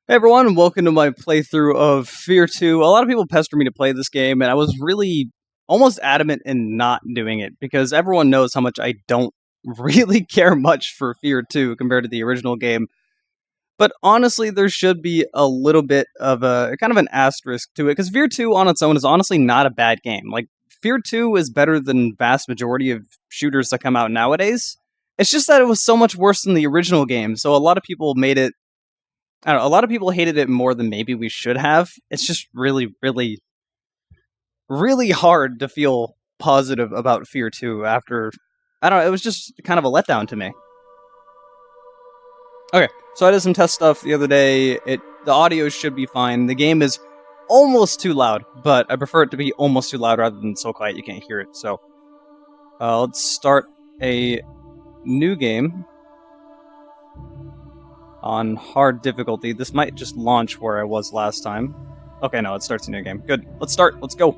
Hey everyone, welcome to my playthrough of F.E.A.R 2. A lot of people pester me to play this game, and I was really almost adamant in not doing it, because everyone knows how much I don't really care much for F.E.A.R 2 compared to the original game. But honestly, there should be a little bit of a kind of an asterisk to it, because F.E.A.R 2 on its own is honestly not a bad game. Like, F.E.A.R 2 is better than vast majority of shooters that come out nowadays. It's just that it was so much worse than the original game, so a lot of people made it I don't know, a lot of people hated it more than maybe we should have. It's just really hard to feel positive about F.E.A.R 2 after, I don't know, it was just kind of a letdown to me. Okay, so I did some test stuff the other day. The audio should be fine. The game is almost too loud, but I prefer it to be almost too loud rather than so quiet you can't hear it. So let's start a new game on hard difficulty. This might just launch where I was last time. Okay, no, it starts a new game. Good. Let's start. Let's go.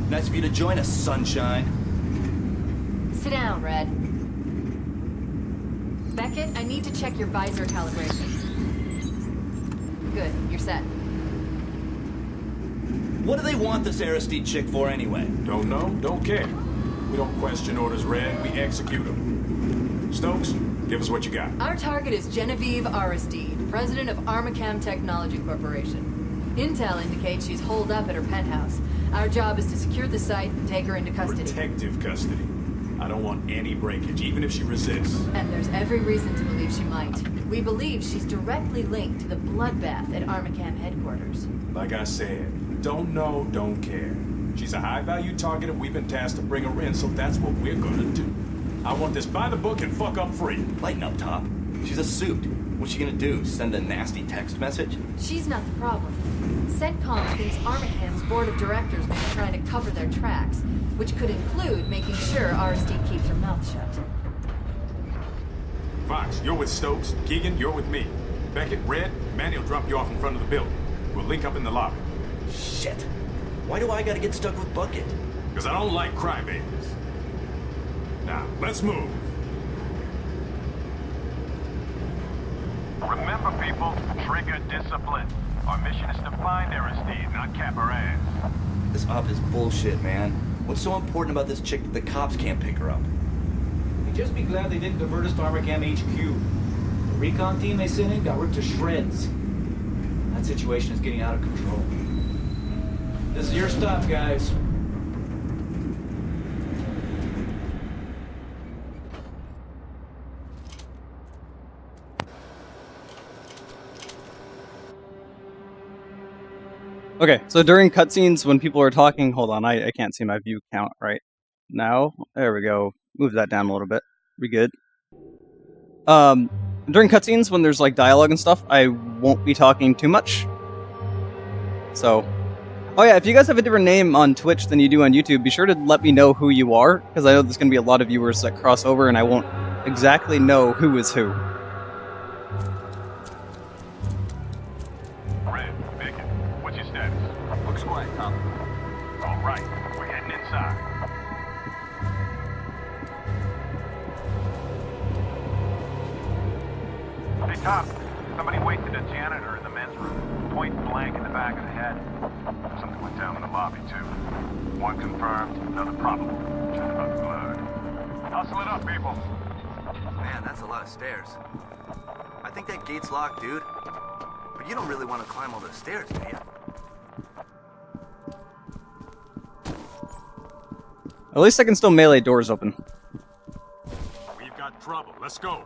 Nice of you to join us, sunshine. Sit down, Red. Beckett, I need to check your visor calibration. Good, you're set. What do they want this Aristide chick for anyway? Don't know, don't care. We don't question orders, Red, we execute them. Stokes, give us what you got. Our target is Genevieve Aristide, president of Armacam Technology Corporation. Intel indicates she's holed up at her penthouse. Our job is to secure the site and take her into custody. Protective custody. I don't want any breakage, even if she resists. And there's every reason to believe she might. We believe she's directly linked to the bloodbath at Armacam headquarters. Like I said, don't know, don't care. She's a high-value target and we've been tasked to bring her in, so that's what we're gonna do. I want this by the book and fuck up free. Lighten up, Top. She's a suit. What's she gonna do? Send a nasty text message? She's not the problem. CENTCOM thinks Armacam's board of directors may be trying to cover their tracks, which could include making sure Aristide keeps her mouth shut. Fox, you're with Stokes. Keegan, you're with me. Beckett, Red, Manny will drop you off in front of the building. We'll link up in the lobby. Shit. Why do I gotta get stuck with Bucket? Because I don't like crybabies. Now, let's move. Remember, people, trigger discipline. Our mission is to find Aristide, not cap her ass. This op is bullshit, man. What's so important about this chick that the cops can't pick her up? You'd just be glad they didn't divert us to Armacam HQ. The recon team they sent in got ripped to shreds. That situation is getting out of control. This is your stop, guys. Okay, so during cutscenes, when people are talking, hold on, I can't see my view count right now. There we go. Move that down a little bit. We good. During cutscenes, when there's like dialogue and stuff, I won't be talking too much. So, Oh yeah, if you guys have a different name on Twitch than you do on YouTube, be sure to let me know who you are, because I know there's going to be a lot of viewers that cross over and I won't exactly know who is who. Red, Bacon, what's your status? Looks quiet, Tom. All right, we're heading inside. Hey, Tom, somebody wasted a janitor in the men's room. Point blank in the back of the head. Something went down in the lobby, too. One confirmed, another probable. Just about the blood. Hustle it up, people. Man, that's a lot of stairs. I think that gate's locked, dude. But you don't really want to climb all those stairs, do you? At least I can still melee doors open. We've got trouble. Let's go.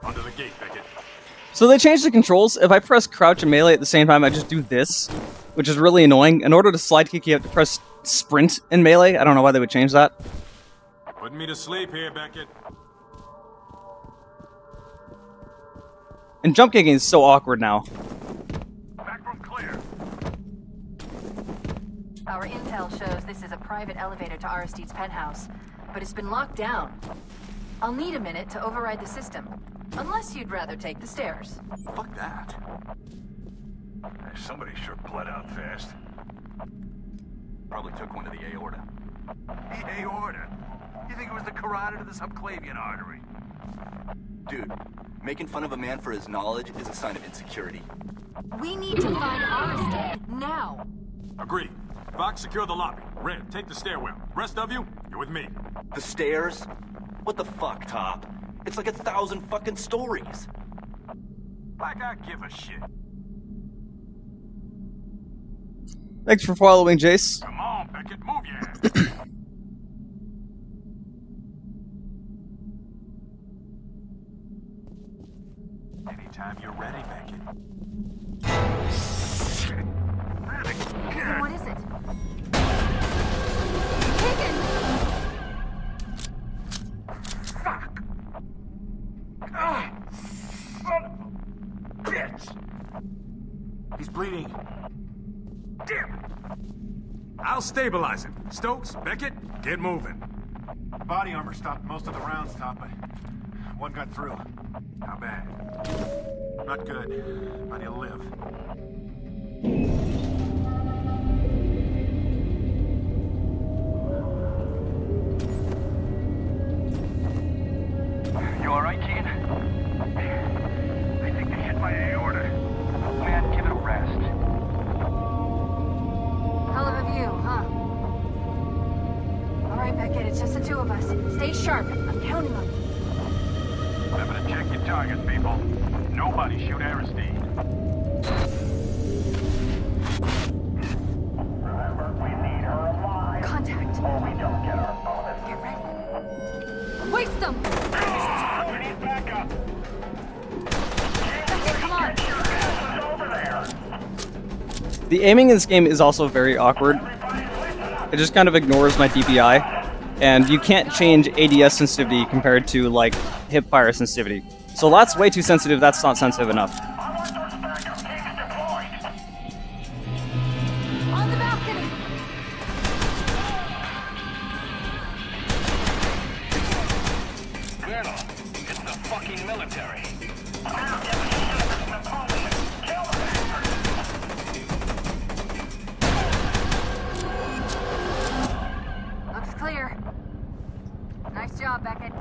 Under the gate, Beckett. So they changed the controls. If I press crouch and melee at the same time, I just do this, which is really annoying. In order to slide kick, you have to press sprint in melee. I don't know why they would change that. Putting me to sleep here, Beckett. And jump kicking is so awkward now. Back room clear. Our intel shows this is a private elevator to Aristide's penthouse, but it's been locked down. I'll need a minute to override the system, unless you'd rather take the stairs. Fuck that. Somebody sure bled out fast. Probably took one to the aorta. The aorta? You think it was the carotid or the subclavian artery? Dude, making fun of a man for his knowledge is a sign of insecurity. We need to find Aristide now. Agreed. Fox, secure the lobby. Red, take the stairwell. Rest of you, you're with me. The stairs? What the fuck, Top? It's like 1,000 fucking stories. Like I give a shit. Thanks for following, Jace. Come on, Beckett, move your ass. Anytime you're ready, Beckett. What is it? Taken! Fuck! Ah! Son of a bitch! He's bleeding. Damn it! I'll stabilize him. Stokes, Beckett, get moving. Body armor stopped most of the rounds, Top, but one got through. How bad? Not good, but he'll live. You alright, Keen? I think they hit my aorta. Man, give it a rest. Hell of a view, huh? All right, Beckett, it's just the two of us. Stay sharp. I'm counting on you. Remember to check your targets, people. Nobody shoot Aristide. Remember, we need her alive. Contact. Or we don't get our bonus. Get ready. Waste them! We need backup. Beckett, come on! It's over there. The aiming in this game is also very awkward. It just kind of ignores my DPI. And you can't change ADS sensitivity compared to, like, hip-fire sensitivity. So that's way too sensitive, that's not sensitive enough. On the balcony! Colonel, it's the fucking military. Looks clear. Nice job, Beckett.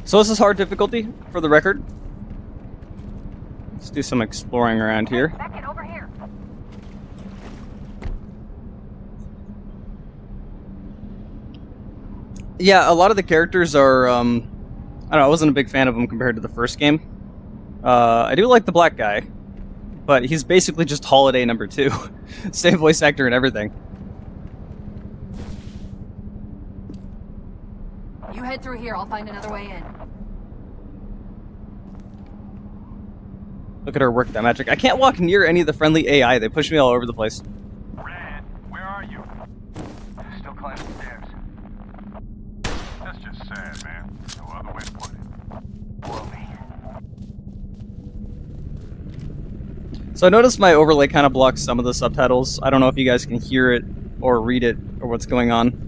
So this is hard difficulty, for the record. Let's do some exploring around here. Beckett, over here. Yeah, a lot of the characters are, I don't know, I wasn't a big fan of them compared to the first game. I do like the black guy, but he's basically just Holiday number 2. Same voice actor and everything. You head through here, I'll find another way in. Look at her work that magic. I can't walk near any of the friendly AI, they push me all over the place. Red, where are you? Still climbing the stairs. That's just sad, man. No other way to put it. Blow me. So I noticed my overlay kind of blocks some of the subtitles. I don't know if you guys can hear it or read it or what's going on.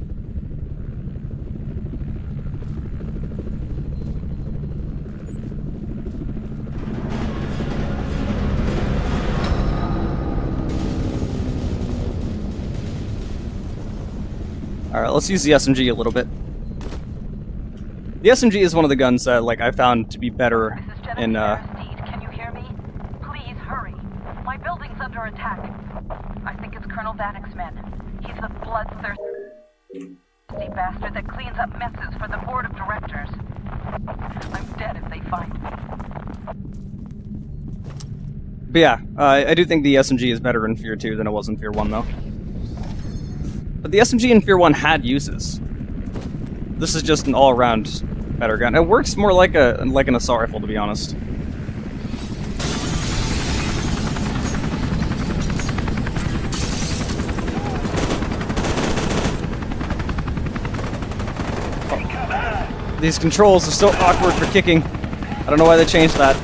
Alright, let's use the SMG a little bit. The SMG is one of the guns that I found to be better in Can you hear me? Please hurry. My building's under attack. I think it's Colonel Vanek's men. He's the bloodthirsty bastard that cleans up messes for the board of directors. I'm dead if they find me. But yeah, I do think the SMG is better in F.E.A.R 2 than it was in F.E.A.R 1 though. But the SMG in F.E.A.R 1 had uses. This is just an all-around better gun. It works more like an assault rifle, to be honest. Oh. These controls are so awkward for kicking. I don't know why they changed that.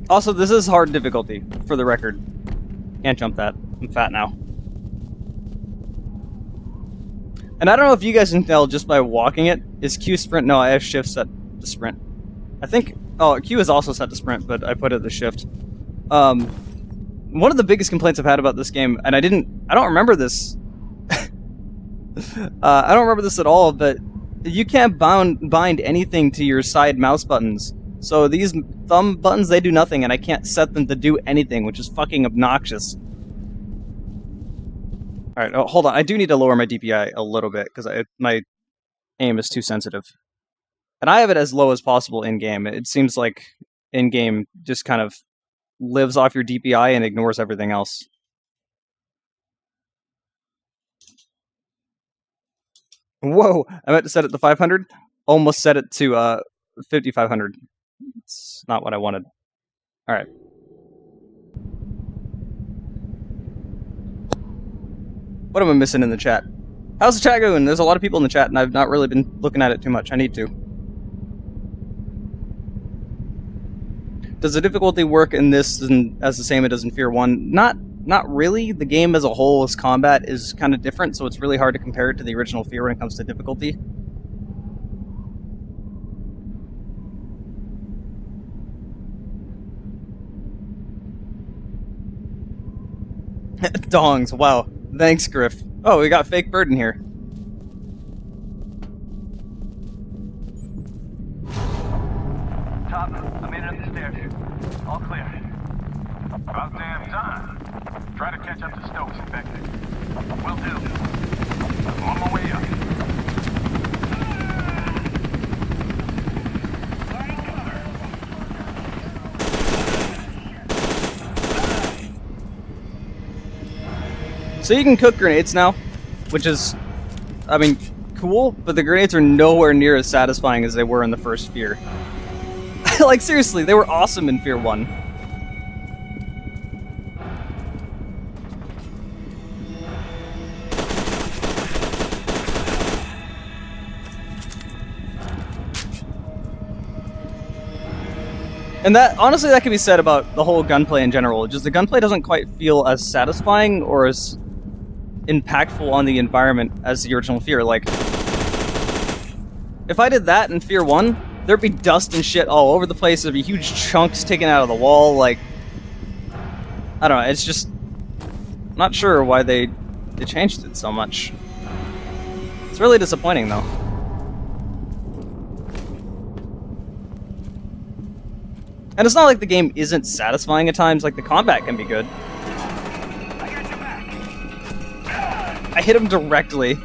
Also, this is hard difficulty, for the record. Can't jump that. I'm fat now. And I don't know if you guys can tell just by walking it. Is Q sprint? No, I have shift set to sprint. I think... Oh, Q is also set to sprint, but I put it to shift. One of the biggest complaints I've had about this game, and I don't remember this. I don't remember this at all, but you can't bind anything to your side mouse buttons. So these thumb buttons, they do nothing, and I can't set them to do anything, which is fucking obnoxious. Alright, oh, hold on. I do need to lower my DPI a little bit, because my aim is too sensitive. And I have it as low as possible in-game. It seems like in-game just kind of lives off your DPI and ignores everything else. Whoa! I meant to set it to 500. Almost set it to 5,500. It's not what I wanted. Alright. What am I missing in the chat? How's the chat going? There's a lot of people in the chat, and I've not really been looking at it too much. I need to. Does the difficulty work in this as the same it does in F.E.A.R 1? Not really. The game as a whole, as combat, is kind of different, so it's really hard to compare it to the original F.E.A.R when it comes to difficulty. Dongs, wow. Thanks, Griff. Oh, we got fake bird in here. Top, I'm in at the stairs. All clear. About damn time. Try to catch up to Stokes infected. Will do. I'm on my way up. So you can cook grenades now, which is, I mean, cool, but the grenades are nowhere near as satisfying as they were in the first F.E.A.R. Like, seriously, they were awesome in F.E.A.R 1. And that, honestly, that can be said about the whole gunplay in general. Just the gunplay doesn't quite feel as satisfying or as impactful on the environment as the original F.E.A.R. Like, if I did that in F.E.A.R 1, there'd be dust and shit all over the place. There'd be huge chunks taken out of the wall. Like, I don't know. It's just not sure why they changed it so much. It's really disappointing, though. And it's not like the game isn't satisfying at times. Like, the combat can be good. I hit him directly. But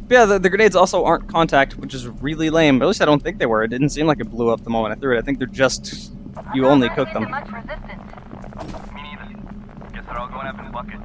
yeah, the grenades also aren't contact, which is really lame. But at least I don't think they were. It didn't seem like it blew up the moment I threw it. I think they're just... you only cook them. Much resistance. Me neither. Guess they're all going up in a bucket.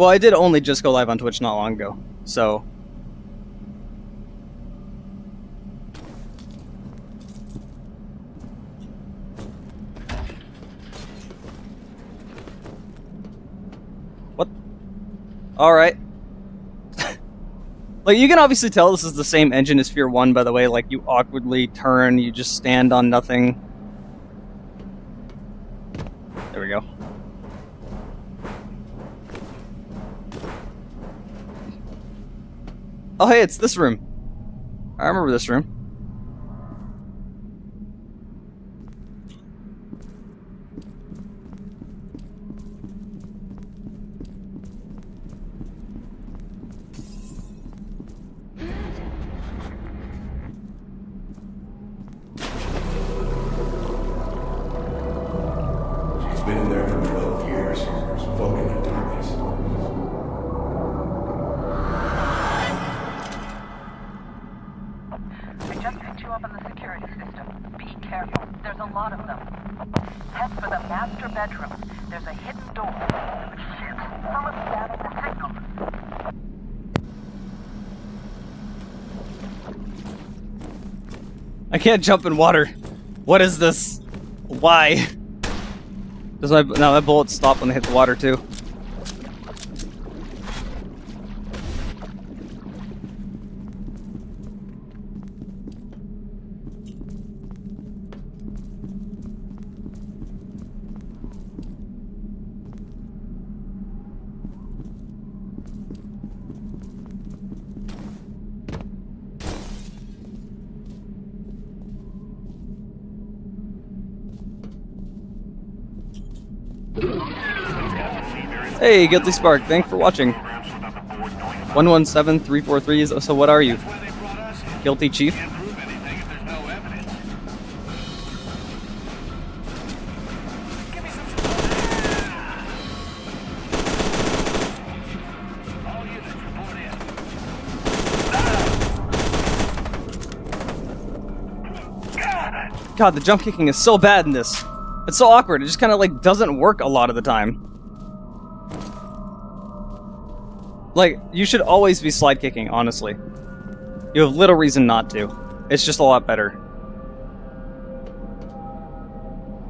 Well, I did only just go live on Twitch not long ago, so... What? Alright. Like, you can obviously tell this is the same engine as F.E.A.R. 1, by the way. Like, you awkwardly turn, you just stand on nothing. There we go. Oh, hey, it's this room. I remember this room. She's been in there for 12 years, floating in darkness. I just picked you up on the security system. Be careful. There's a lot of them. Head for the master bedroom. There's a hidden door. Shit. Someone's jamming the signal. I can't jump in water. What is this? Why? Does my now my bullets stop when they hit the water too? Hey, Guilty Spark, thanks for watching. 117343 is so what are you? Guilty Chief? God, the jump kicking is so bad in this. It's so awkward. It just kind of like doesn't work a lot of the time. Like, you should always be slide kicking, honestly. You have little reason not to. It's just a lot better.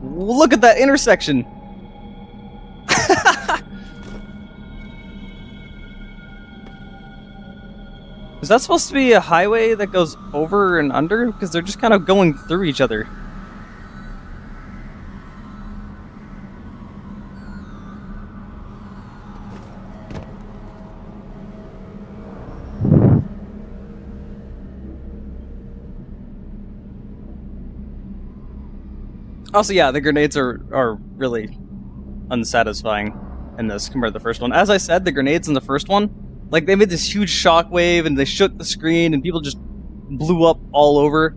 Look at that intersection! Is that supposed to be a highway that goes over and under? Because they're just kind of going through each other. Also, yeah, the grenades are really unsatisfying in this compared to the first one. As I said, the grenades in the first one, like, they made this huge shockwave and they shook the screen and people just blew up all over.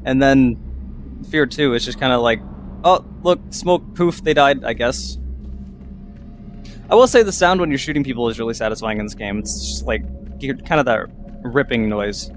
And then F.E.A.R. 2 is just kind of like, oh, look, smoke, poof, they died, I guess. I will say the sound when you're shooting people is really satisfying in this game. It's just like, kind of that ripping noise.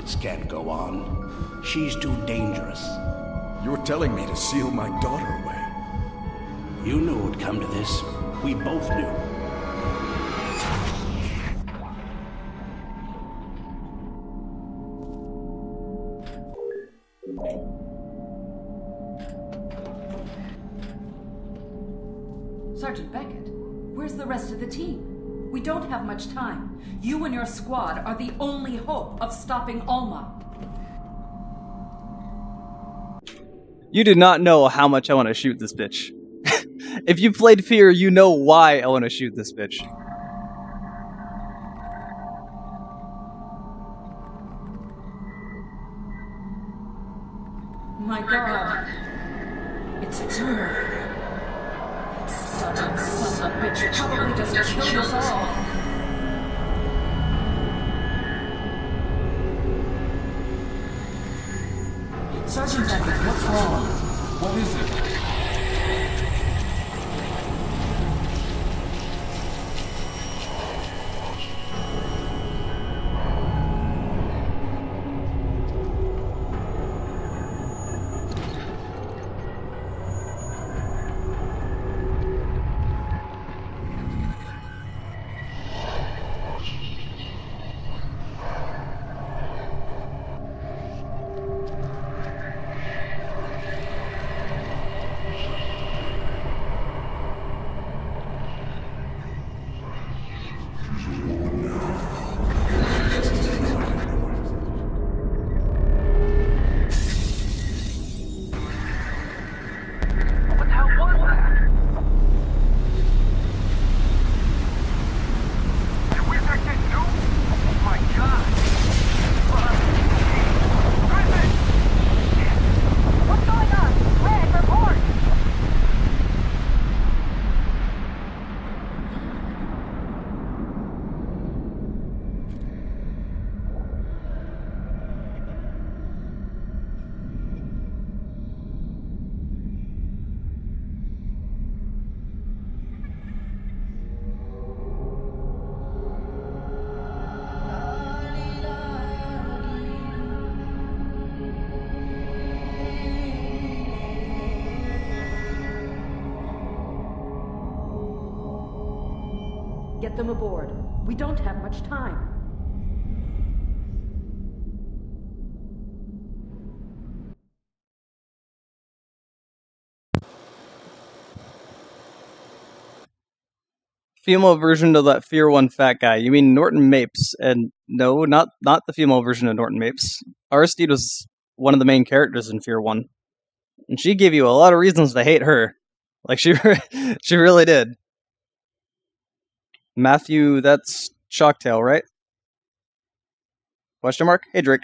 This can't go on. She's too dangerous. You're telling me to seal my daughter away. You knew it would come to this. We both knew. Sergeant Beckett, where's the rest of the team? We don't have much time. You and your squad are the only hope of stopping Alma. You do not know how much I want to shoot this bitch. If you played F.E.A.R., you know why I want to shoot this bitch. My God. It's her. Stubborn son of a bitch probably just killed us all. Sergeant Beckett, what's wrong? What is it? Get them aboard. We don't have much time. Female version of that F.E.A.R. 1 fat guy. You mean Norton Mapes? And no, not the female version of Norton Mapes. Aristide was one of the main characters in F.E.A.R. 1. And she gave you a lot of reasons to hate her. Like, she really did. Matthew, that's Shocktail, right? Question mark? Hey, Drake.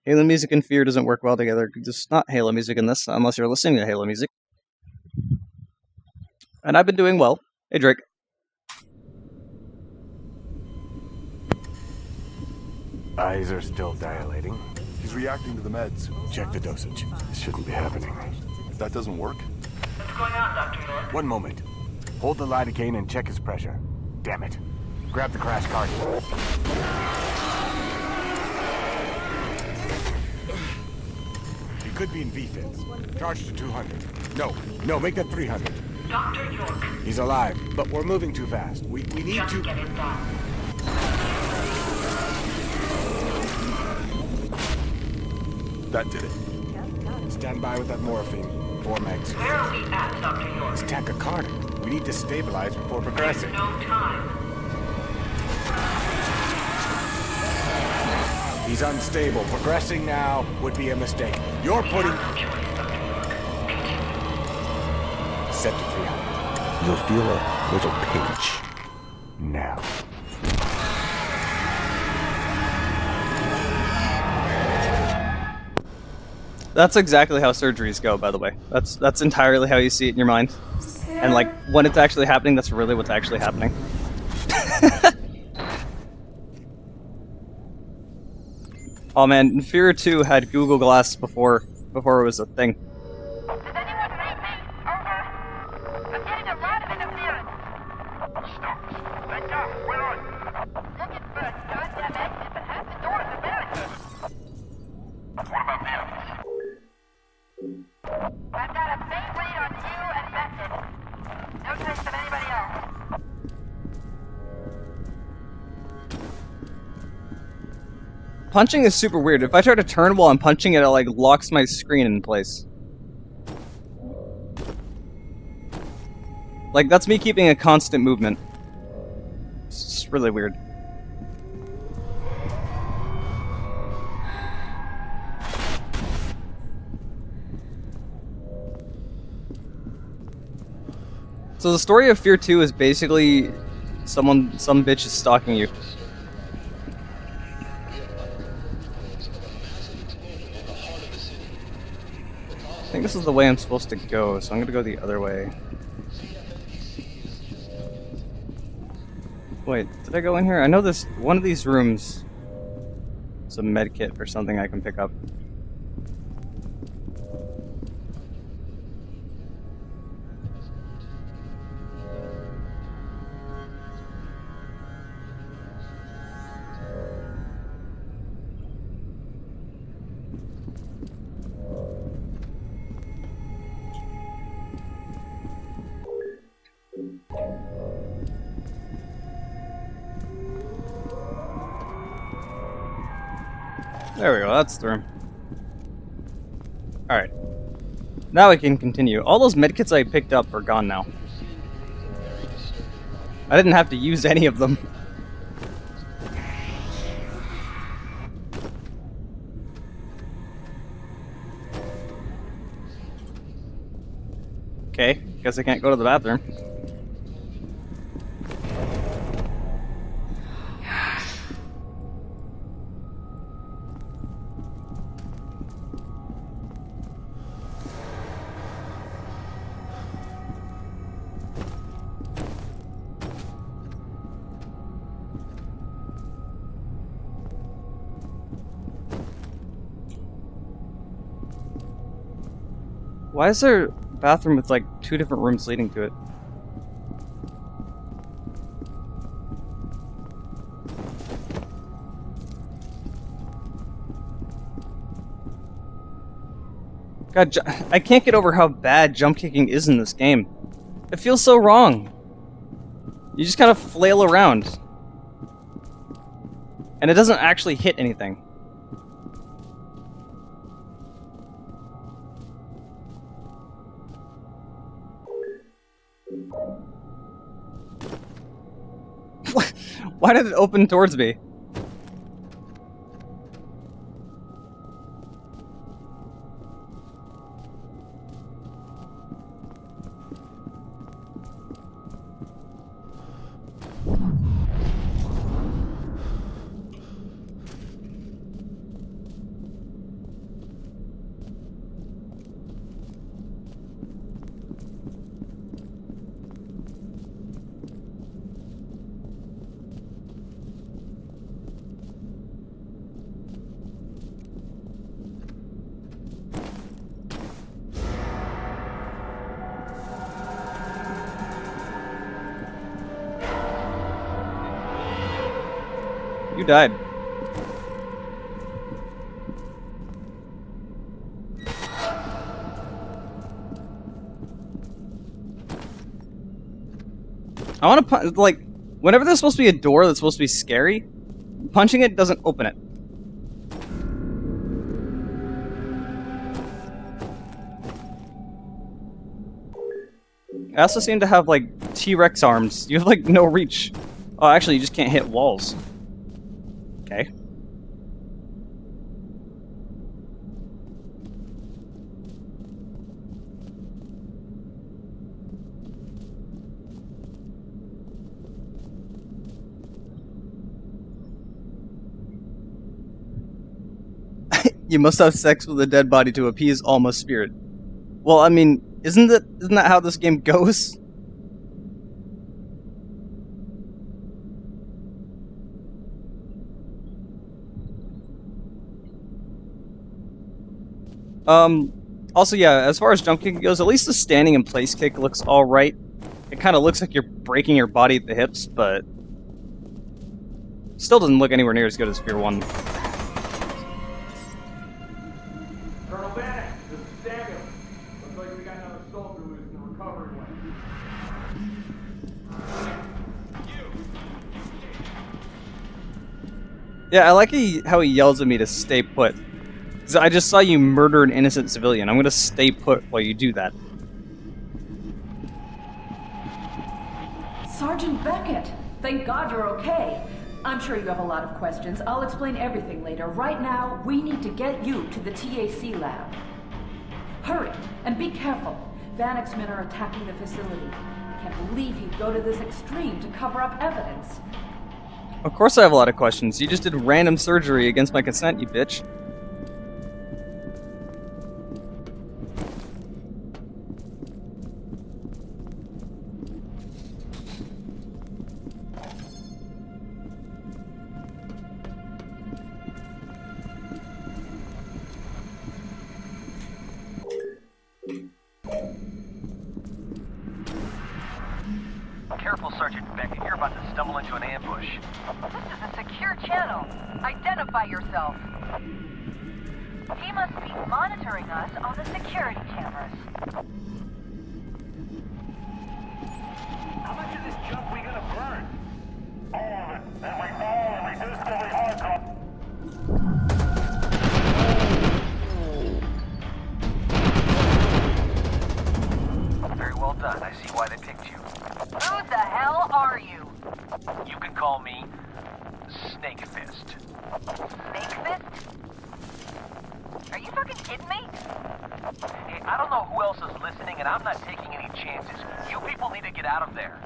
Halo music and F.E.A.R. doesn't work well together. There's not Halo music in this, unless you're listening to Halo music. And I've been doing well. Hey, Drake. Eyes are still dilating. He's reacting to the meds. Check the dosage. This shouldn't be happening. If that doesn't work... What's going on, Dr. York? One moment. Hold the lidocaine and check his pressure. Damn it. Grab the crash cart. He could be in VFib. Charge to 200. No, make that 300. Dr. York. He's alive, but we're moving too fast. We need Just to... get it done. That did it. Stand by with that morphine. 4 megs. Where are we at, Dr. York? It's tachycardic. We need to stabilize before progressing. No time. He's unstable. Progressing now would be a mistake. You're putting... Set to 300. You'll feel a little pinch. Now. That's exactly how surgeries go, by the way. That's entirely how you see it in your mind. And like, when it's actually happening, that's really what's actually happening. Oh man, F.E.A.R. 2 had Google Glass before it was a thing. Does anyone read me? Over. I'm getting a lot of interference. Stop. Thank God. We're on. Looking for a goddamn exit, but half the doors are barricaded. What about them? I've got a big lead on you and Beckett. No trace of anybody else. Punching is super weird. If I try to turn while I'm punching it, like locks my screen in place. Like, that's me keeping a constant movement. It's really weird. So the story of F.E.A.R. 2 is basically some bitch is stalking you. think this is the way I'm supposed to go, so I'm gonna go the other way. Wait, did I go in here? I know this one of these rooms is a med kit or something I can pick up. There we go, that's the room. Alright. Now we can continue. All those medkits I picked up are gone now. I didn't have to use any of them. Okay, guess I can't go to the bathroom. Why is there a bathroom with like 2 different rooms leading to it? God, I can't get over how bad jump kicking is in this game. It feels so wrong. You just kind of flail around. And it doesn't actually hit anything. Why did it open towards me? You died. I want to like, whenever there's supposed to be a door that's supposed to be scary, punching it doesn't open it. I also seem to have like T-Rex arms. You have like no reach. Oh, actually, you just can't hit walls. Okay. You must have sex with a dead body to appease Alma's spirit. Well, I mean, isn't that how this game goes? Also, yeah, as far as jump kicking goes, at least the standing in place kick looks alright. It kind of looks like you're breaking your body at the hips, but still doesn't look anywhere near as good as F.E.A.R. 1. Colonel Bannock, this is Samuel. Looks like we got another soldier loose in the recovery wing. Yeah, I like how he yells at me to stay put. I just saw you murder an innocent civilian. I'm gonna stay put while you do that. Sergeant Beckett! Thank God you're okay. I'm sure you have a lot of questions. I'll explain everything later. Right now, we need to get you to the TAC lab. Hurry, and be careful. Vanek's men are attacking the facility. I can't believe he'd go to this extreme to cover up evidence. Of course I have a lot of questions. You just did random surgery against my consent, you bitch. your channel. Identify yourself. He must be monitoring us on the security cameras. How much of this junk we gonna burn? All of it. And we all reduce till we hardcore. Very well done. I see why they picked you. Who the hell are you? You can call me Snake Fist. Snake Fist? Are you fucking kidding me? Hey, I don't know who else is listening, and I'm not taking any chances. You people need to get out of there.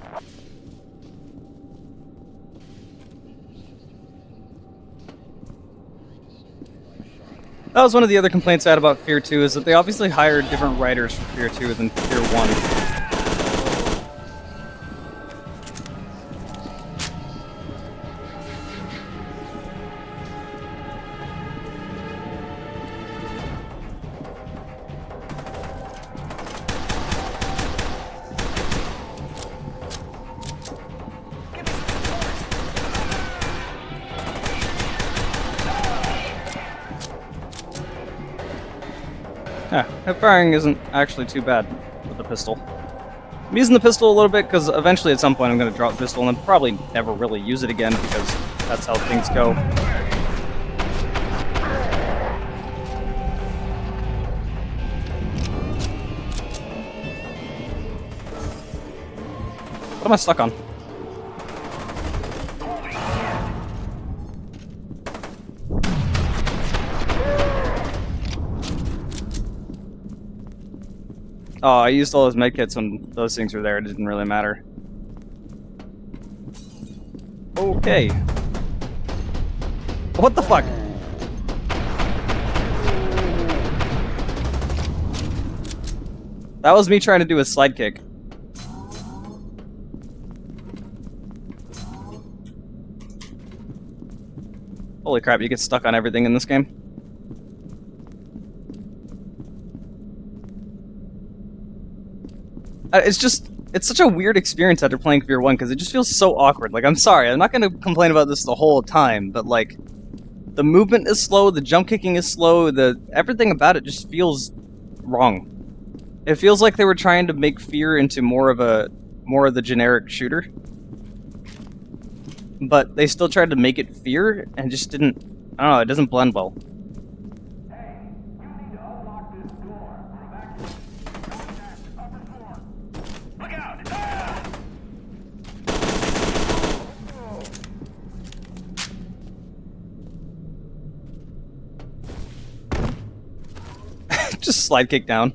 That was one of the other complaints I had about F.E.A.R 2, is that they obviously hired different writers for F.E.A.R 2 than F.E.A.R 1. Yeah, hip firing isn't actually too bad with the pistol. I'm using the pistol a little bit because eventually at some point I'm going to drop the pistol and then probably never really use it again because that's how things go. What am I stuck on? Oh, I used all those medkits when those things were there. It didn't really matter. Okay. What the fuck? That was me trying to do a slide kick. Holy crap, you get stuck on everything in this game. It's such a weird experience after playing F.E.A.R 1 because it just feels so awkward. Like, I'm sorry, I'm not going to complain about this the whole time, but like, the movement is slow, the jump kicking is slow, everything about it just feels wrong. It feels like they were trying to make F.E.A.R into more of the generic shooter, but they still tried to make it F.E.A.R and just didn't. I don't know. It doesn't blend well. Just slide kick down.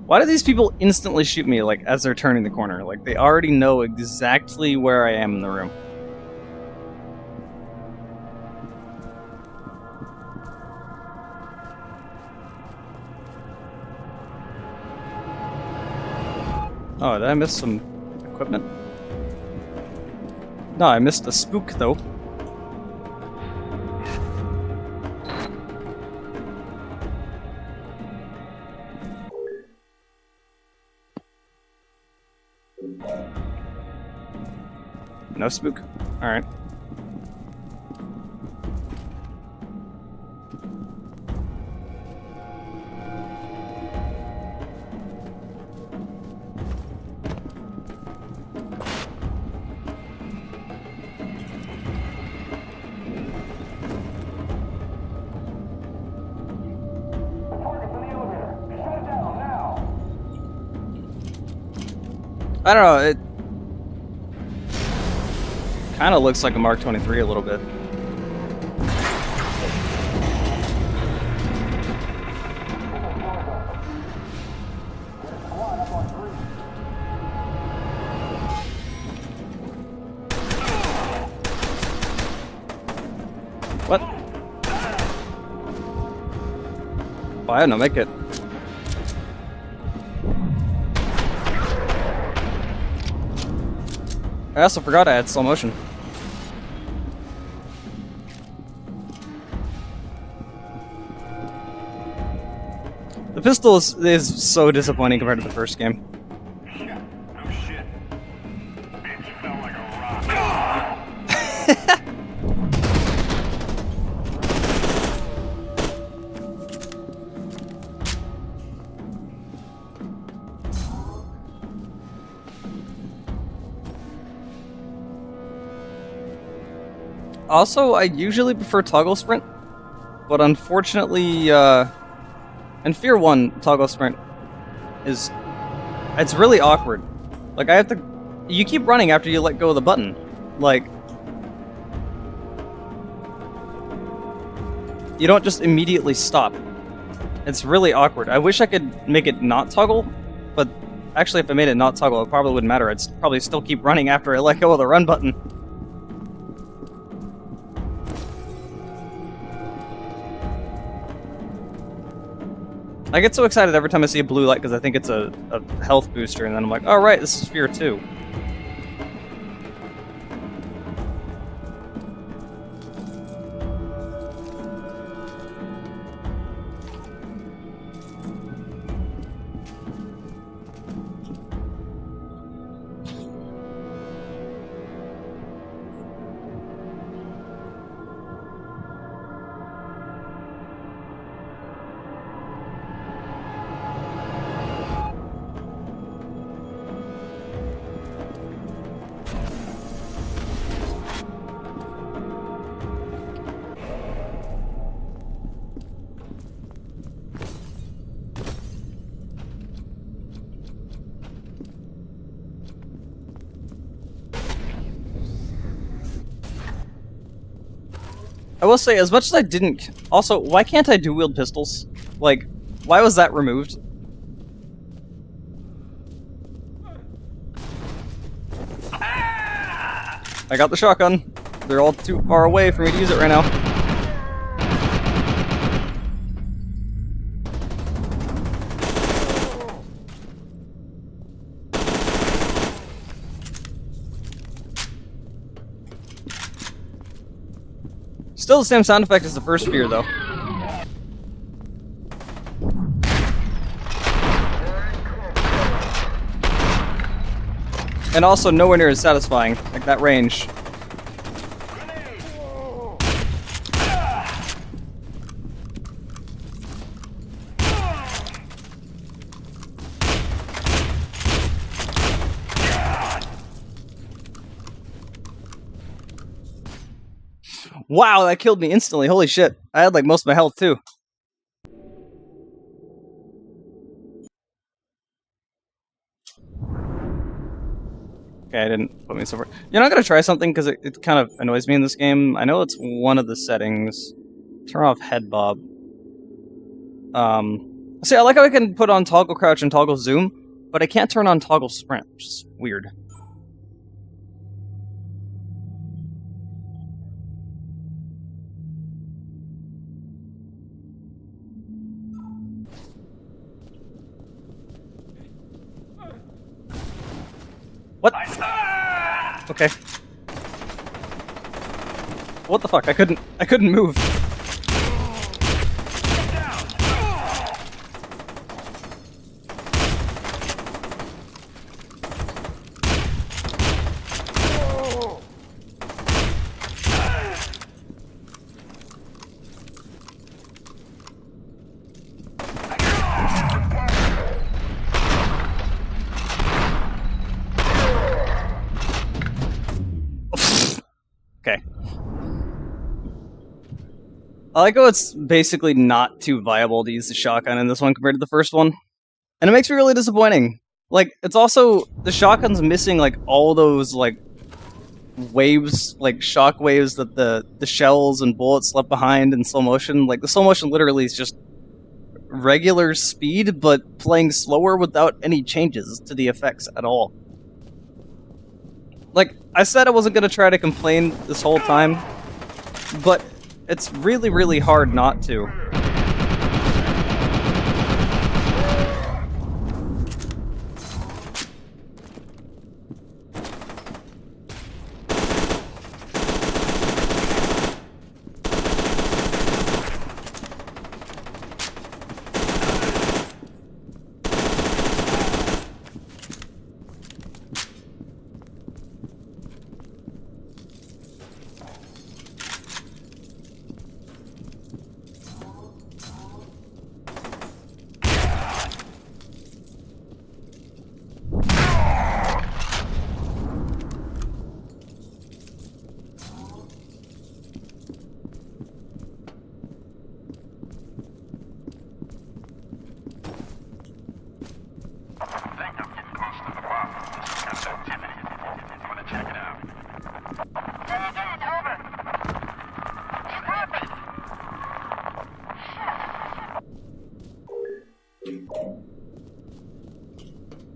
Why do these people instantly shoot me, like, as they're turning the corner? Like, they already know exactly where I am in the room. Oh, did I miss some equipment? No, I missed a spook, though. No spook? Alright. I don't know, it kind of looks like a Mark 23 a little bit. What? Oh, I had no make it. I also forgot I had slow motion. The pistol is so disappointing compared to the first game. No shit. Bitch felt like a rock. Also, I usually prefer toggle sprint, but unfortunately, in F.E.A.R. 1, toggle sprint it's really awkward. Like, I have to, you keep running after you let go of the button. Like, you don't just immediately stop. It's really awkward. I wish I could make it not toggle, but actually if I made it not toggle, it probably wouldn't matter. I'd probably still keep running after I let go of the run button. I get so excited every time I see a blue light because I think it's a health booster, and then I'm like, oh right, this is F.E.A.R. 2. I will say, as much as I didn't... Also, why can't I dual-wield pistols? Like, why was that removed? I got the shotgun. They're all too far away for me to use it right now. Still the same sound effect as the first F.E.A.R. though. And also nowhere near as satisfying, like that range. Wow, that killed me instantly. Holy shit. I had like most of my health too. Okay, I didn't put me so far. You know, I'm gonna try something because it kind of annoys me in this game. I know it's one of the settings. Turn off head bob. See, I like how I can put on toggle crouch and toggle zoom, but I can't turn on toggle sprint, which is weird. What? Okay. What the fuck? I couldn't move. Okay. I like how it's basically not too viable to use the shotgun in this one compared to the first one. And it makes me really disappointing. Like, it's also, the shotgun's missing, like, all those, like, waves, like, shock waves that the shells and bullets left behind in slow motion. Like, the slow motion literally is just regular speed, but playing slower without any changes to the effects at all. Like, I said I wasn't gonna try to complain this whole time, but It's really, really hard not to.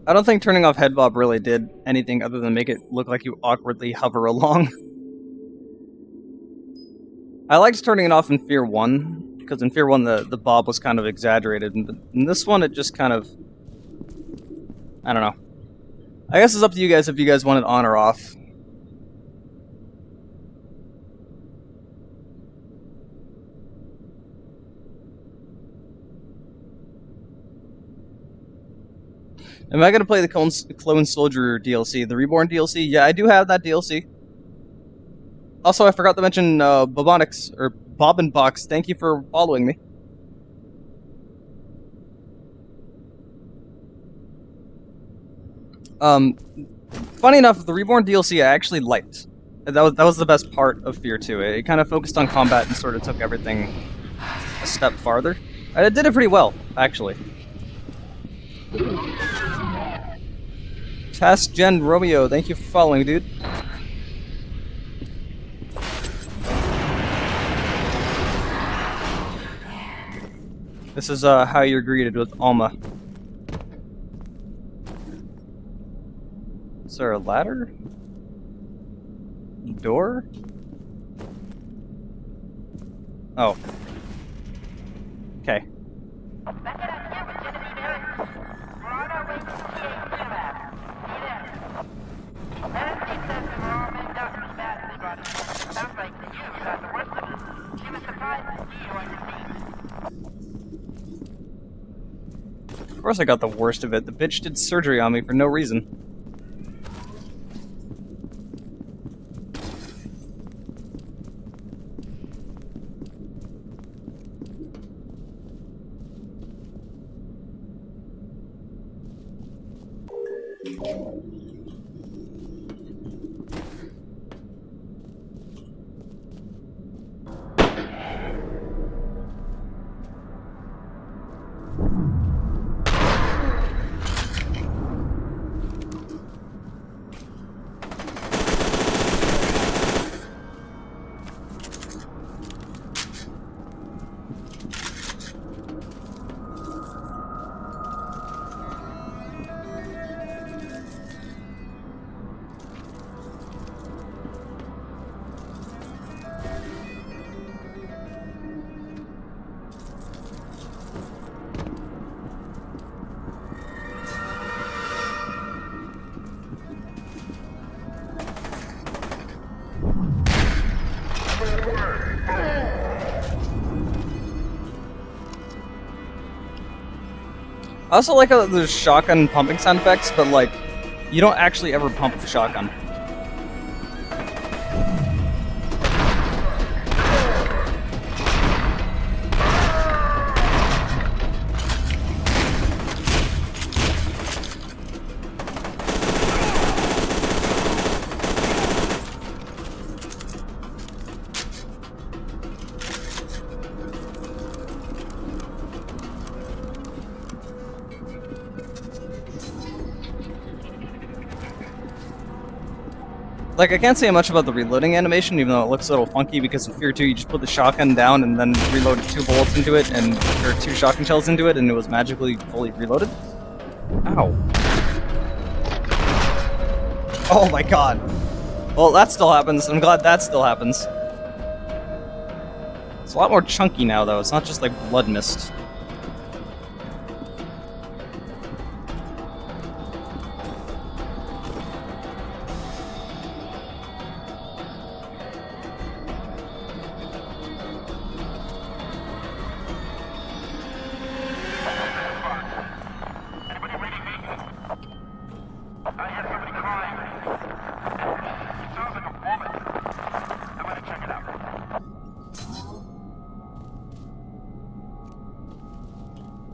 I don't think turning off head bob really did anything other than make it look like you awkwardly hover along. I liked turning it off in F.E.A.R 1, because in F.E.A.R 1 the bob was kind of exaggerated, and in this one it just kind of... I don't know. I guess it's up to you guys if you guys want it on or off. Am I going to play the Clone Soldier DLC, the Reborn DLC? Yeah, I do have that DLC. Also, I forgot to mention Bobonix, or Bob and Box. Thank you for following me. Funny enough, the Reborn DLC I actually liked. That was the best part of F.E.A.R 2. It kind of focused on combat and sort of took everything a step farther. It did it pretty well, actually. Task Gen Romeo, thank you for following, dude. This is how you're greeted with Alma. Is there a ladder? Door? Oh. Okay. Of course I got the worst of it. The bitch did surgery on me for no reason. I also like how there's shotgun pumping sound effects, but like, you don't actually ever pump the shotgun. Like, I can't say much about the reloading animation, even though it looks a little funky, because in F.E.A.R 2 you just put the shotgun down and then reloaded 2 bullets into it, or 2 shotgun shells into it, and it was magically fully reloaded. Ow. Oh my god. Well, that still happens. I'm glad that still happens. It's a lot more chunky now, though. It's not just like blood mist.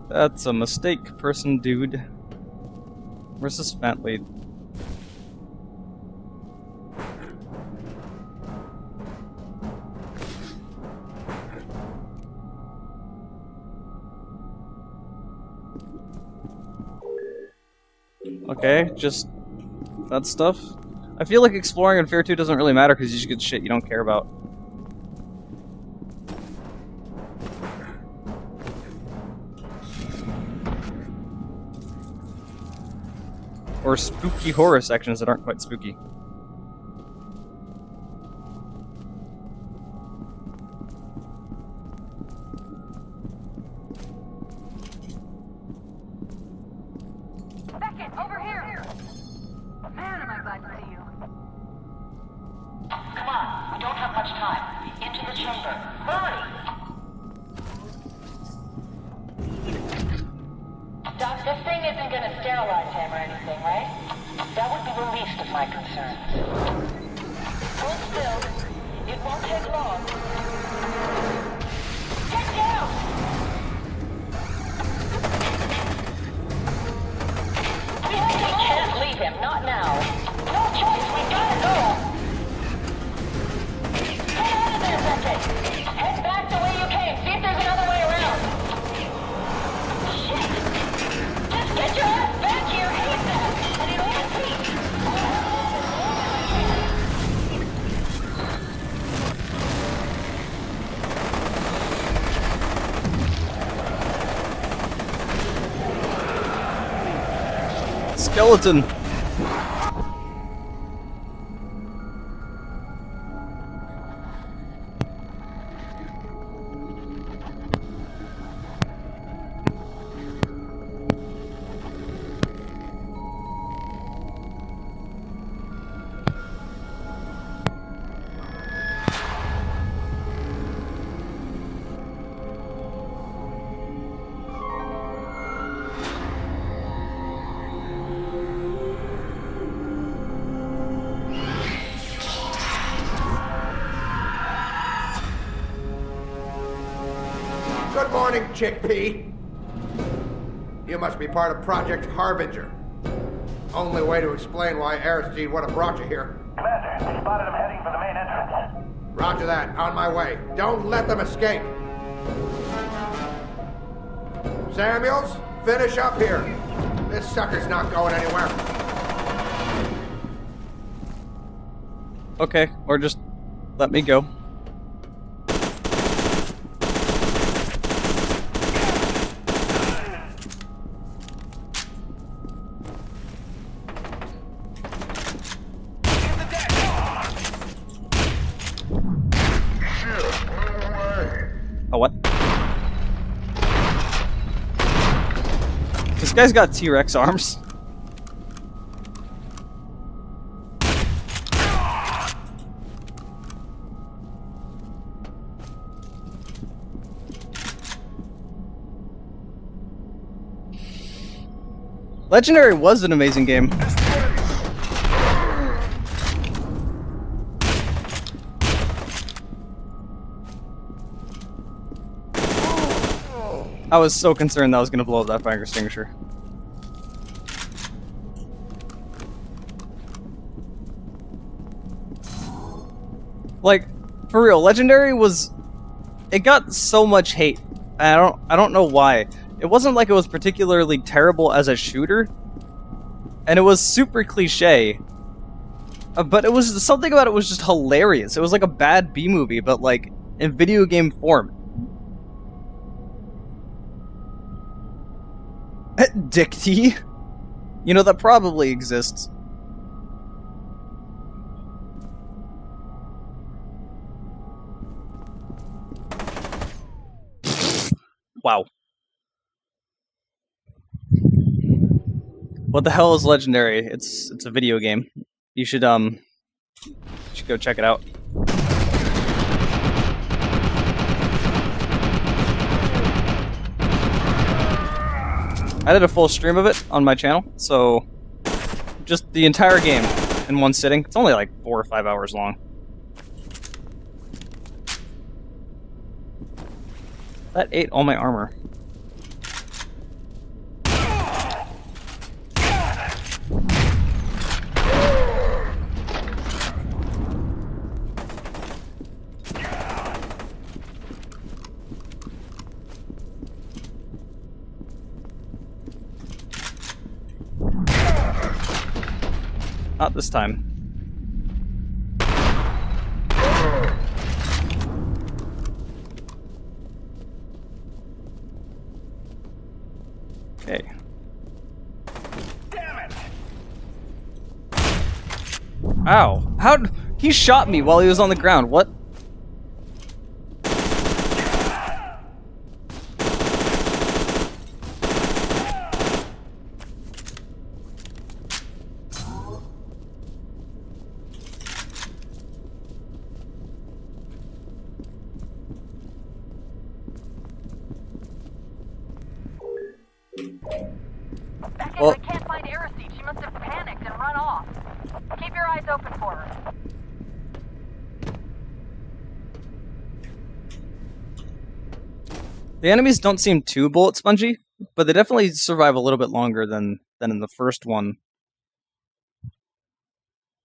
That's a mistake, person dude. Where's this vent lead? Okay, just that stuff. I feel like exploring in F.E.A.R 2 doesn't really matter because you just get shit you don't care about. Or spooky horror sections that aren't quite spooky. Beckett, over here! Man, am I glad to see you. Come on, we don't have much time. Into the chamber. Hurry! Doc, this thing isn't gonna sterilize him or anything, right? That would be the least of my concerns. Hold still. It won't take long. Get down! We can't leave him, not now. No choice, we gotta go! Get out of there, Beckett! Head back the way you came, see if there's another way around. Shit! Just get your ass back here ASAP! And it'll repeat! Skeleton! Good morning, Chickpea. You must be part of Project Harbinger. Only way to explain why Aristide would have brought you here. Commander, spotted him heading for the main entrance. Roger that. On my way. Don't let them escape. Samuels, finish up here. This sucker's not going anywhere. Okay, or just let me go. Oh, what? This guy's got T-Rex arms. Legendary was an amazing game. I was so concerned that I was going to blow up that fire extinguisher. Like, for real, Legendary was... It got so much hate. I don't know why. It wasn't like it was particularly terrible as a shooter. And it was super cliche. But it was... Something about it was just hilarious. It was like a bad B-movie, but like, in video game form. Dick T? You know, that probably exists. Wow. What the hell is Legendary? It's a video game. You should go check it out. I did a full stream of it on my channel, so just the entire game in one sitting. It's only like 4 or 5 hours long. That ate all my armor. Not this time. Okay. Damn it! Ow. How'd... He shot me while he was on the ground. What? Well, I can't find Aristide. She must have panicked and run off. Keep your eyes open for her. The enemies don't seem too bullet spongy, but they definitely survive a little bit longer than in the first one.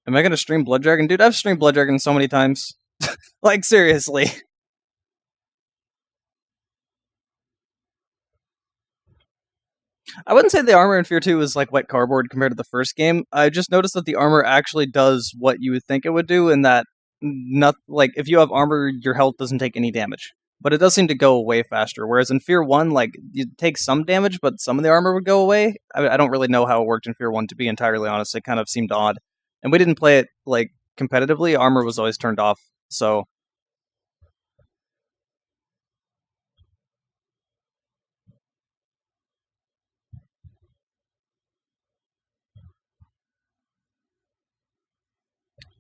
Am I gonna stream Blood Dragon? Dude, I've streamed Blood Dragon so many times. Like, seriously. I wouldn't say the armor in F.E.A.R 2 is like wet cardboard compared to the first game. I just noticed that the armor actually does what you would think it would do, and that like if you have armor, your health doesn't take any damage. But it does seem to go away faster. Whereas in F.E.A.R 1, like you take some damage, but some of the armor would go away. I don't really know how it worked in F.E.A.R 1, to be entirely honest. It kind of seemed odd, and we didn't play it like competitively. Armor was always turned off, so.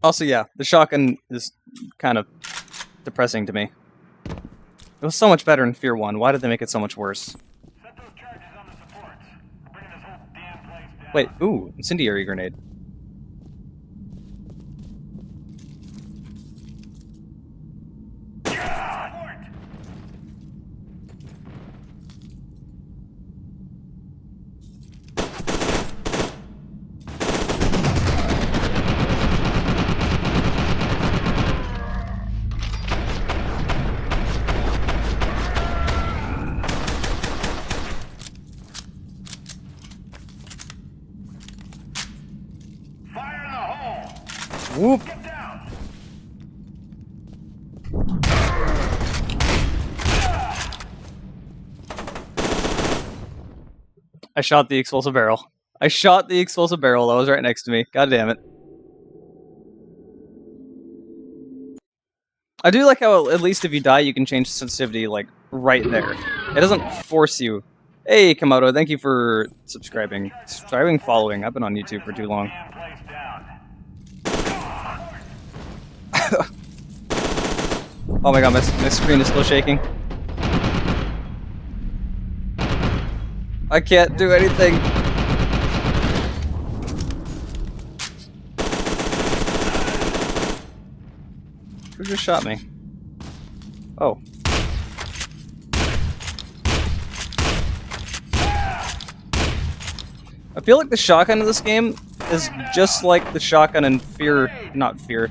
Also, yeah, the shotgun is kind of depressing to me. It was so much better in F.E.A.R 1. Why did they make it so much worse? Set those charges on the supports. We're bringing this whole damn place down. Wait, ooh, incendiary grenade. Whoop. Get down. I shot the explosive barrel. I shot the explosive barrel that was right next to me. God damn it. I do like how at least if you die, you can change sensitivity, like, right there. It doesn't force you. Hey, Komodo, thank you for subscribing. Following. I've been on YouTube for too long. Oh my god, my screen is still shaking. I can't do anything. Who just shot me? Oh. I feel like the shotgun in this game is just like the shotgun in F.E.A.R. Not F.E.A.R.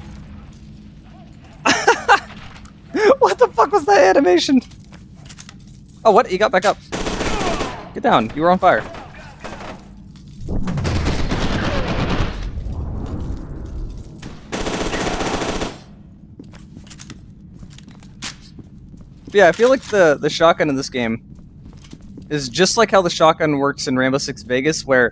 What the fuck was that animation? Oh, what? You got back up. Get down. You were on fire. Yeah, I feel like the shotgun in this game is just like how the shotgun works in Rainbow Six Vegas, where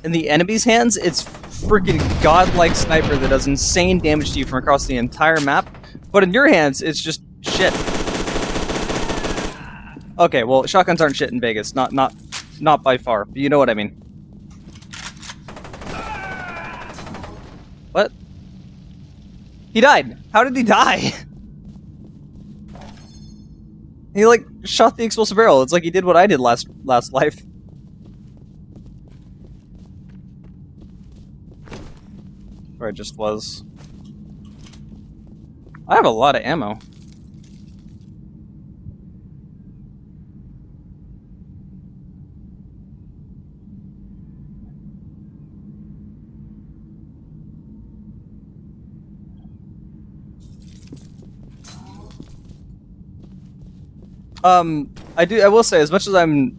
in the enemy's hands, it's freaking godlike sniper that does insane damage to you from across the entire map, but in your hands, it's just shit. Okay, well, shotguns aren't shit in Vegas. Not by far. But you know what I mean. What? He died. How did he die? He, like, shot the explosive barrel. It's like he did what I did last life. Or it just was. I have a lot of ammo. I will say, as much as I'm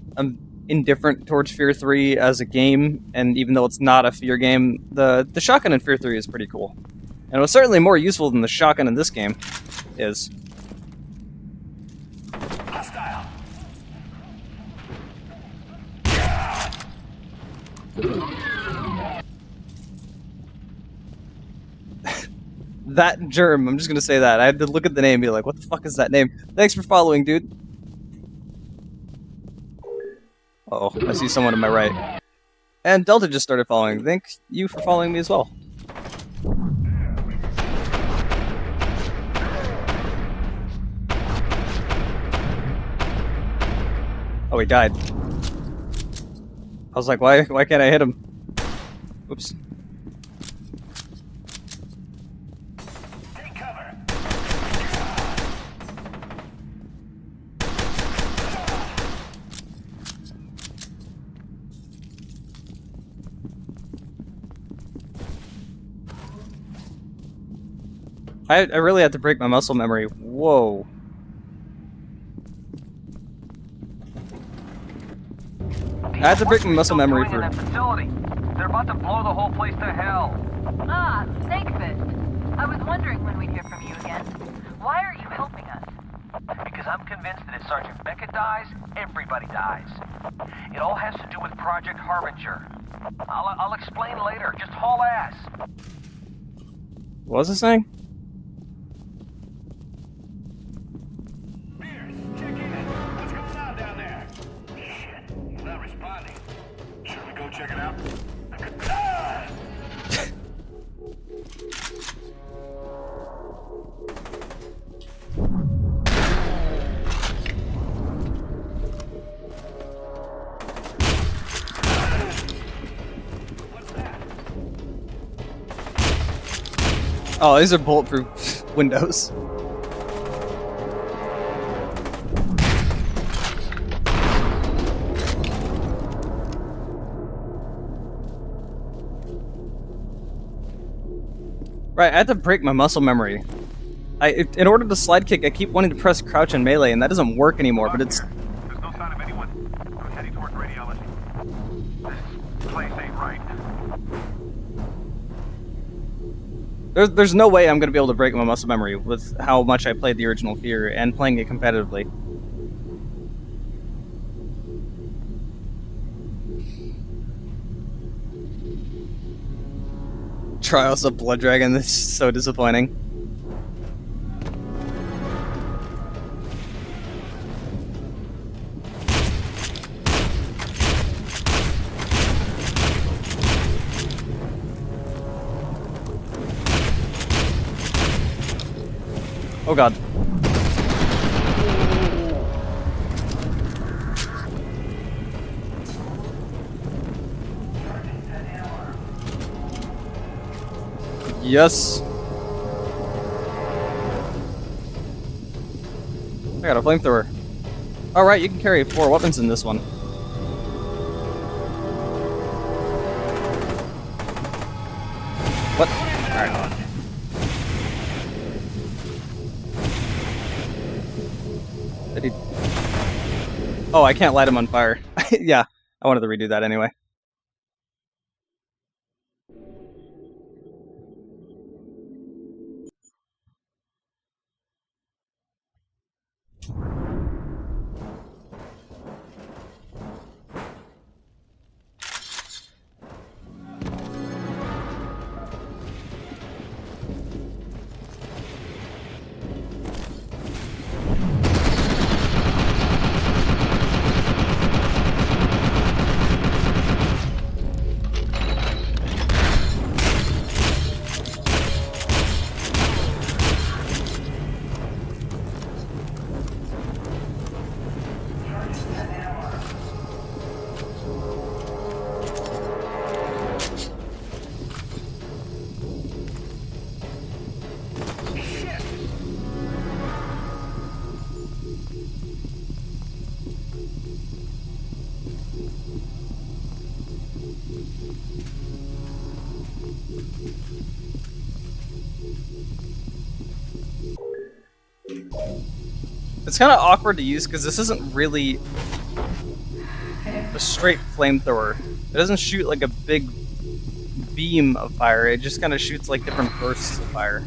indifferent towards F.E.A.R 3 as a game, and even though it's not a F.E.A.R game, the shotgun in F.E.A.R 3 is pretty cool. And it was certainly more useful than the shotgun in this game is. Hostile. That germ, I'm just gonna say that. I had to look at the name and be like, what the fuck is that name? Thanks for following, dude. Uh oh, I see someone to my right. And Delta just started following. Thank you for following me as well. Oh, he died. I was like, why can't I hit him? Oops. Take cover. I really had to break my muscle memory. Whoa. I had to break my muscle memory for... that facility. They're about to blow the whole place to hell. Ah, Snakefist. I was wondering when we'd hear from you again. Why are you helping us? Because I'm convinced that if Sergeant Beckett dies, everybody dies. It all has to do with Project Harbinger. I'll explain later. Just haul ass. What was it saying? Beers, check in. What's going on down there? Shit, he's not responding. Should we go check it out? Ah! Oh, these are bulletproof windows. Right, I had to break my muscle memory. In order to slide kick, I keep wanting to press crouch and melee, and that doesn't work anymore, but it's... There's no sign of anyone. I'm heading toward radiology. This place ain't right. There's no way I'm going to be able to break my muscle memory with how much I played the original F.E.A.R and playing it competitively. Trials of Blood Dragon, this is so disappointing. Oh god. Yes. I got a flamethrower. Alright, you can carry 4 weapons in this one. What? Alright. Did he... Oh, I can't light him on fire. Yeah, I wanted to redo that anyway. It's kind of awkward to use because this isn't really a straight flamethrower. It doesn't shoot like a big beam of fire, it just kind of shoots like different bursts of fire.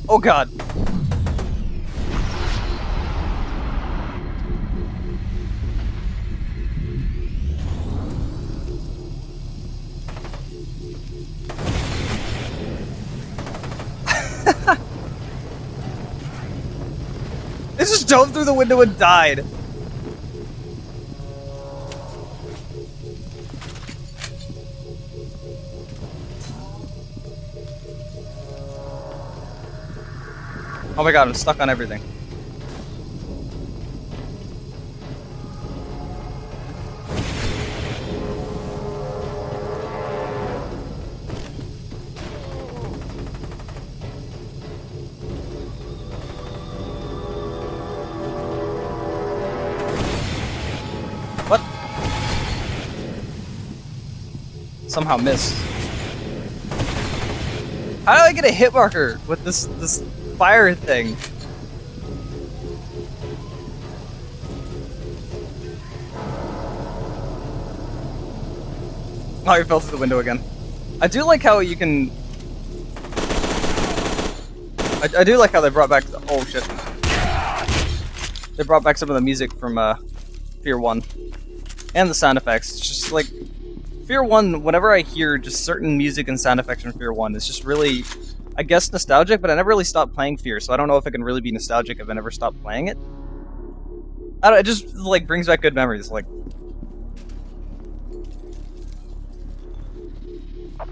Oh god! It just dove through the window and died. Oh my god, I'm stuck on everything. What? Somehow missed. How do I get a hit marker with this fire thing? Oh, he fell through the window again. I do like how you can... I do like how they brought back the... Oh shit. They brought back some of the music from F.E.A.R 1. And the sound effects. It's just like... F.E.A.R 1, whenever I hear just certain music and sound effects from F.E.A.R 1, it's just really... I guess nostalgic, but I never really stopped playing F.E.A.R, so I don't know if it can really be nostalgic if I never stopped playing it. I don't, it just like brings back good memories, like...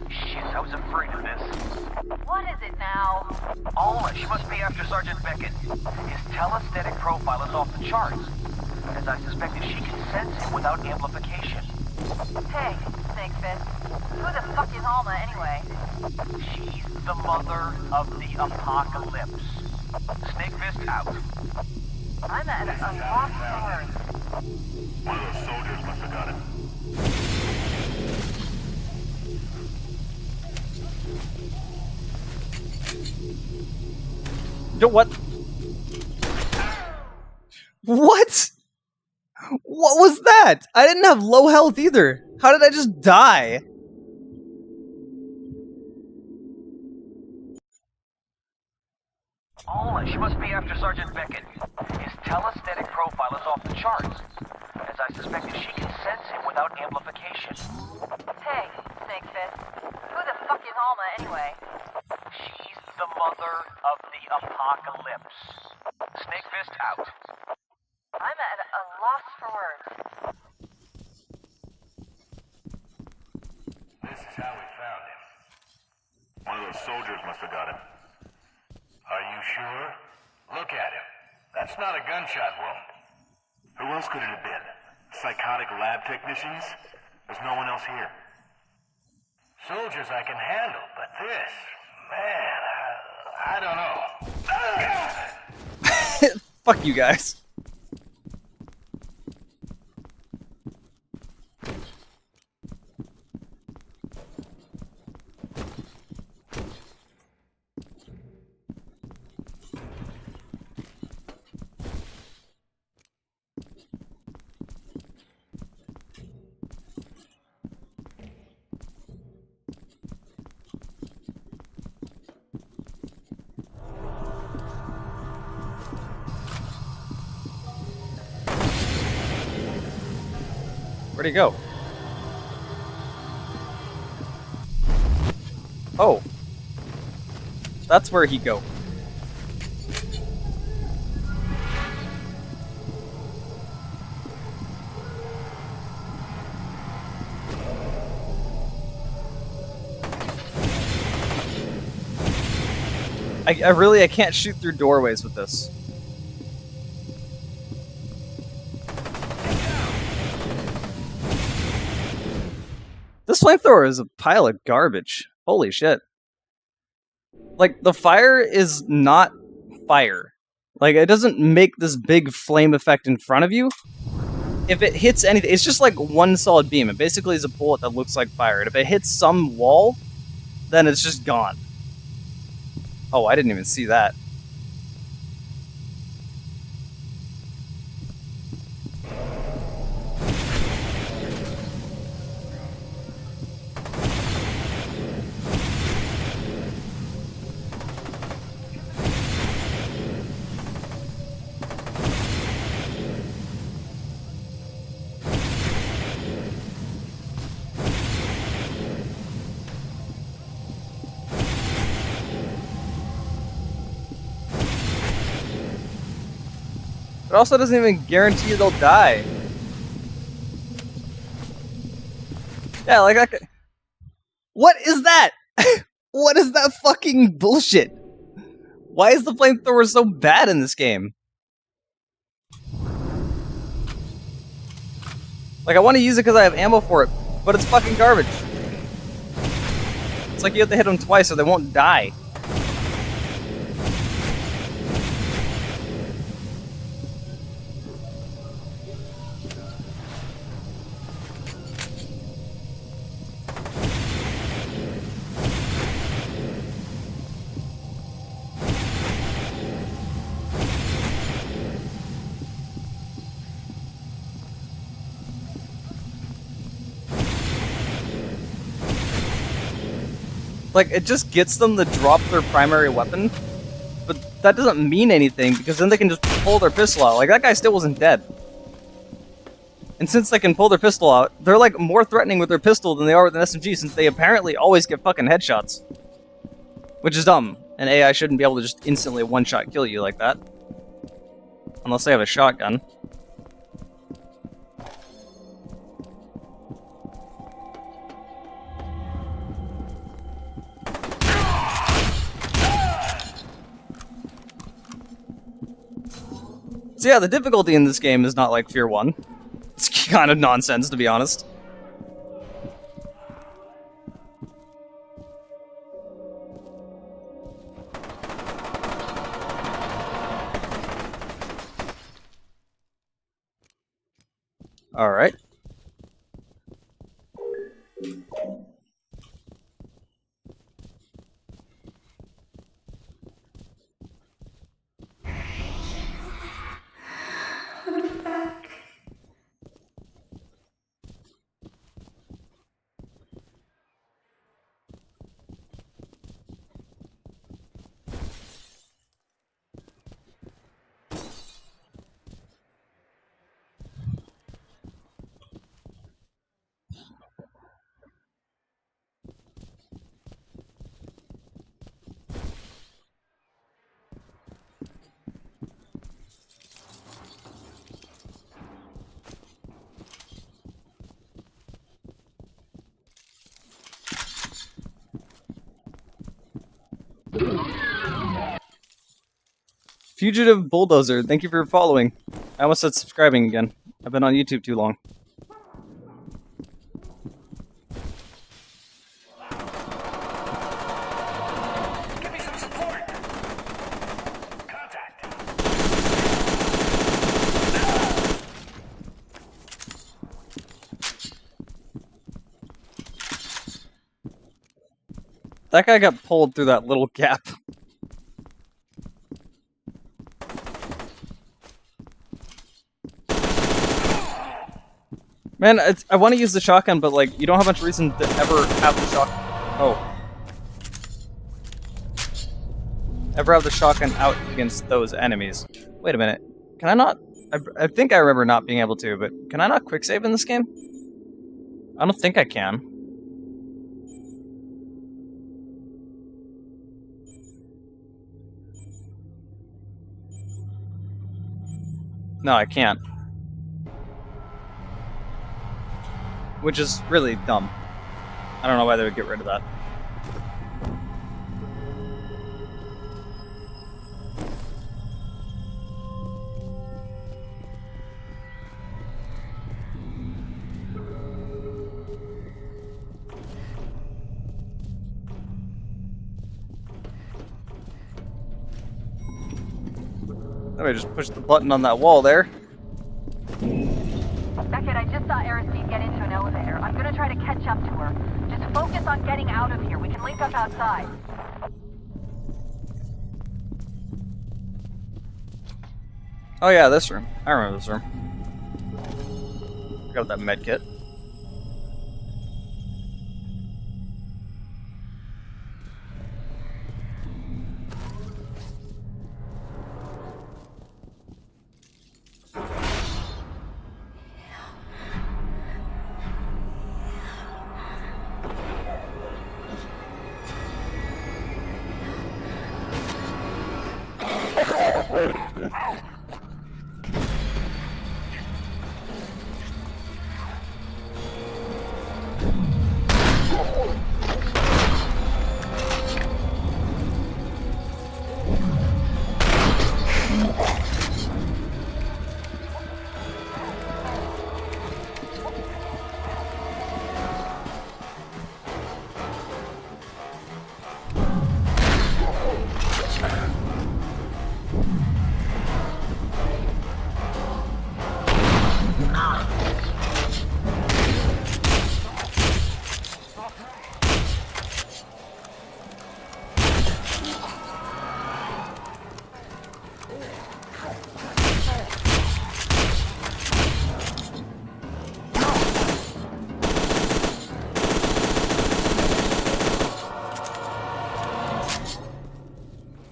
Shit, I was afraid of this. What is it now? Alma, she must be after Sergeant Beckett. His telesthetic profile is off the charts. As I suspected, she can sense him without amplification. Hey, Snake Fist. Who the fuck is Alma anyway? She's the mother of the apocalypse. Snake Fist out. I'm at a lost for words. One of those soldiers must have got it. What? What? What was that? I didn't have low health either. How did I just die? Alma, she must be after Sergeant Beckett. His telesthetic profile is off the charts. As I suspected, she can sense him without amplification. Hey, Snake Fist. Who the fuck is Alma anyway? She's the mother of the apocalypse. Snake Fist out. I'm at a loss for words. This is how we found him. One of those soldiers must have got him. Are you sure? Look at him. That's not a gunshot wound. Who else could it have been? Psychotic lab technicians? There's no one else here. Soldiers I can handle, but this... Man, I don't know. Fuck you guys. Where'd he go? Oh. That's where he'd go. I can't shoot through doorways with this. This flamethrower is a pile of garbage. Holy shit. Like, the fire is not fire. Like, it doesn't make this big flame effect in front of you. If it hits anything, it's just like one solid beam. It basically is a bullet that looks like fire. And if it hits some wall, then it's just gone. Oh, I didn't even see that. It also doesn't even guarantee they'll die. Yeah, like that. What is that? What is that fucking bullshit? Why is the flamethrower so bad in this game? Like, I want to use it because I have ammo for it, but it's fucking garbage. It's like you have to hit them twice or they won't die. Like, it just gets them to drop their primary weapon, but that doesn't mean anything, because then they can just pull their pistol out. Like, that guy still wasn't dead. And since they can pull their pistol out, they're, like, more threatening with their pistol than they are with an SMG, since they apparently always get fucking headshots. Which is dumb. An AI shouldn't be able to just instantly one-shot kill you like that. Unless they have a shotgun. So yeah, the difficulty in this game is not like F.E.A.R. 1. It's kind of nonsense, to be honest. Alright. Fugitive Bulldozer, thank you for following. I almost said subscribing again. I've been on YouTube too long. Give me some support. Contact. That guy got pulled through that little gap. Man, I want to use the shotgun, but like, you don't have much reason to ever have the shotgun. Oh. Ever have the shotgun out against those enemies. Wait a minute. Can I not? I think I remember not being able to, but can I not quick save in this game? I don't think I can. No, I can't. Which is really dumb. I don't know why they would get rid of that. Let me just push the button on that wall there. Beckett, I just saw Aristide get into an elevator. I'm gonna try to catch up to her. Just focus on getting out of here. We can link up outside. Oh yeah, this room. I remember this room. Got that med kit.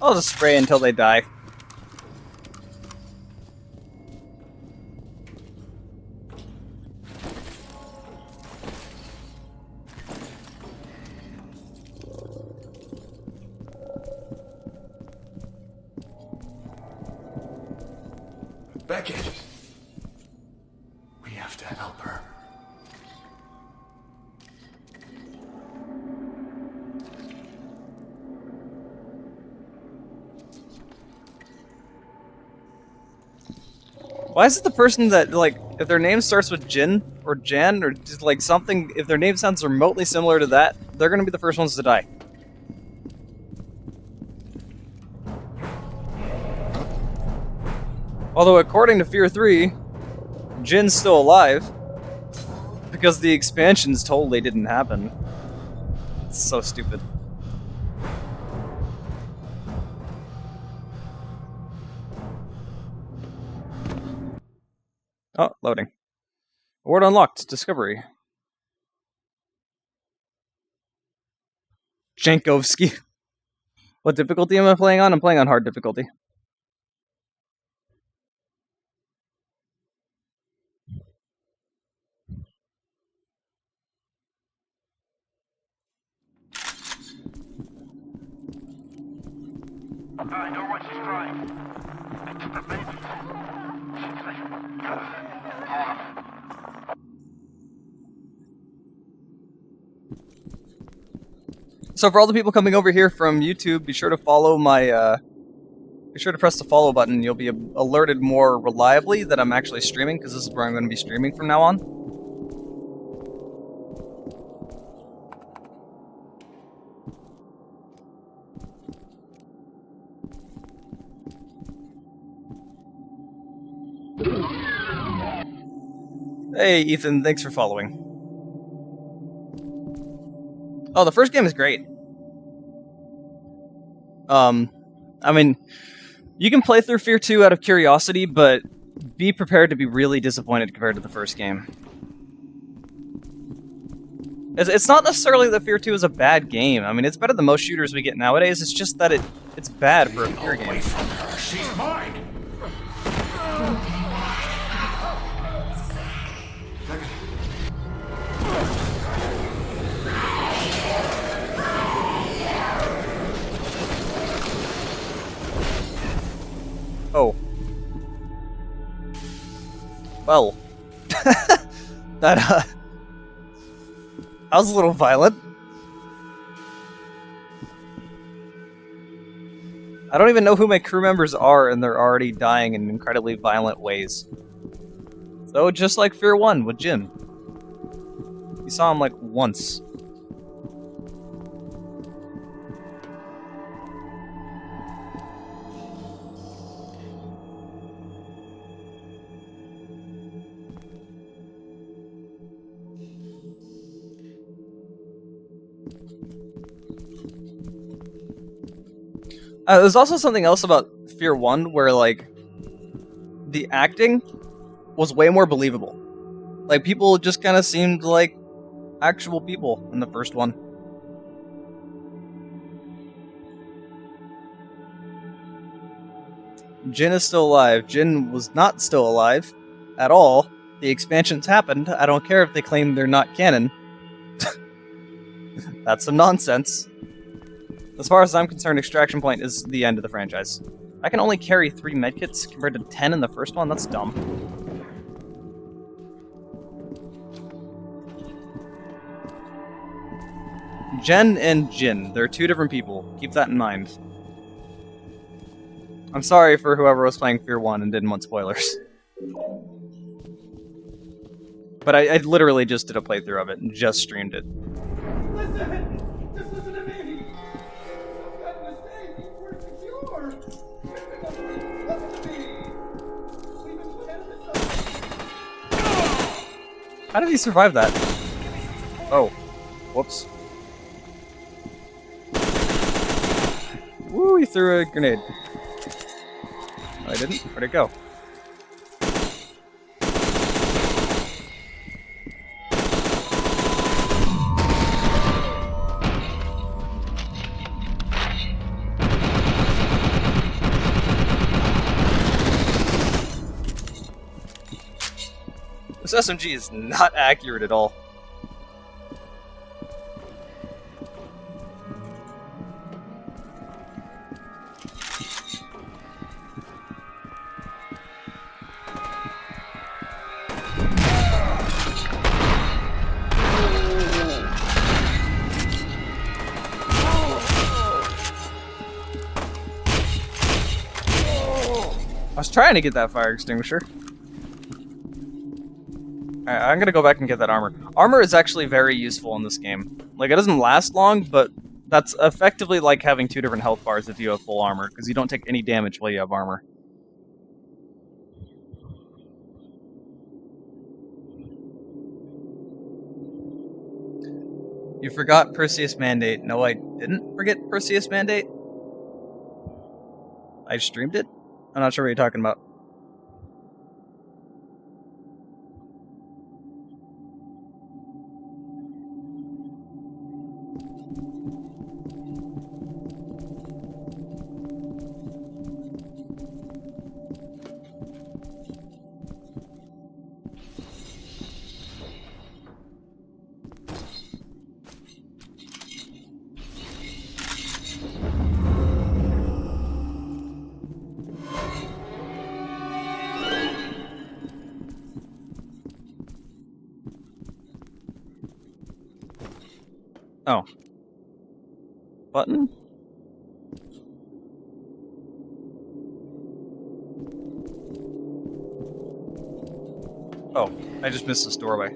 I'll just spray until they die. Beckett! We have to help her. Why is it the person that, like, if their name starts with Jin or Jan or just like something, if their name sounds remotely similar to that, they're gonna be the first ones to die? Although, according to F.E.A.R 3, Jin's still alive because the expansions totally didn't happen. It's so stupid. Oh, loading. Award unlocked. Discovery. Jankovsky. What difficulty am I playing on? I'm playing on hard difficulty. I know what she's trying. The baby. So for all the people coming over here from YouTube, be sure to follow my, be sure to press the follow button. You'll be alerted more reliably that I'm actually streaming, because this is where I'm going to be streaming from now on. Hey, Ethan, thanks for following. Oh, the first game is great. I mean, you can play through F.E.A.R 2 out of curiosity, but be prepared to be really disappointed compared to the first game. It's not necessarily that F.E.A.R 2 is a bad game. I mean, it's better than most shooters we get nowadays. It's just that it's bad for a F.E.A.R game. Away from her. She's mine. Oh. Well. That was a little violent. I don't even know who my crew members are, and they're already dying in incredibly violent ways. So, just like F.E.A.R 1 with Jin. You saw him, like, once. There's also something else about F.E.A.R 1 where, like, the acting was way more believable. Like, people just kind of seemed like actual people in the first one. Jin is still alive. Jin was not still alive at all. The expansions happened. I don't care if they claim they're not canon. That's some nonsense. As far as I'm concerned, Extraction Point is the end of the franchise. I can only carry 3 medkits compared to 10 in the first one? That's dumb. Jen and Jin, they're 2 different people. Keep that in mind. I'm sorry for whoever was playing F.E.A.R 1 and didn't want spoilers. But I literally just did a playthrough of it and just streamed it. Listen! Just listen to me! I've got a mistake! We're secure! Listen to me! We've been planning this out. How did he survive that? Oh. Whoops. Woo, he threw a grenade. No, I didn't. Where'd it go? This SMG is not accurate at all. I was trying to get that fire extinguisher. Alright, I'm gonna go back and get that armor. Armor is actually very useful in this game. Like, it doesn't last long, but that's effectively like having 2 different health bars if you have full armor, because you don't take any damage while you have armor. You forgot Perseus Mandate. No, I didn't forget Perseus Mandate. I streamed it? I'm not sure what you're talking about. Oh. Button? Oh, I just missed this doorway.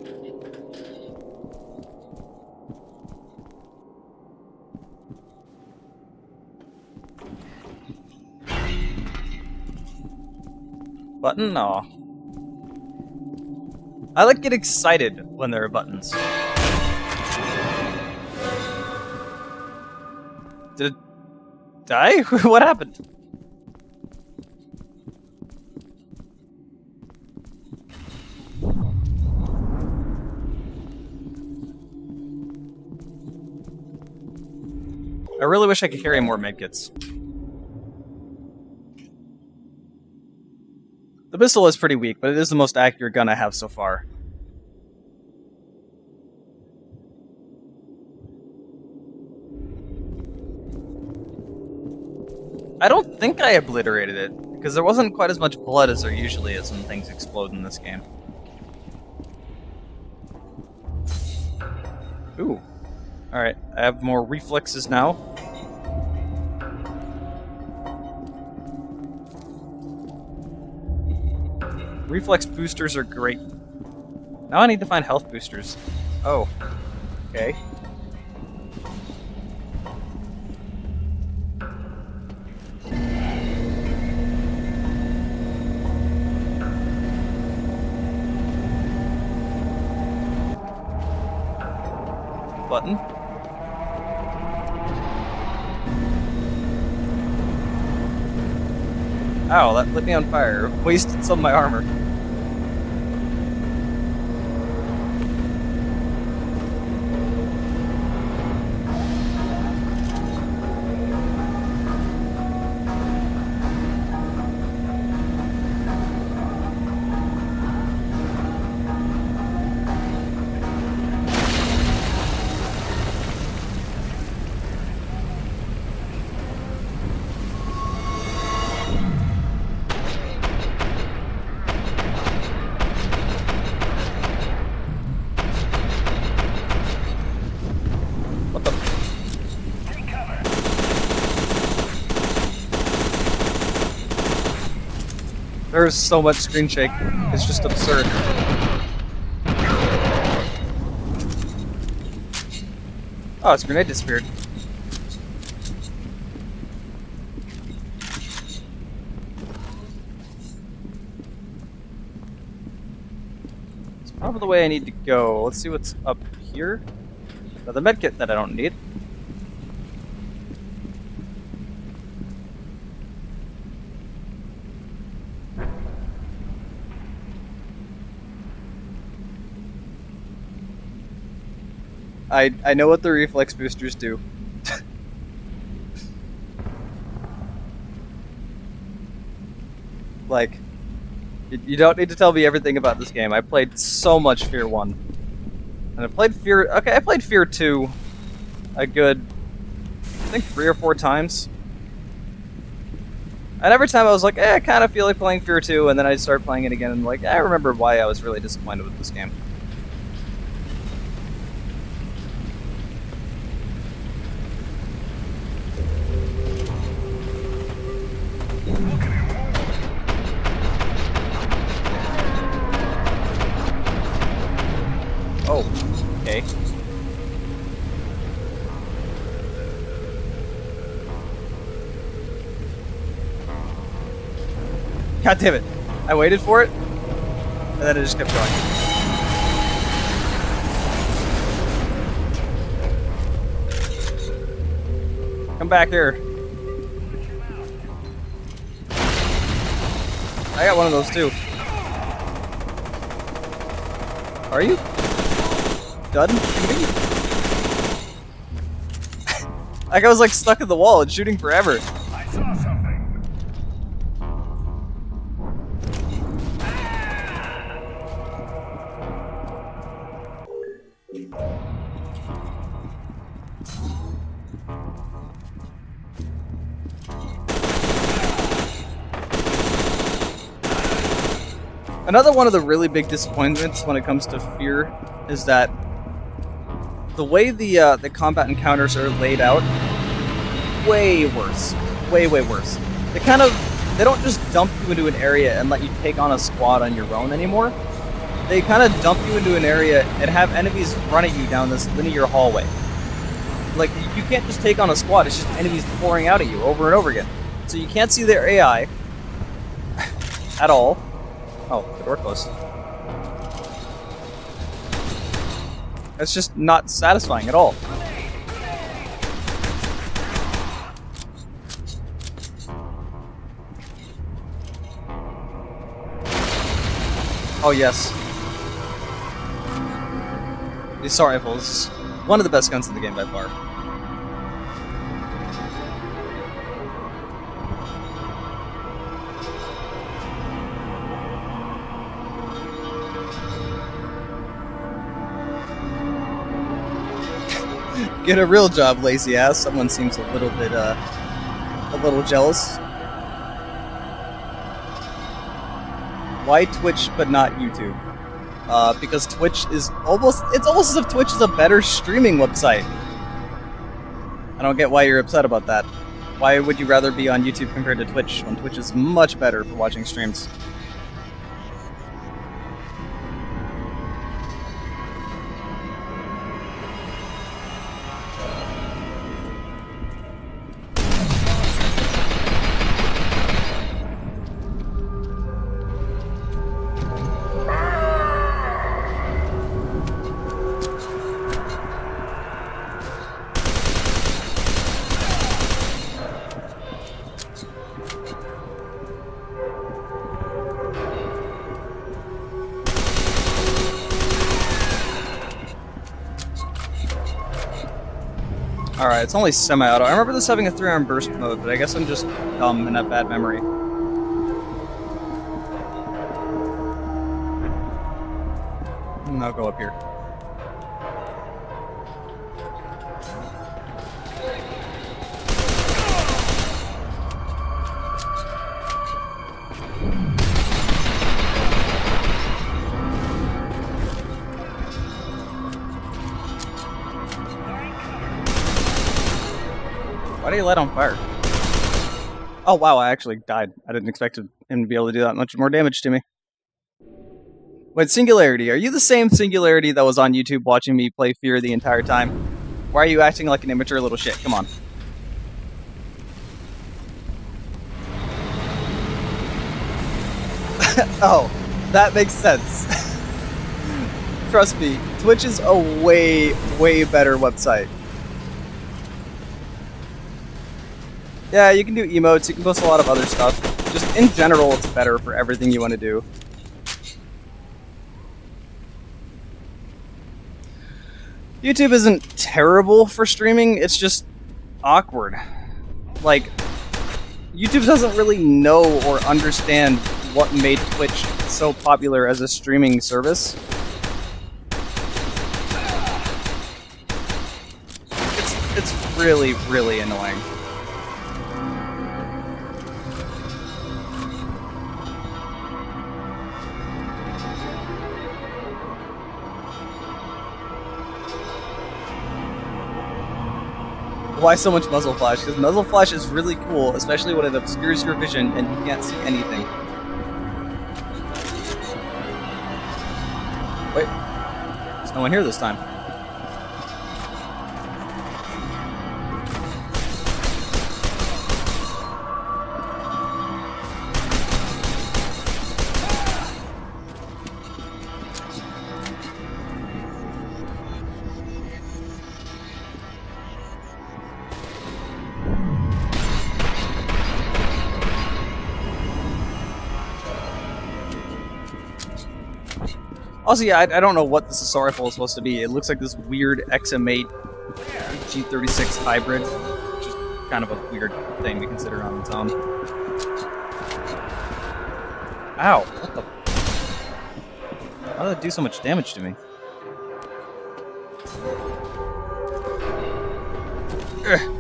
Button? Aw. I like get excited when there are buttons. Did it die? What happened? I really wish I could carry more medkits. The pistol is pretty weak, but it is the most accurate gun I have so far. I don't think I obliterated it, because there wasn't quite as much blood as there usually is when things explode in this game. Ooh. Alright, I have more reflexes now. Reflex boosters are great. Now I need to find health boosters. Oh. Okay. Button. Ow, that lit me on fire. Wasted some of my armor. There's so much screen shake. It's just absurd. Oh, his grenade disappeared. It's probably the way I need to go. Let's see what's up here. Another medkit that I don't need. I know what the reflex boosters do. Like, you don't need to tell me everything about this game. I played so much F.E.A.R. 1. And I played F.E.A.R. Okay, I played F.E.A.R. 2 a good, I think 3 or 4 times. And every time I was like, I kind of feel like playing F.E.A.R. 2, and then I'd start playing it again, and like, I remember why I was really disappointed with this game. Oh, okay. God damn it. I waited for it, and then it just kept going. Come back here. I got one of those too. Are you done shooting? Like I was like stuck in the wall and shooting forever. I saw something. Another one of the really big disappointments when it comes to F.E.A.R. is that the way the combat encounters are laid out, way worse. Way worse. They don't just dump you into an area and let you take on a squad on your own anymore. They kind of dump you into an area and have enemies run at you down this linear hallway. Like, you can't just take on a squad, it's just enemies pouring out at you over and over again. So you can't see their AI at all. Oh, the door closed. It's just not satisfying at all. Oh yes. The assault rifle is one of the best guns in the game by far. Get a real job, lazy ass. Someone seems a little bit, a little jealous. Why Twitch but not YouTube? Because Twitch is it's almost as if Twitch is a better streaming website. I don't get why you're upset about that. Why would you rather be on YouTube compared to Twitch when Twitch is much better for watching streams? Alright, it's only semi-auto. I remember this having a 3-arm burst mode, but I guess I'm just dumb and have bad memory. And I'll go up here. Why do you light on fire? Oh wow, I actually died. I didn't expect him to be able to do that much more damage to me. Wait, Singularity, are you the same Singularity that was on YouTube watching me play F.E.A.R the entire time? Why are you acting like an immature little shit? Come on. Oh, that makes sense. Trust me, Twitch is a way, way better website. Yeah, you can do emotes, you can post a lot of other stuff. Just in general, it's better for everything you want to do. YouTube isn't terrible for streaming, it's just awkward. Like, YouTube doesn't really know or understand what made Twitch so popular as a streaming service. It's really, really annoying. Why so much muzzle flash? Because muzzle flash is really cool, especially when it obscures your vision and you can't see anything. Wait, there's no one here this time. Also, yeah, I don't know what this assault rifle is supposed to be. It looks like this weird XM8 G36 hybrid, which is kind of a weird thing to consider on its own. Ow, what the? How did that do so much damage to me? Ugh.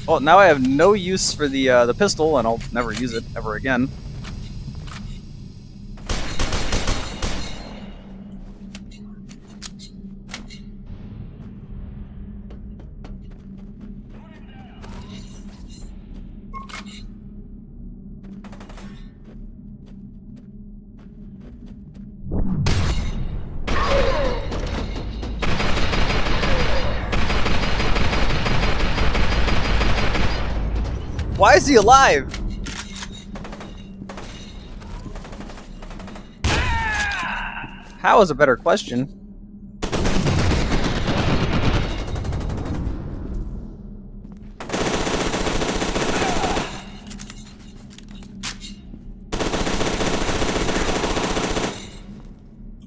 Well, now I have no use for the pistol, and I'll never use it ever again. Why is he alive? How is a better question.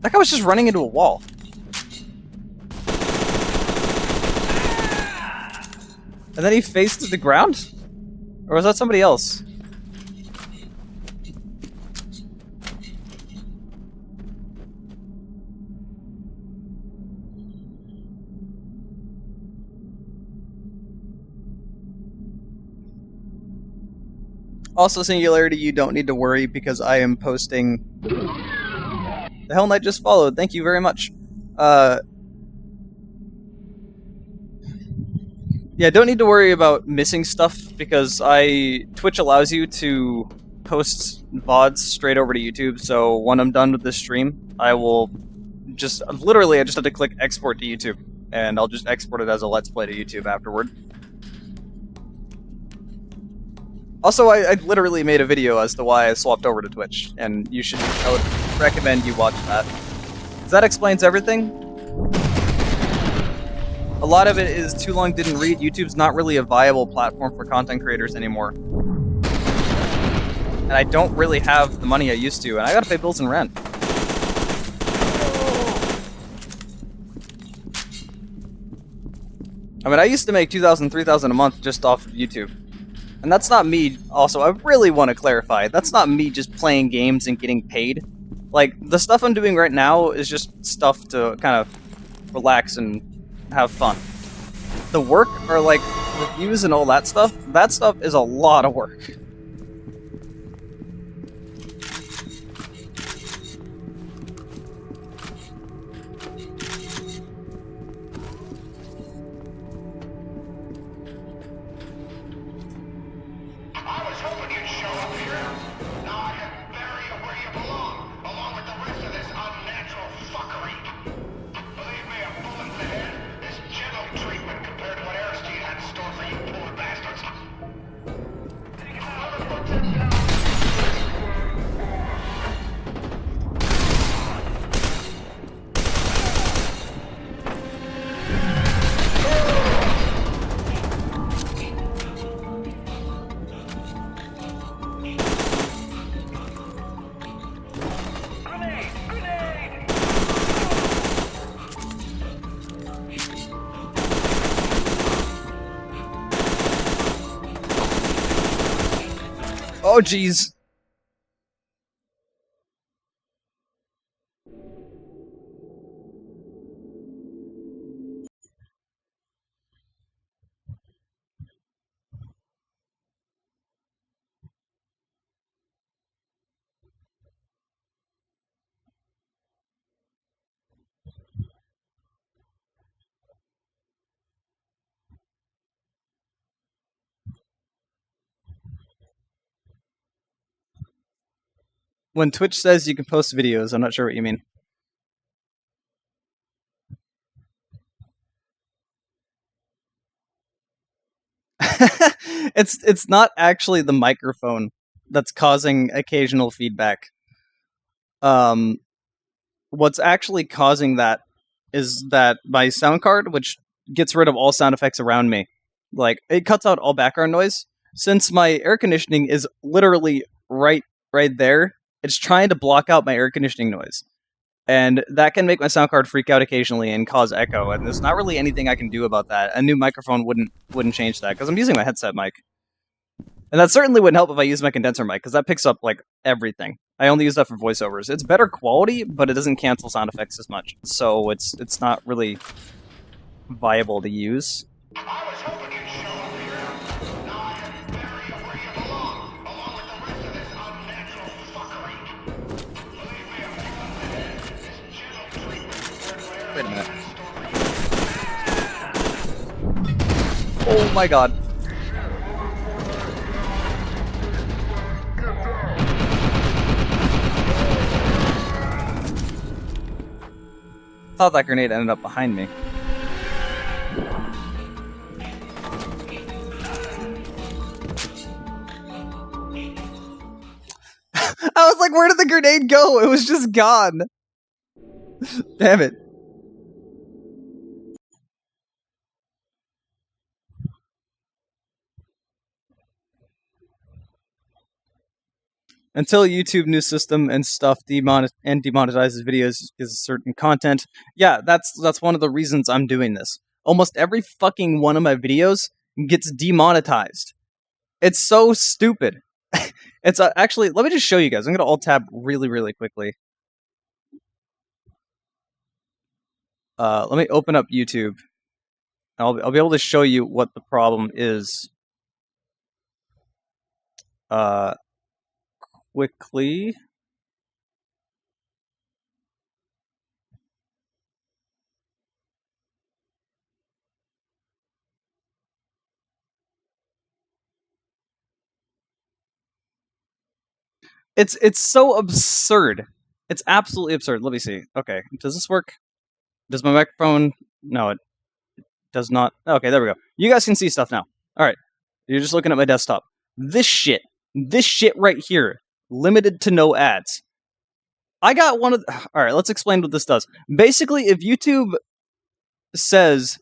That guy was just running into a wall. And then he faced to the ground? Or was that somebody else? Also, Singularity, you don't need to worry because I am posting... The Hell Knight just followed. Thank you very much. Yeah, don't need to worry about missing stuff because Twitch allows you to post VODs straight over to YouTube. So when I'm done with this stream, I will just literally I just have to click export to YouTube, and I'll just export it as a Let's Play to YouTube afterward. Also, I literally made a video as to why I swapped over to Twitch, and I would recommend you watch that. Because that explains everything. A lot of it is too long didn't read. YouTube's not really a viable platform for content creators anymore. And I don't really have the money I used to, and I gotta pay bills and rent. I mean, I used to make $2,000, $3,000 a month just off of YouTube. And that's not me, also, I really want to clarify, that's not me just playing games and getting paid. Like, the stuff I'm doing right now is just stuff to kind of relax and have fun. The work, or like, reviews and all that stuff is a lot of work. Oh, jeez. When Twitch says you can post videos, I'm not sure what you mean. It's not actually the microphone that's causing occasional feedback. What's actually causing that is that my sound card, which gets rid of all sound effects around me, like it cuts out all background noise. Since my air conditioning is literally right there, it's trying to block out my air conditioning noise. And that can make my sound card freak out occasionally and cause echo, and there's not really anything I can do about that. A new microphone wouldn't change that, because I'm using my headset mic. And that certainly wouldn't help if I used my condenser mic, because that picks up, like, everything. I only use that for voiceovers. It's better quality, but it doesn't cancel sound effects as much, so it's not really viable to use. Wait a minute. Oh my god. I thought that grenade ended up behind me. I was like, where did the grenade go? It was just gone. Damn it. Until YouTube new system and stuff demonetizes videos because of certain content. Yeah, that's one of the reasons I'm doing this. Almost every fucking one of my videos gets demonetized. It's so stupid. It's actually, let me just show you guys. I'm going to alt-tab really, really quickly. Let me open up YouTube. I'll be able to show you what the problem is. Quickly. It's so absurd. It's absolutely absurd. Let me see. Okay, does this work? Does my microphone? No, it does not. Okay, there we go. You guys can see stuff now. All right, you're just looking at my desktop. This shit right here, limited to no ads. I got one of. All right, let's explain what this does. Basically, if YouTube says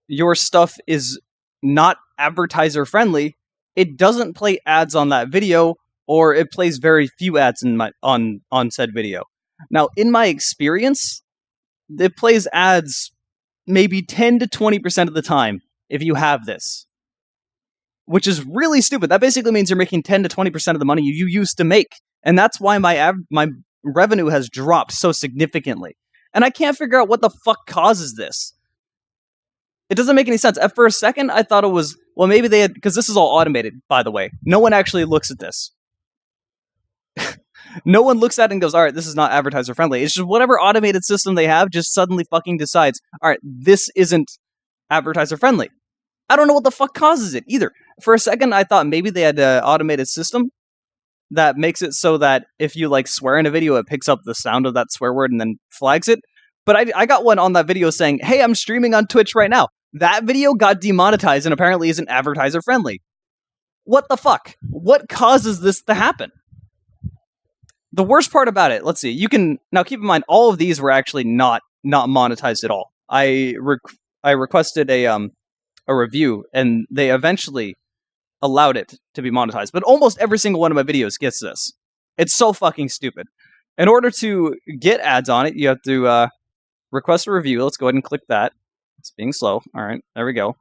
your stuff is not advertiser friendly, it doesn't play ads on that video, or it plays very few ads in my on said video. Now, in my experience, it plays ads maybe 10 to 20% of the time if you have this, which is really stupid. That basically means you're making 10 to 20% of the money you used to make, and that's why my revenue has dropped so significantly. And I can't figure out what the fuck causes this. It doesn't make any sense. At first second, I thought it was, well, maybe they had, because this is all automated, by the way. No one actually looks at this. No one looks at it and goes, all right, this is not advertiser friendly. It's just whatever automated system they have just suddenly fucking decides, all right, this isn't advertiser friendly. I don't know what the fuck causes it either. For a second, I thought maybe they had an automated system that makes it so that if you like swear in a video, it picks up the sound of that swear word and then flags it. But I got one on that video saying, hey, I'm streaming on Twitch right now. That video got demonetized and apparently isn't advertiser friendly. What the fuck? What causes this to happen? The worst part about it, let's see, you can, now keep in mind, all of these were actually not monetized at all. I requested a review, and they eventually allowed it to be monetized. But almost every single one of my videos gets this. It's so fucking stupid. In order to get ads on it, you have to request a review. Let's go ahead and click that. It's being slow. All right, there we go.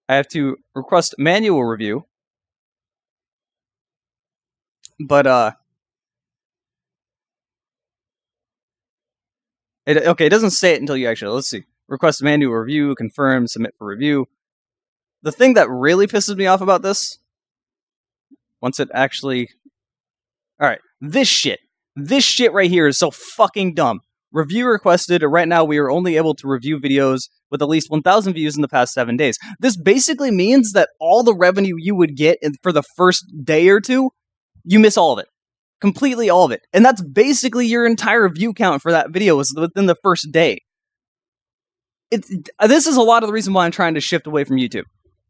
I have to request manual review. But, it doesn't say it until you actually, let's see. Request manual review, confirm, submit for review. The thing that really pisses me off about this, once it actually... Alright, this shit right here is so fucking dumb. Review requested, right now we are only able to review videos with at least 1,000 views in the past 7 days. This basically means that all the revenue you would get for the first day or two, you miss all of it. Completely all of it. And that's basically your entire view count for that video was within the first day. This is a lot of the reason why I'm trying to shift away from YouTube.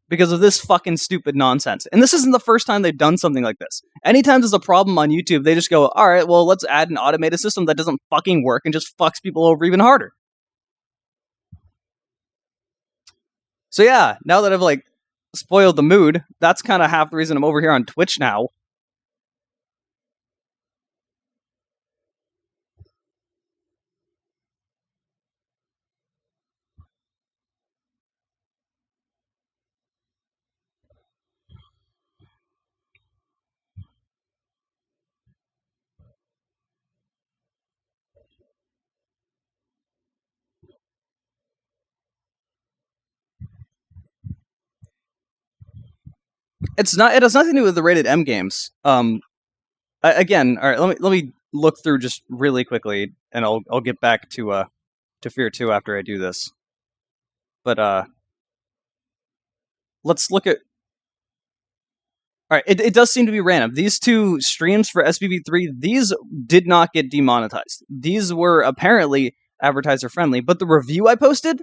Because of this fucking stupid nonsense. And this isn't the first time they've done something like this. Anytime there's a problem on YouTube, they just go, alright, well, let's add an automated system that doesn't fucking work and just fucks people over even harder. So yeah, now that I've, like, spoiled the mood, that's kind of half the reason I'm over here on Twitch now. It has nothing to do with the rated M games. Again, all right, let me look through just really quickly, and I'll get back to F.E.A.R 2 after I do this. But let's look at. All right, it does seem to be random. These two streams for SBB3, these did not get demonetized. These were apparently advertiser friendly, but the review I posted,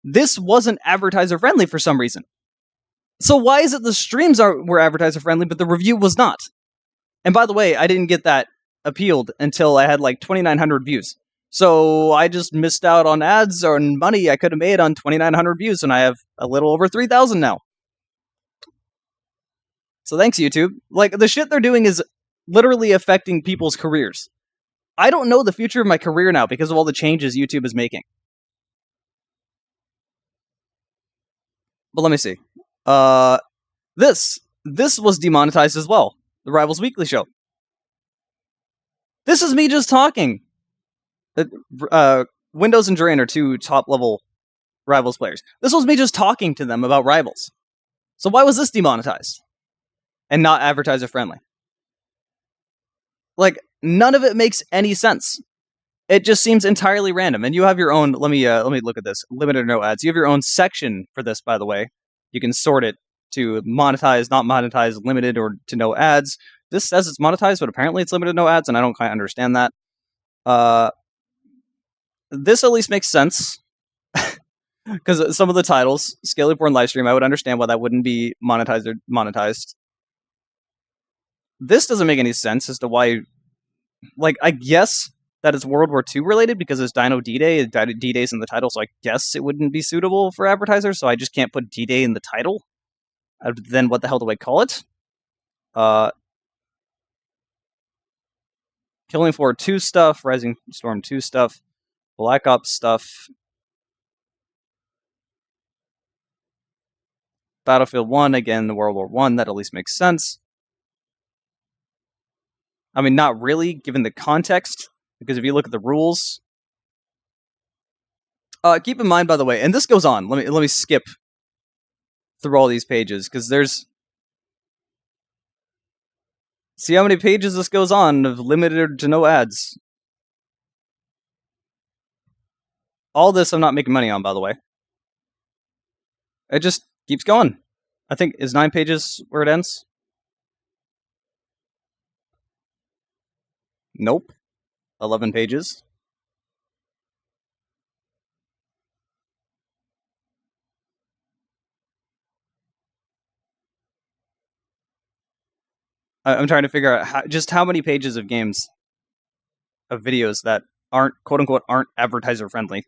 this wasn't advertiser friendly for some reason. So why is it the streams were advertiser friendly, but the review was not? And by the way, I didn't get that appealed until I had like 2,900 views. So I just missed out on ads or money I could have made on 2,900 views, and I have a little over 3,000 now. So thanks, YouTube. Like, the shit they're doing is literally affecting people's careers. I don't know the future of my career now because of all the changes YouTube is making. But let me see. This was demonetized as well. The Rivals Weekly show. This is me just talking. Windows and Drain are two top-level Rivals players. This was me just talking to them about Rivals. So why was this demonetized? And not advertiser-friendly? Like, none of it makes any sense. It just seems entirely random. And you have your own, let me look at this. Limited or no ads. You have your own section for this, by the way. You can sort it to monetize, not monetize, limited, or to no ads. This says it's monetized, but apparently it's limited no ads, and I don't quite understand that. This at least makes sense. Because some of the titles, Scaly Porn Livestream, I would understand why that wouldn't be monetized or monetized. This doesn't make any sense as to why... Like, I guess that it's World War II related because it's Dino D-Day. D-Day's in the title, so I guess it wouldn't be suitable for advertisers, so I just can't put D-Day in the title. Then what the hell do I call it? Killing Floor 2 stuff, Rising Storm 2 stuff, Black Ops stuff, Battlefield 1, again, the World War 1, that at least makes sense. I mean, not really, given the context, because if you look at the rules... keep in mind, by the way, and this goes on, let me skip through all these pages, because there's... See how many pages this goes on of limited to no ads. All this I'm not making money on, by the way. It just keeps going. I think, is 9 pages where it ends? Nope. 11 pages. I'm trying to figure out just how many pages of games, of videos that aren't, quote-unquote, aren't advertiser-friendly.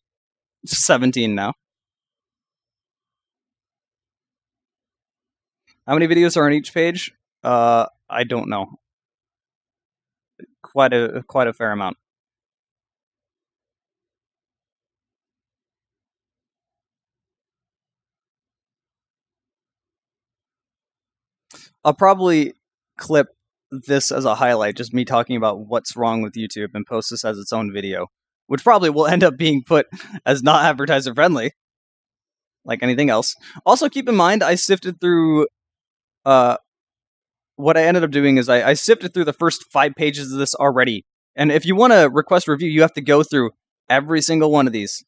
17 now. How many videos are on each page? I don't know. Quite a fair amount. I'll probably clip this as a highlight, just me talking about what's wrong with YouTube, and post this as its own video, which probably will end up being put as not advertiser friendly, like anything else. Also, keep in mind, I sifted through, what I ended up doing is I sifted through the first 5 pages of this already, and if you want to request review, you have to go through every single one of these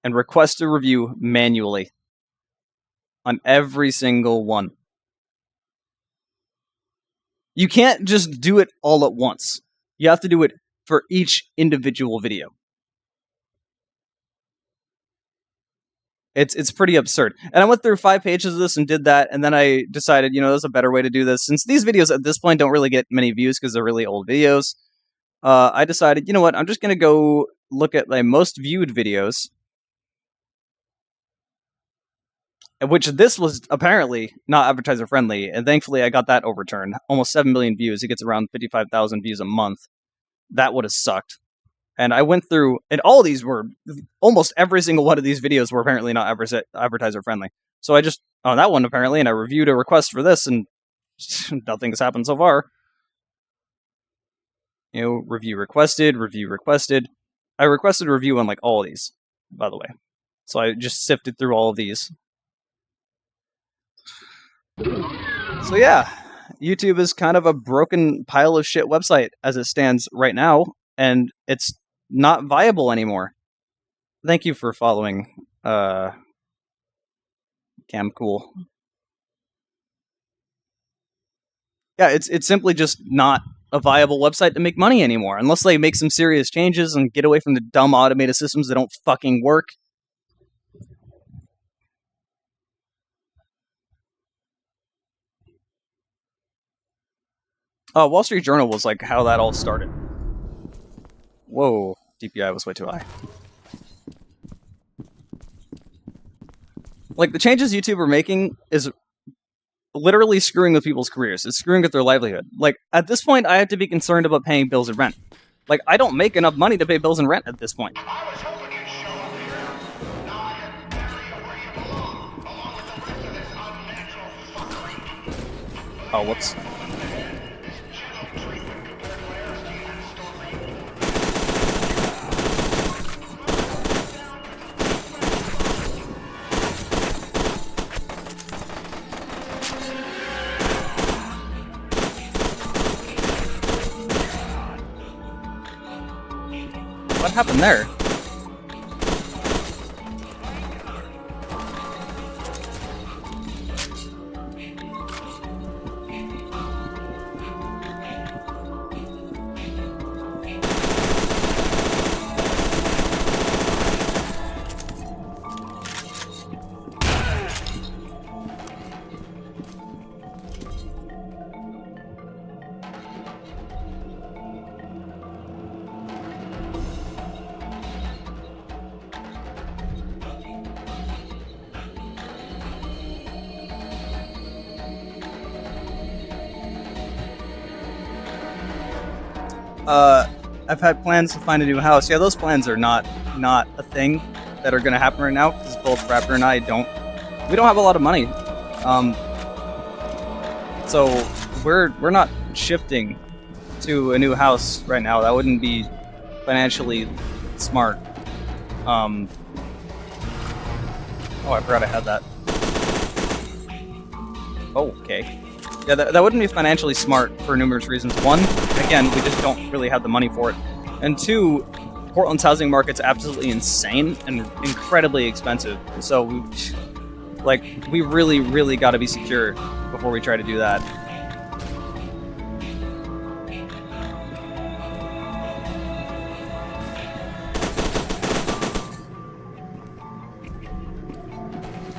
and request a review manually on every single one. You can't just do it all at once. You have to do it for each individual video. It's pretty absurd. And I went through 5 pages of this and did that, and then I decided, you know, there's a better way to do this. Since these videos at this point don't really get many views because they're really old videos, I decided, you know what, I'm just going to go look at my most viewed videos, which this was apparently not advertiser friendly, and thankfully I got that overturned. Almost 7 million views. It gets around 55,000 views a month. That would have sucked. And I went through, and all of these were, almost every single one of these videos were apparently not advertiser friendly. So I just, on that one apparently, and I reviewed a request for this, and nothing's happened so far. You know, review requested. I requested a review on like all of these, by the way. So I just sifted through all of these. So yeah, YouTube is kind of a broken pile of shit website as it stands right now, and it's not viable anymore. Thank you for following, Cam Cool. Yeah, it's simply just not a viable website to make money anymore, unless they make some serious changes and get away from the dumb automated systems that don't fucking work. Wall Street Journal was like how that all started. Whoa, DPI was way too high. Like, the changes YouTube are making is literally screwing with people's careers. It's screwing with their livelihood. Like, at this point, I have to be concerned about paying bills and rent. Like, I don't make enough money to pay bills and rent at this point. Oh, whoops. What happened there? I've had plans to find a new house. Yeah, those plans are not a thing that are going to happen right now because both Rapper and I don't have a lot of money. So we're not shifting to a new house right now. That wouldn't be financially smart. Oh, I forgot I had that. Oh, okay. Yeah, that wouldn't be financially smart for numerous reasons. One, again, we just don't really have the money for it. And two, Portland's housing market's absolutely insane and incredibly expensive. So, we really, really got to be secure before we try to do that.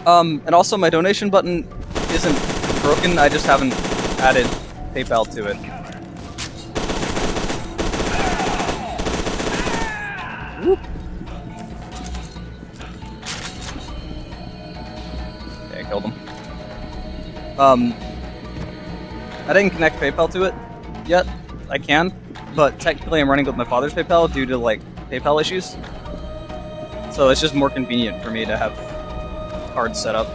And also my donation button isn't broken, I just haven't added PayPal to it. Whoop. Okay, I killed him. I didn't connect PayPal to it yet. I can, but technically I'm running with my father's PayPal due to, PayPal issues. So it's just more convenient for me to have cards set up.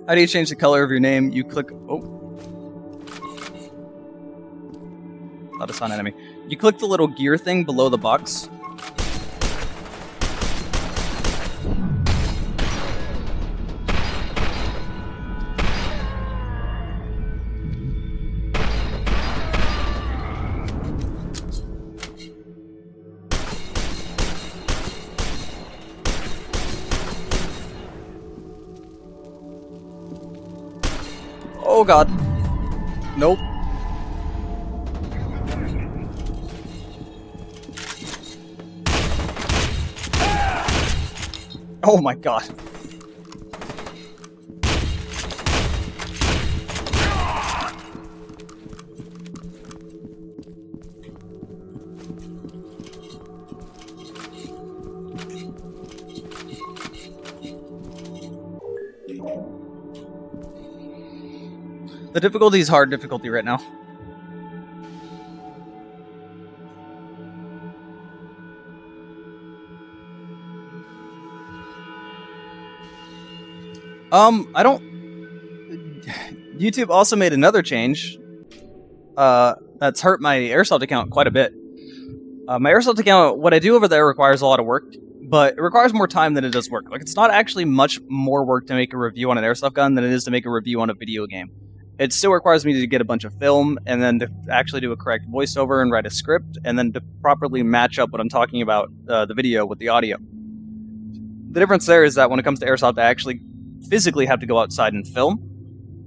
How do you change the color of your name? You click... Oh. Not a sun enemy. You click the little gear thing below the box. Oh god. Nope. Oh my god. The difficulty is hard difficulty right now. I don't... YouTube also made another change. That's hurt my Airsoft account quite a bit. My Airsoft account, what I do over there requires a lot of work, but it requires more time than it does work. It's not actually much more work to make a review on an Airsoft gun than it is to make a review on a video game. It still requires me to get a bunch of film, and then to actually do a correct voiceover and write a script, and then to properly match up what I'm talking about, the video, with the audio. The difference there is that when it comes to Airsoft, I actually physically have to go outside and film,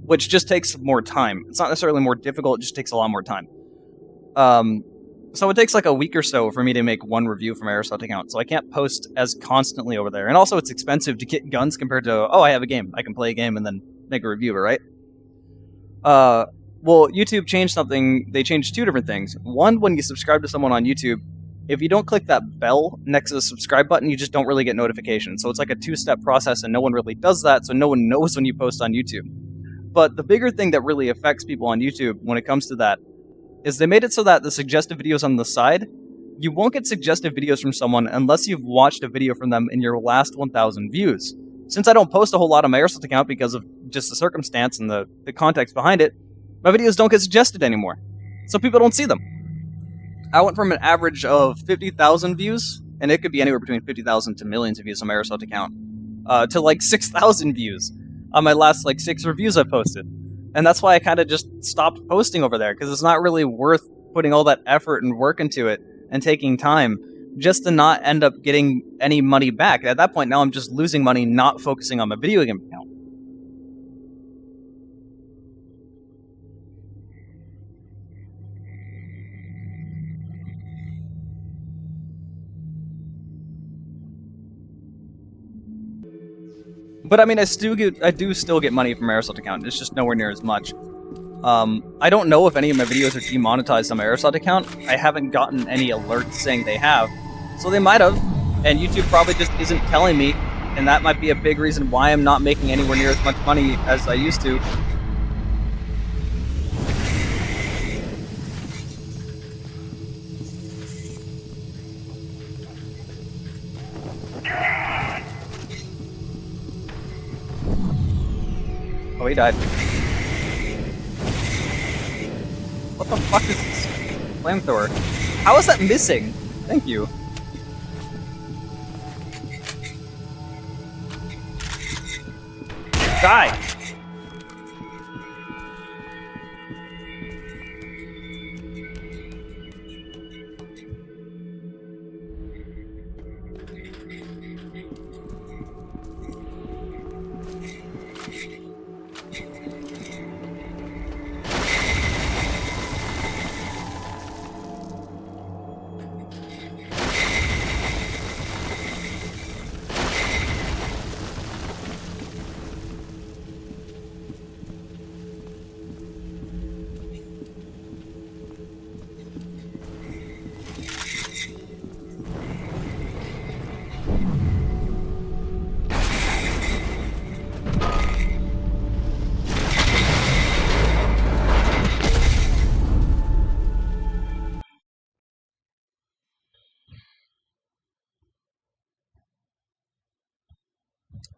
which just takes more time. It's not necessarily more difficult, it just takes a lot more time. So it takes like a week or so for me to make one review for my Airsoft account, so I can't post as constantly over there. And also it's expensive to get guns compared to, oh, I have a game, I can play a game and then make a review of it, right? Well, YouTube changed something. They changed two different things. One, when you subscribe to someone on YouTube, if you don't click that bell next to the subscribe button, you just don't really get notifications. So it's like a two-step process, and no one really does that, so no one knows when you post on YouTube. But the bigger thing that really affects people on YouTube when it comes to that is they made it so that the suggested videos on the side, you won't get suggested videos from someone unless you've watched a video from them in your last 1,000 views. Since I don't post a whole lot on my Airsoft account because of just the circumstance and the context behind it, my videos don't get suggested anymore. So people don't see them. I went from an average of 50,000 views, and it could be anywhere between 50,000 to millions of views on my Airsoft account, to like 6,000 views on my last like 6 reviews I posted. And that's why I kind of just stopped posting over there, because it's not really worth putting all that effort and work into it and taking time just to not end up getting any money back. At that point, now I'm just losing money not focusing on my video game account. But I mean, I do still get money from my Airsoft account. It's just nowhere near as much. I don't know if any of my videos are demonetized on my Airsoft account. I haven't gotten any alerts saying they have, so they might have, and YouTube probably just isn't telling me, and that might be a big reason why I'm not making anywhere near as much money as I used to. Oh, he died. What the fuck is this flamethrower? How is that missing? Thank you. Die!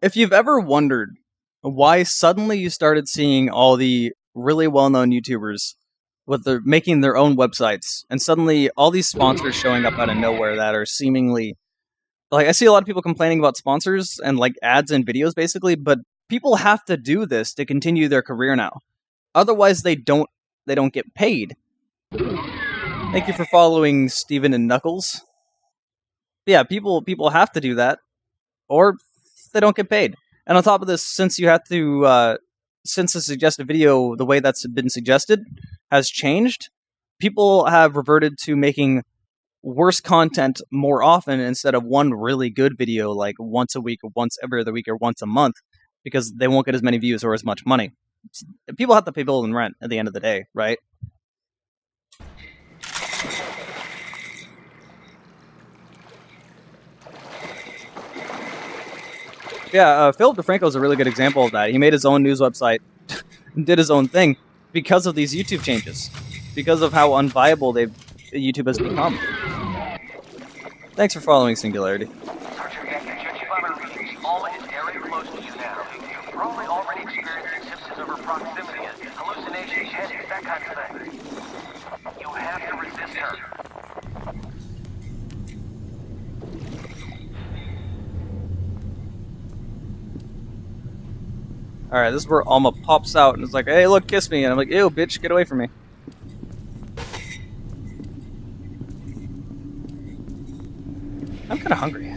If you've ever wondered why suddenly you started seeing all the really well-known YouTubers with making their own websites, and suddenly all these sponsors showing up out of nowhere that are seemingly... Like, I see a lot of people complaining about sponsors and, like, ads and videos, basically, but people have to do this to continue their career now. Otherwise, they don't get paid. Thank you for following Steven and Knuckles. Yeah, people have to do that, or they don't get paid. And on top of this, since you have to, since the suggested video, the way that's been suggested has changed, people have reverted to making worse content more often instead of one really good video like once a week or once every other week or once a month, because they won't get as many views or as much money. People have to pay bills and rent at the end of the day, right? Yeah, Philip DeFranco is a really good example of that. He made his own news website and did his own thing because of these YouTube changes, because of how unviable YouTube has become. Thanks for following Singularity. Alma is very close to you now. You're probably already experiencing symptoms of her proximity, hallucinations, headaches, that kind of thing. You have to resist her. Alright, this is where Alma pops out and is like, hey, look, kiss me. And I'm like, ew, bitch, get away from me. I'm kind of hungry.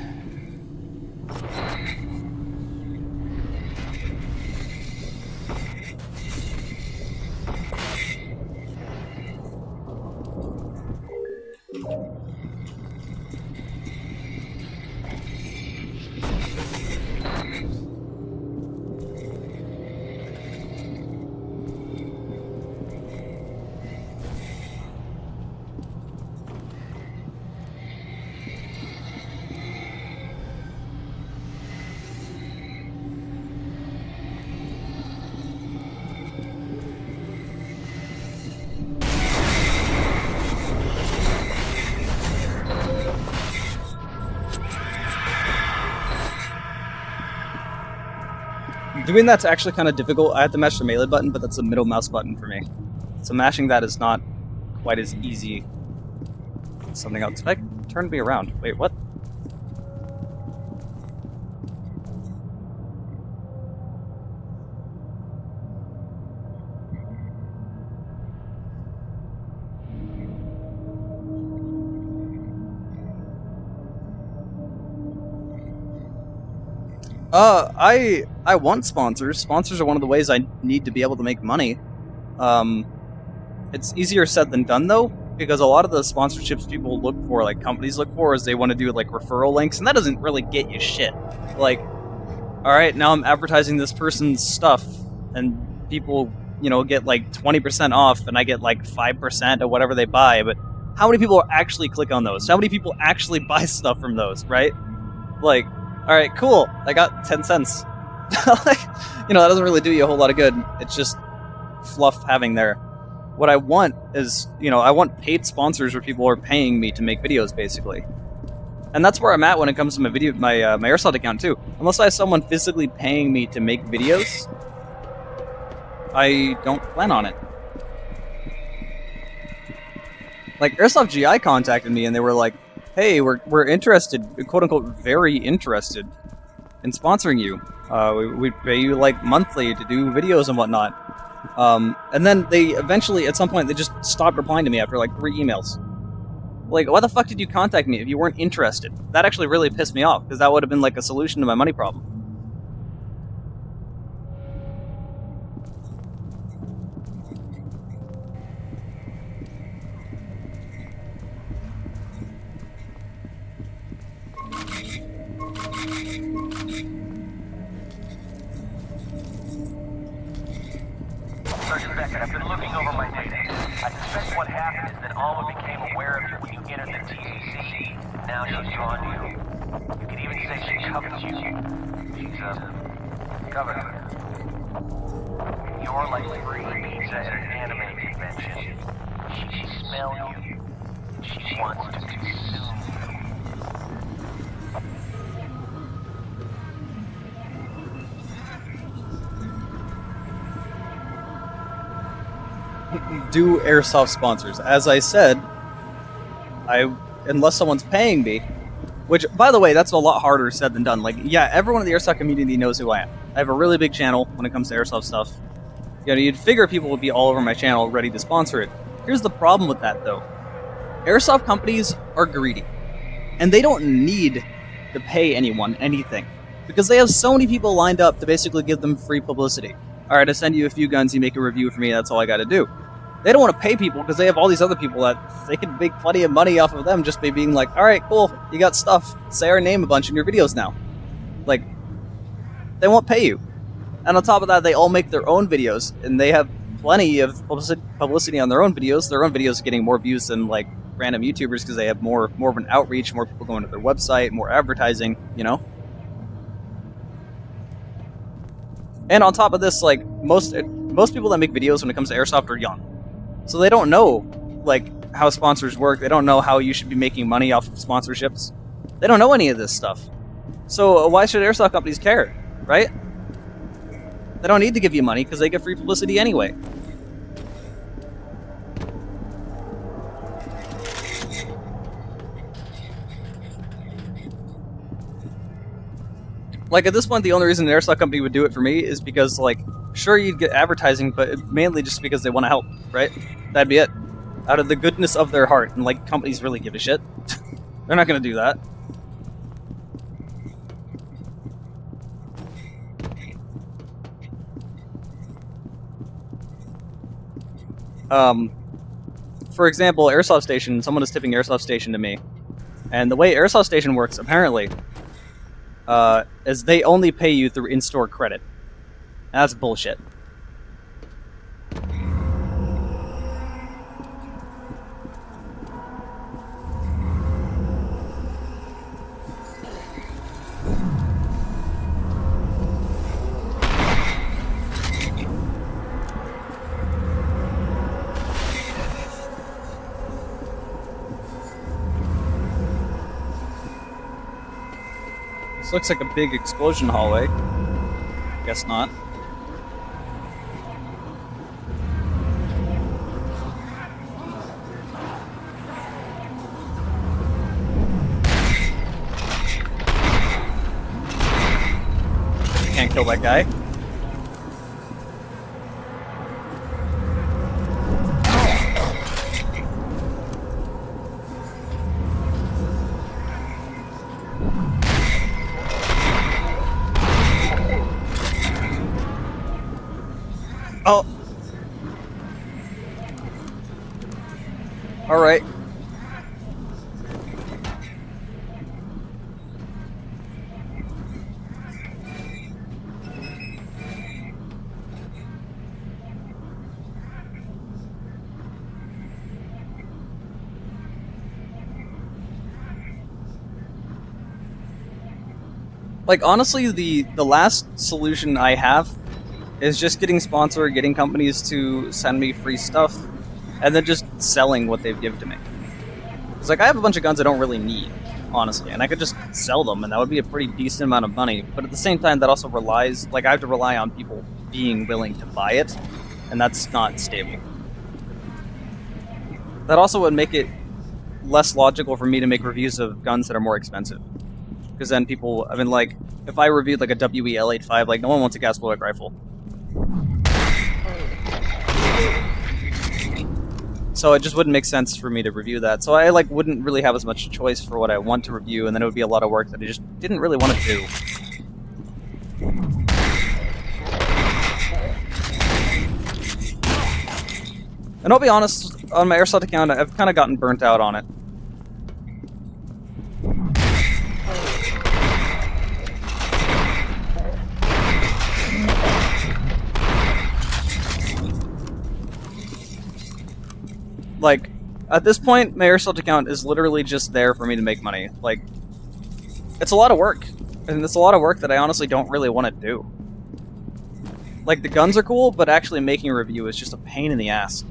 Doing that's actually kind of difficult. I have to mash the melee button, but that's the middle mouse button for me. So mashing that is not quite as easy as something else. Did I turn me around? Wait, what? I want sponsors. Sponsors are one of the ways I need to be able to make money. It's easier said than done though, because a lot of the sponsorships people look for, like companies look for, is they want to do like referral links, and that doesn't really get you shit. Like, all right, now I'm advertising this person's stuff, and people, you know, get like 20% off, and I get like 5% of whatever they buy. But how many people actually click on those? How many people actually buy stuff from those? Right? Like, all right, cool. I got 10 cents. Like, you know, that doesn't really do you a whole lot of good. It's just fluff having there. What I want is, you know, I want paid sponsors where people are paying me to make videos, basically. And that's where I'm at when it comes to my my Airsoft account too. Unless I have someone physically paying me to make videos, I don't plan on it. Like, Airsoft GI contacted me and they were like, hey, we're interested, quote unquote, very interested in sponsoring you. We pay you like monthly to do videos and whatnot. And then they eventually, at some point, they just stopped replying to me after like 3 emails. Like, why the fuck did you contact me if you weren't interested? That actually really pissed me off, because that would have been like a solution to my money problem. Sergeant Beckett, I've been looking over my data. I suspect what happened is that Alma became aware of you when you entered the TAC. Now she's drawn to you. You could even say she covets you. She's a coveter. You're like free pizza at an anime convention. She smells you. She wants to consume you. Do Airsoft sponsors. As I said, unless someone's paying me, which, by the way, that's a lot harder said than done. Like, yeah, everyone in the Airsoft community knows who I am. I have a really big channel when it comes to Airsoft stuff. You know, you'd figure people would be all over my channel ready to sponsor it. Here's the problem with that, though. Airsoft companies are greedy, and they don't need to pay anyone anything, because they have so many people lined up to basically give them free publicity. Alright, I send you a few guns, you make a review for me, that's all I gotta do. They don't want to pay people because they have all these other people that they can make plenty of money off of them just by being like, alright, cool, you got stuff, say our name a bunch in your videos now. Like, they won't pay you. And on top of that, they all make their own videos, and they have plenty of publicity on their own videos. Their own videos are getting more views than, like, random YouTubers because they have more of an outreach, more people going to their website, more advertising, you know? And on top of this, like, most people that make videos when it comes to Airsoft are young. So they don't know, like, how sponsors work. They don't know how you should be making money off of sponsorships. They don't know any of this stuff. So why should Airsoft companies care, right? They don't need to give you money because they get free publicity anyway. Like, at this point, the only reason an Airsoft company would do it for me is because, like, sure, you'd get advertising, but mainly just because they want to help, right? That'd be it. Out of the goodness of their heart. And, like, companies really give a shit. They're not going to do that. For example, Airsoft Station, someone is tipping Airsoft Station to me. And the way Airsoft Station works, apparently, is they only pay you through in-store credit. And that's bullshit. This looks like a big explosion hallway. Guess not. Can't kill that guy. Oh. All right. Like, honestly, the last solution I have is just getting sponsored, getting companies to send me free stuff, and then just selling what they've given to me. It's like, I have a bunch of guns I don't really need, honestly, and I could just sell them, and that would be a pretty decent amount of money. But at the same time, that also relies, like, I have to rely on people being willing to buy it, and that's not stable. That also would make it less logical for me to make reviews of guns that are more expensive. Because then people, I mean, like, if I reviewed, like, a WE-L85, like, no one wants a gas bullet rifle. So it just wouldn't make sense for me to review that. So I, like, wouldn't really have as much choice for what I want to review, and then it would be a lot of work that I just didn't really want to do. And I'll be honest, on my airsoft account, I've kind of gotten burnt out on it. Like, at this point, my airsoft account is literally just there for me to make money. Like, it's a lot of work. And it's a lot of work that I honestly don't really want to do. Like, the guns are cool, but actually making a review is just a pain in the ass.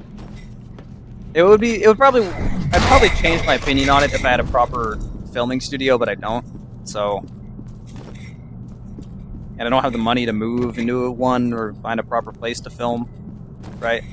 I'd probably change my opinion on it if I had a proper filming studio, but I don't. So, and I don't have the money to move into one or find a proper place to film, right?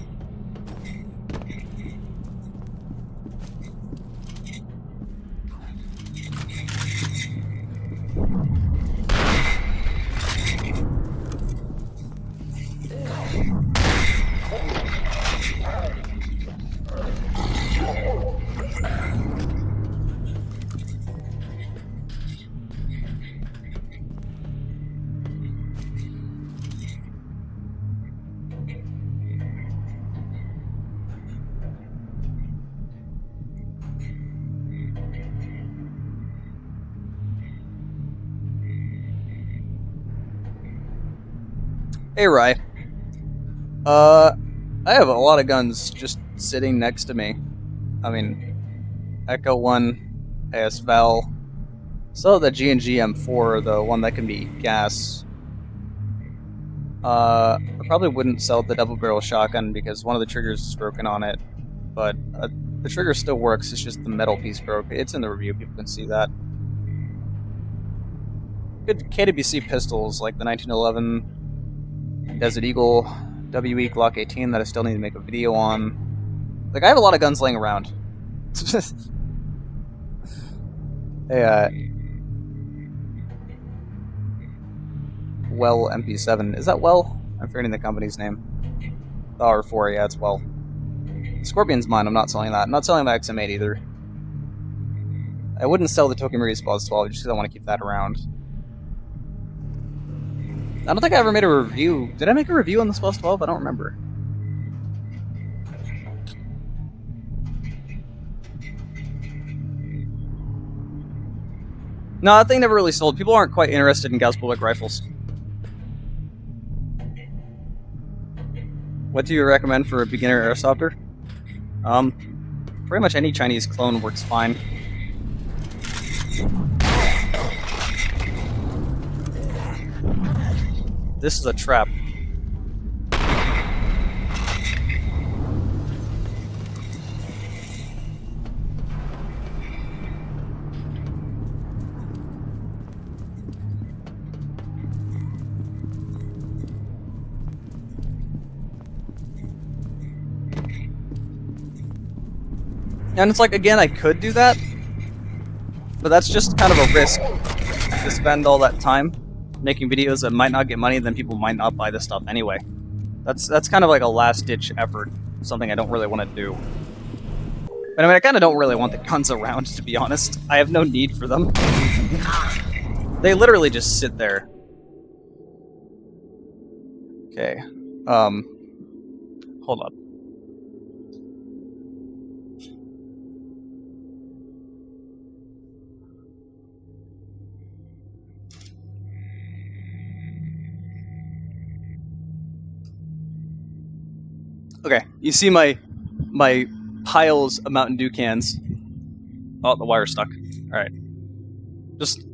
Hey, Rye. I have a lot of guns just sitting next to me. I mean, Echo 1, AS-Val. Still the G&G M4, the one that can be gas. I probably wouldn't sell the double-barrel shotgun because one of the triggers is broken on it. But the trigger still works, it's just the metal piece broke. It's in the review, people can see that. Good KWC pistols, like the 1911 Desert Eagle, WE Glock 18 that I still need to make a video on. Like, I have a lot of guns laying around. Hey, Well MP7. Is that Well? I'm forgetting the company's name. The R4, yeah, it's Well. Scorpion's mine, I'm not selling that. I'm not selling my XM8 either. I wouldn't sell the Tokyo Spaz 12 just because I want to keep that around. I don't think I ever made a review. Did I make a review on the Spaz 12? I don't remember. No, that thing never really sold. People aren't quite interested in gas bullet rifles. What do you recommend for a beginner airsofter? Pretty much any Chinese clone works fine. This is a trap. And it's like, again, I could do that, but that's just kind of a risk to spend all that time making videos that might not get money, and then people might not buy the stuff anyway. That's kind of like a last-ditch effort, something I don't really want to do. But I mean, I kind of don't really want the guns around, to be honest. I have no need for them. They literally just sit there. Okay. Hold up. Okay, you see my piles of Mountain Dew cans. Oh, the wire's stuck. Alright. Just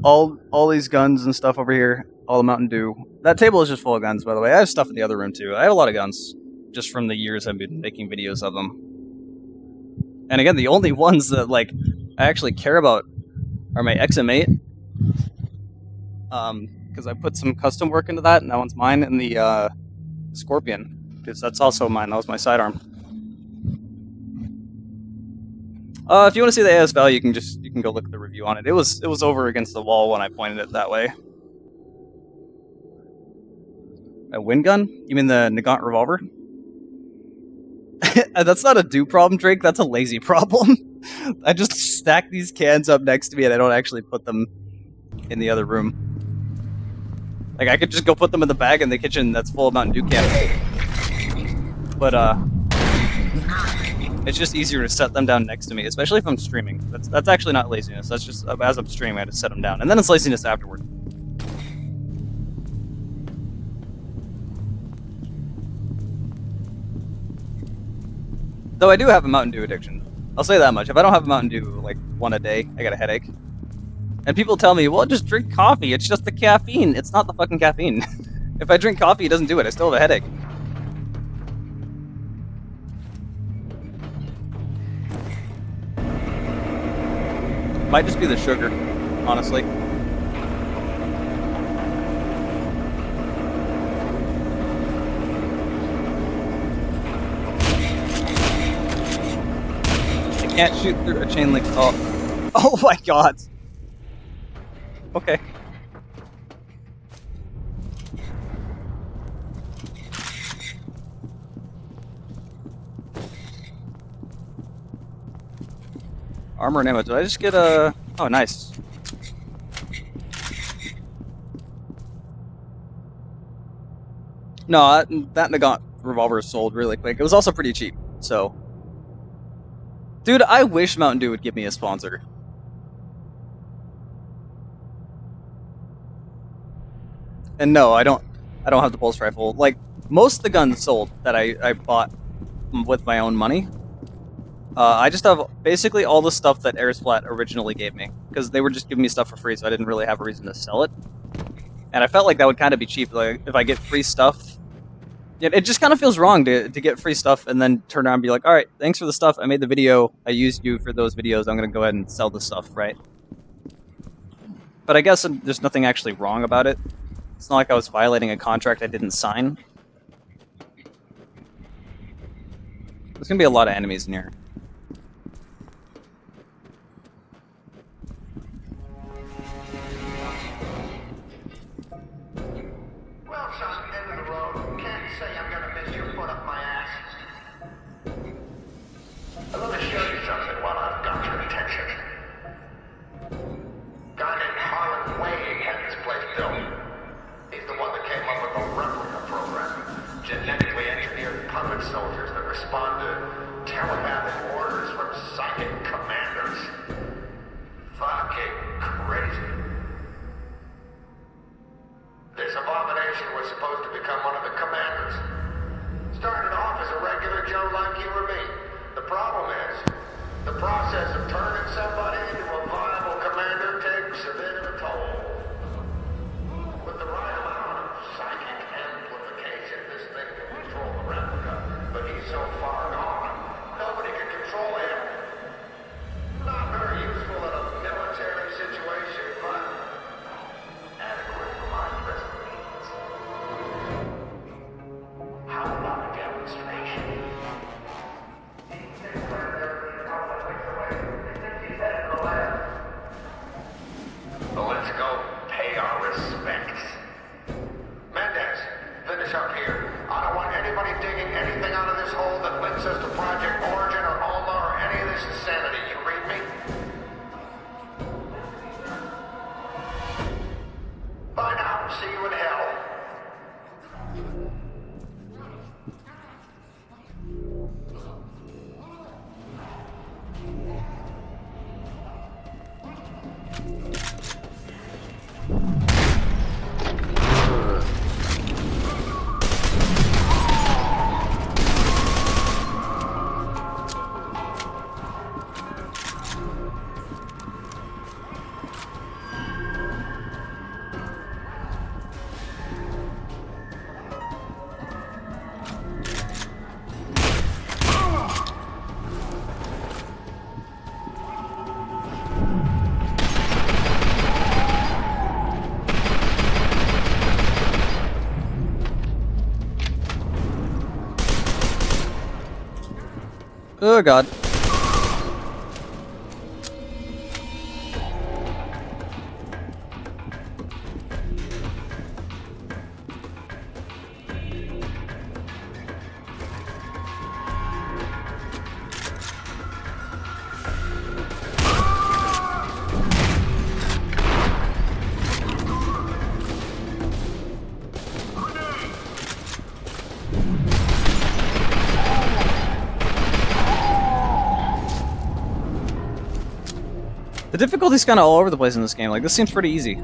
all these guns and stuff over here. All the Mountain Dew. That table is just full of guns, by the way. I have stuff in the other room, too. I have a lot of guns, just from the years I've been making videos of them. And again, the only ones that, like, I actually care about are my XM8. Because I put some custom work into that, and that one's mine, and the, Scorpion. Because that's also mine. That was my sidearm. If you want to see the AS value, you can go look at the review on it. It was over against the wall when I pointed it that way. A wind gun? You mean the Nagant revolver? That's not a do problem, Drake. That's a lazy problem. I just stack these cans up next to me and I don't actually put them in the other room. Like, I could just go put them in the bag in the kitchen that's full of Mountain Dew cans. But, it's just easier to set them down next to me, especially if I'm streaming. That's actually not laziness. That's just, as I'm streaming, I just set them down. And then it's laziness afterward. Though I do have a Mountain Dew addiction. I'll say that much. If I don't have a Mountain Dew, like, one a day, I get a headache. And people tell me, well, just drink coffee. It's just the caffeine. It's not the fucking caffeine. If I drink coffee, it doesn't do it. I still have a headache. Might just be the sugar, honestly. I can't shoot through a chain link. Oh my god. Okay. Armor and ammo. Did I just get a... Oh, nice. No, that Nagant revolver sold really quick. It was also pretty cheap, so... Dude, I wish Mountain Dew would give me a sponsor. And no, I don't have the pulse rifle. Like, most of the guns sold that I bought with my own money. I just have basically all the stuff that F.E.A.R originally gave me, because they were just giving me stuff for free, so I didn't really have a reason to sell it. And I felt like that would kind of be cheap. Like, if I get free stuff, it just kind of feels wrong to get free stuff and then turn around and be like, all right, thanks for the stuff. I made the video. I used you for those videos. I'm going to go ahead and sell the stuff, right? But I guess there's nothing actually wrong about it. It's not like I was violating a contract I didn't sign. There's going to be a lot of enemies in here. Well, son, end of the road. Can't say I'm gonna miss your foot up my ass. Let me show you something while I've got your attention. Guy named Harlan Wade had this place built. He's the one that came up with the replica program. Genetically engineered puppet soldiers that respond to telepathic orders from psychic commanders. Fucking crazy. This abomination was supposed to become one of the commanders. Started off as a regular Joe like you or me. The problem is, the process of turning somebody into a viable commander takes a bit of a toll. With the right amount of psychic amplification, this thing can control the replica. But he's so far gone, nobody can control him. Not very useful in a military situation, but adequate for my present needs. How about a demonstration? this up here. I don't want anybody digging anything out of this hole that links us to Project Origin or Alma or any of this insanity. You read me? Bye now. See you in hell. Oh god. The difficulty's kind of all over the place in this game. Like, this seems pretty easy.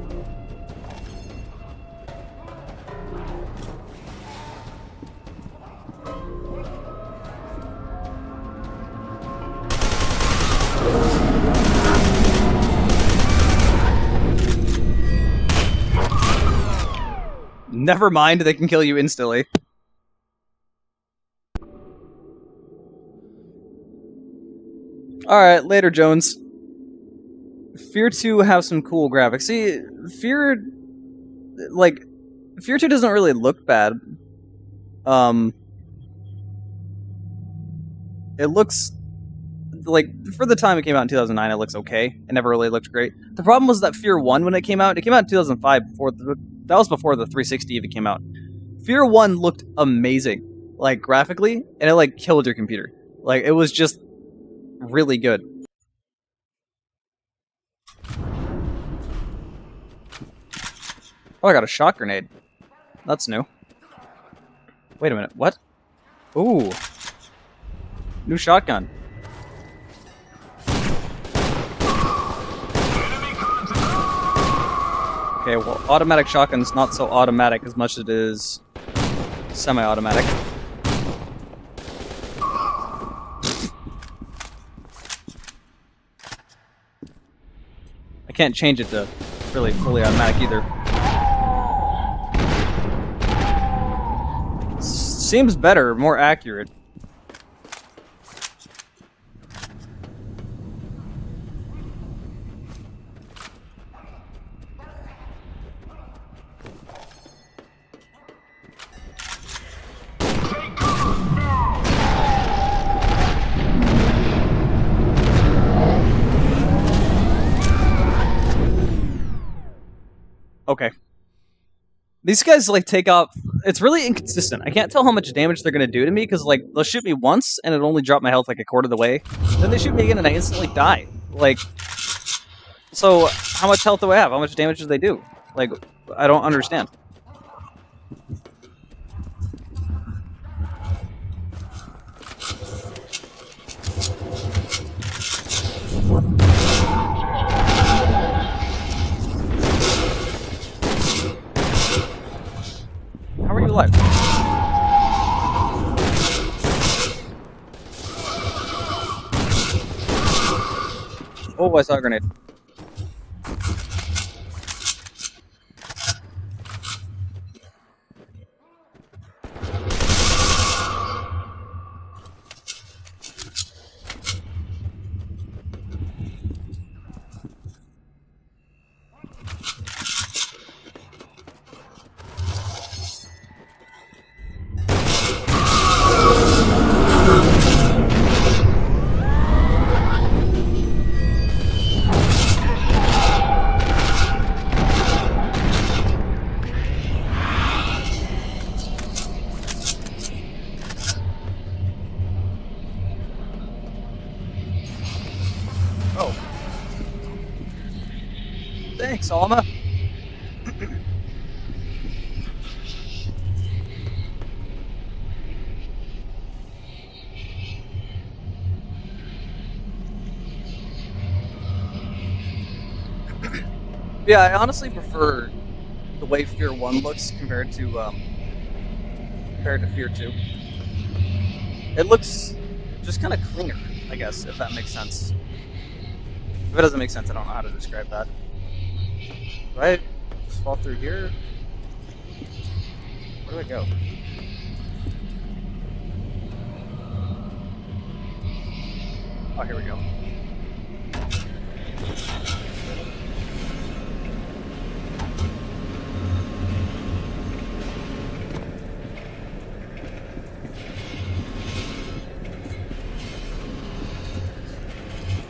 Never mind, they can kill you instantly. Alright, later, Jones. F.E.A.R 2 have some cool graphics. See, F.E.A.R 2 doesn't really look bad. It looks like, for the time it came out in 2009, it looks okay. It never really looked great. The problem was that F.E.A.R 1, when it came out in 2005, that was before the 360 even came out. F.E.A.R 1 looked amazing, like, graphically, and it, like, killed your computer. Like, it was just really good. Oh, I got a shot grenade. That's new. Wait a minute, what? Ooh. New shotgun. Okay, well, automatic shotgun's not so automatic as much as it is semi-automatic. I can't change it to really fully automatic either. Seems better, more accurate. Okay. These guys, like, take off... It's really inconsistent. I can't tell how much damage they're gonna do to me, because, like, they'll shoot me once, and it'll only drop my health, like, a quarter of the way. Then they shoot me again, and I instantly die. Like... So, how much health do I have? How much damage do they do? Like, I don't understand. How are you alive? Oh, I saw a grenade. Thanks, Alma. Yeah, I honestly prefer the way F.E.A.R. 1 looks compared to F.E.A.R. 2. It looks just kind of cleaner, I guess, if that makes sense. If it doesn't make sense, I don't know how to describe that. Do I just fall through here? Where do I go? Oh, here we go.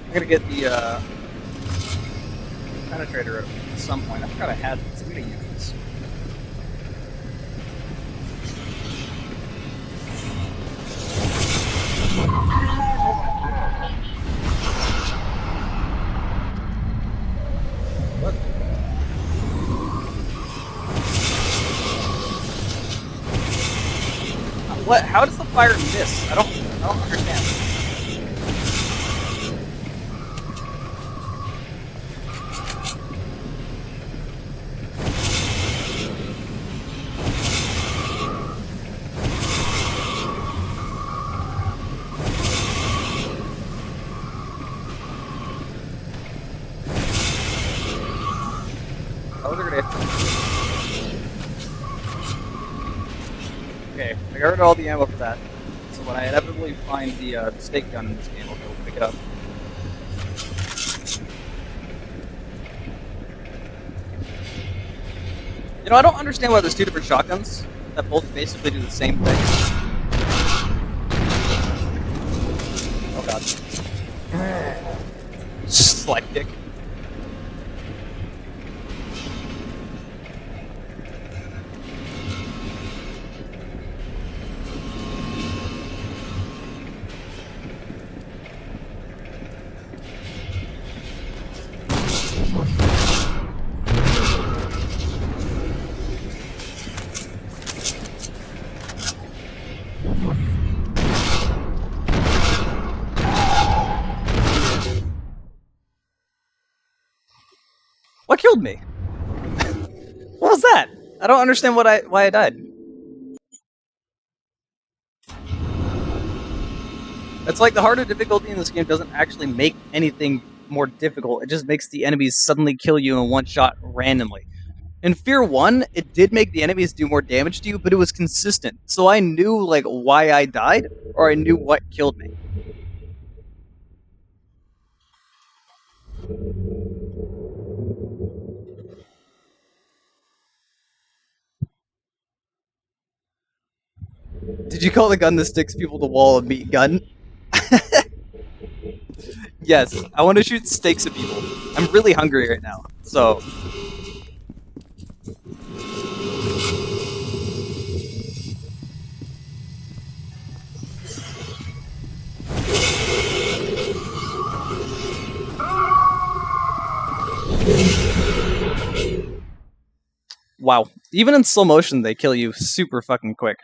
I'm gonna get the penetrator at some point. I forgot I had this. I'm gonna use this. What? What? How does the fire miss? I don't understand. Okay, I got rid of all the ammo for that. So when I inevitably find the stake gun in this game, I'll go pick it up. You know, I don't understand why there's two different shotguns that both basically do the same thing. Oh god. Slide kick. What killed me? What was that? I don't understand why I died. It's like the harder difficulty in this game doesn't actually make anything more difficult. It just makes the enemies suddenly kill you in one shot randomly. In F.E.A.R. 1, it did make the enemies do more damage to you, but it was consistent. So I knew like why I died, or I knew what killed me. Did you call the gun that sticks people to wall a meat gun? Yes, I want to shoot steaks at people. I'm really hungry right now, so... Wow. Even in slow motion, they kill you super fucking quick.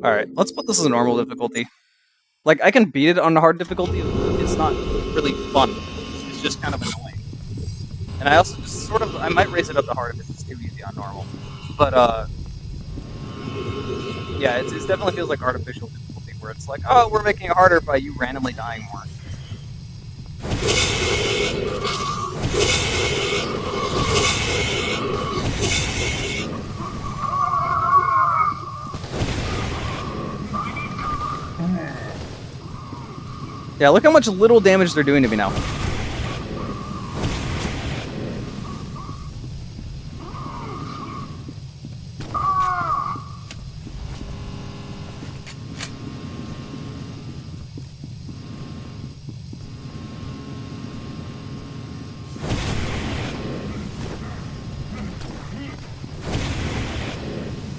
Alright, let's put this as a normal difficulty. Like, I can beat it on a hard difficulty, it's not really fun. It's just kind of annoying. And I also just sort of, I might raise it up to hard if it's too easy on normal. But, yeah, it definitely feels like artificial difficulty, where it's like, oh, we're making it harder by you randomly dying more. Yeah, look how much little damage they're doing to me now.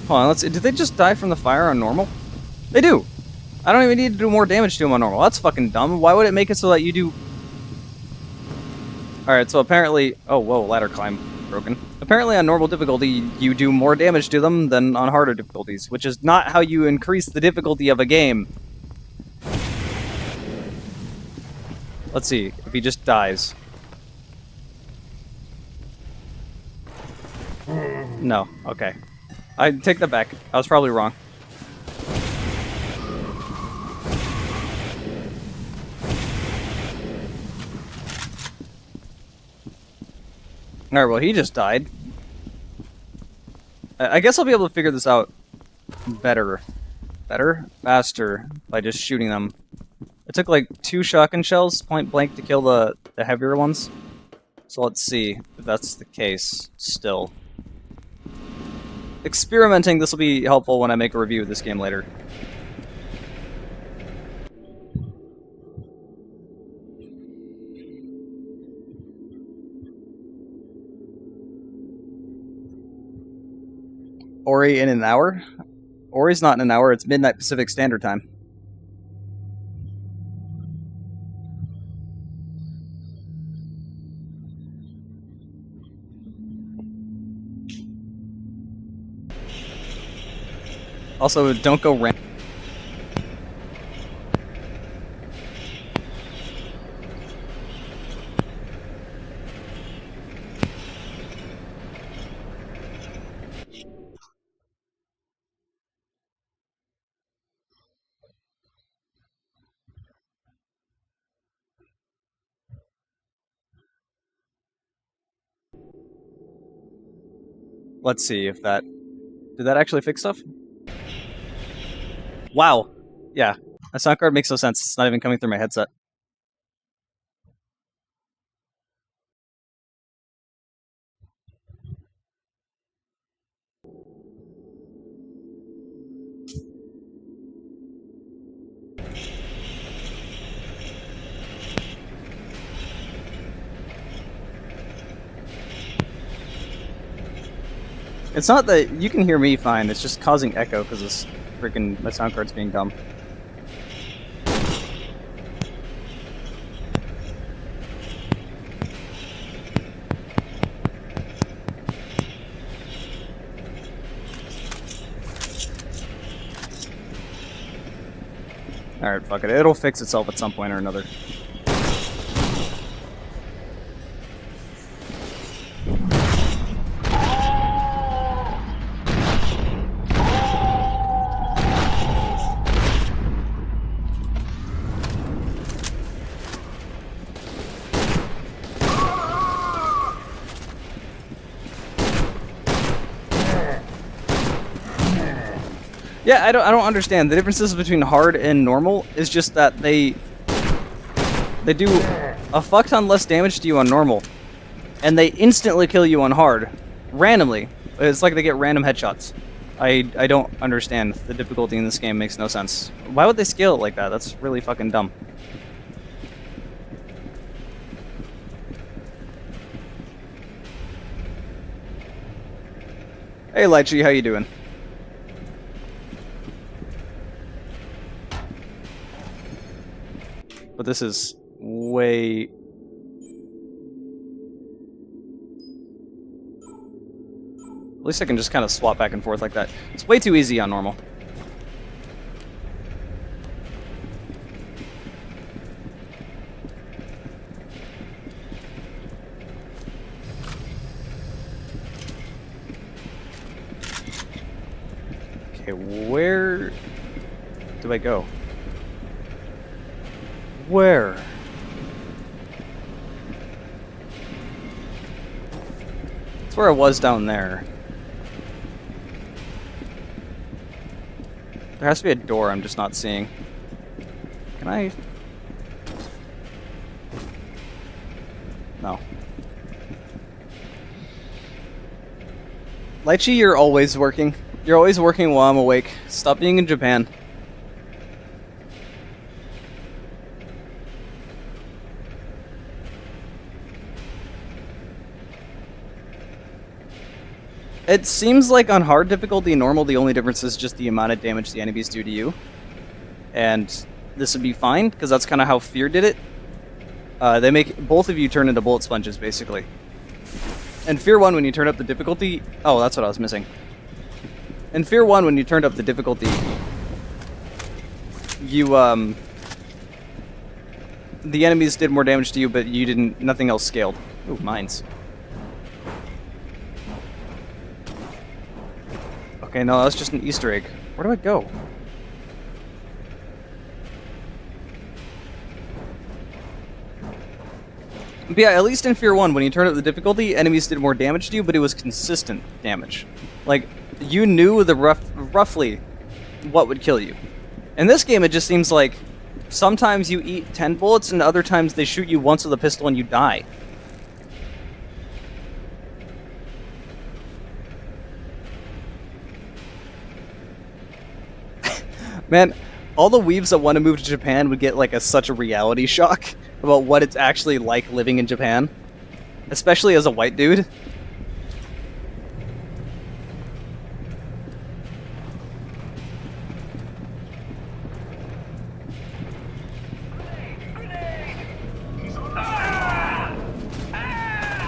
Hold on, did they just die from the fire on normal? They do! I don't even need to do more damage to them on normal. That's fucking dumb. Why would it make it so that you do... Alright, so apparently... Oh, whoa, ladder climb broken. Apparently on normal difficulty, you do more damage to them than on harder difficulties, which is not how you increase the difficulty of a game. Let's see, if he just dies. No, okay. I take that back. I was probably wrong. Alright, well, he just died. I guess I'll be able to figure this out better. Faster, by just shooting them. It took like 2 shotgun shells, point blank, to kill the heavier ones. So let's see if that's the case still. Experimenting, this will be helpful when I make a review of this game later. Ori in an hour? Ori's not in an hour, it's midnight Pacific Standard Time. Also, don't go random. Let's see if that... Did that actually fix stuff? Wow. Yeah. My sound card makes no sense. It's not even coming through my headset. It's not that you can hear me fine, it's just causing echo because this freaking my sound card's being dumb. Alright, fuck it. It'll fix itself at some point or another. Yeah, I don't understand. The differences between hard and normal is just that they do a fuck ton less damage to you on normal, and they instantly kill you on hard, randomly. It's like they get random headshots. I don't understand. The difficulty in this game makes no sense. Why would they scale it like that? That's really fucking dumb. Hey Lychee, how you doing? But this is way... At least I can just kind of swap back and forth like that. It's way too easy on normal. Okay, where do I go? Where? That's where I was down there. There has to be a door I'm just not seeing. Can I? No. Lychee, you're always working. You're always working while I'm awake. Stop being in Japan. It seems like on hard difficulty and normal, the only difference is just the amount of damage the enemies do to you. And this would be fine, because that's kind of how F.E.A.R did it. They make both of you turn into bullet sponges, basically. In F.E.A.R 1, when you turn up the difficulty... Oh, that's what I was missing. In F.E.A.R 1, when you turned up the difficulty, you, the enemies did more damage to you, but you didn't... Nothing else scaled. Ooh, mines. Okay, no, that's just an Easter egg. Where do I go? But yeah, at least in F.E.A.R 1, when you turn up the difficulty, enemies did more damage to you, but it was consistent damage. Like, you knew the roughly what would kill you. In this game, it just seems like sometimes you eat 10 bullets, and other times they shoot you once with a pistol and you die. Man, all the weebs that want to move to Japan would get like such a reality shock about what it's actually like living in Japan. Especially as a white dude.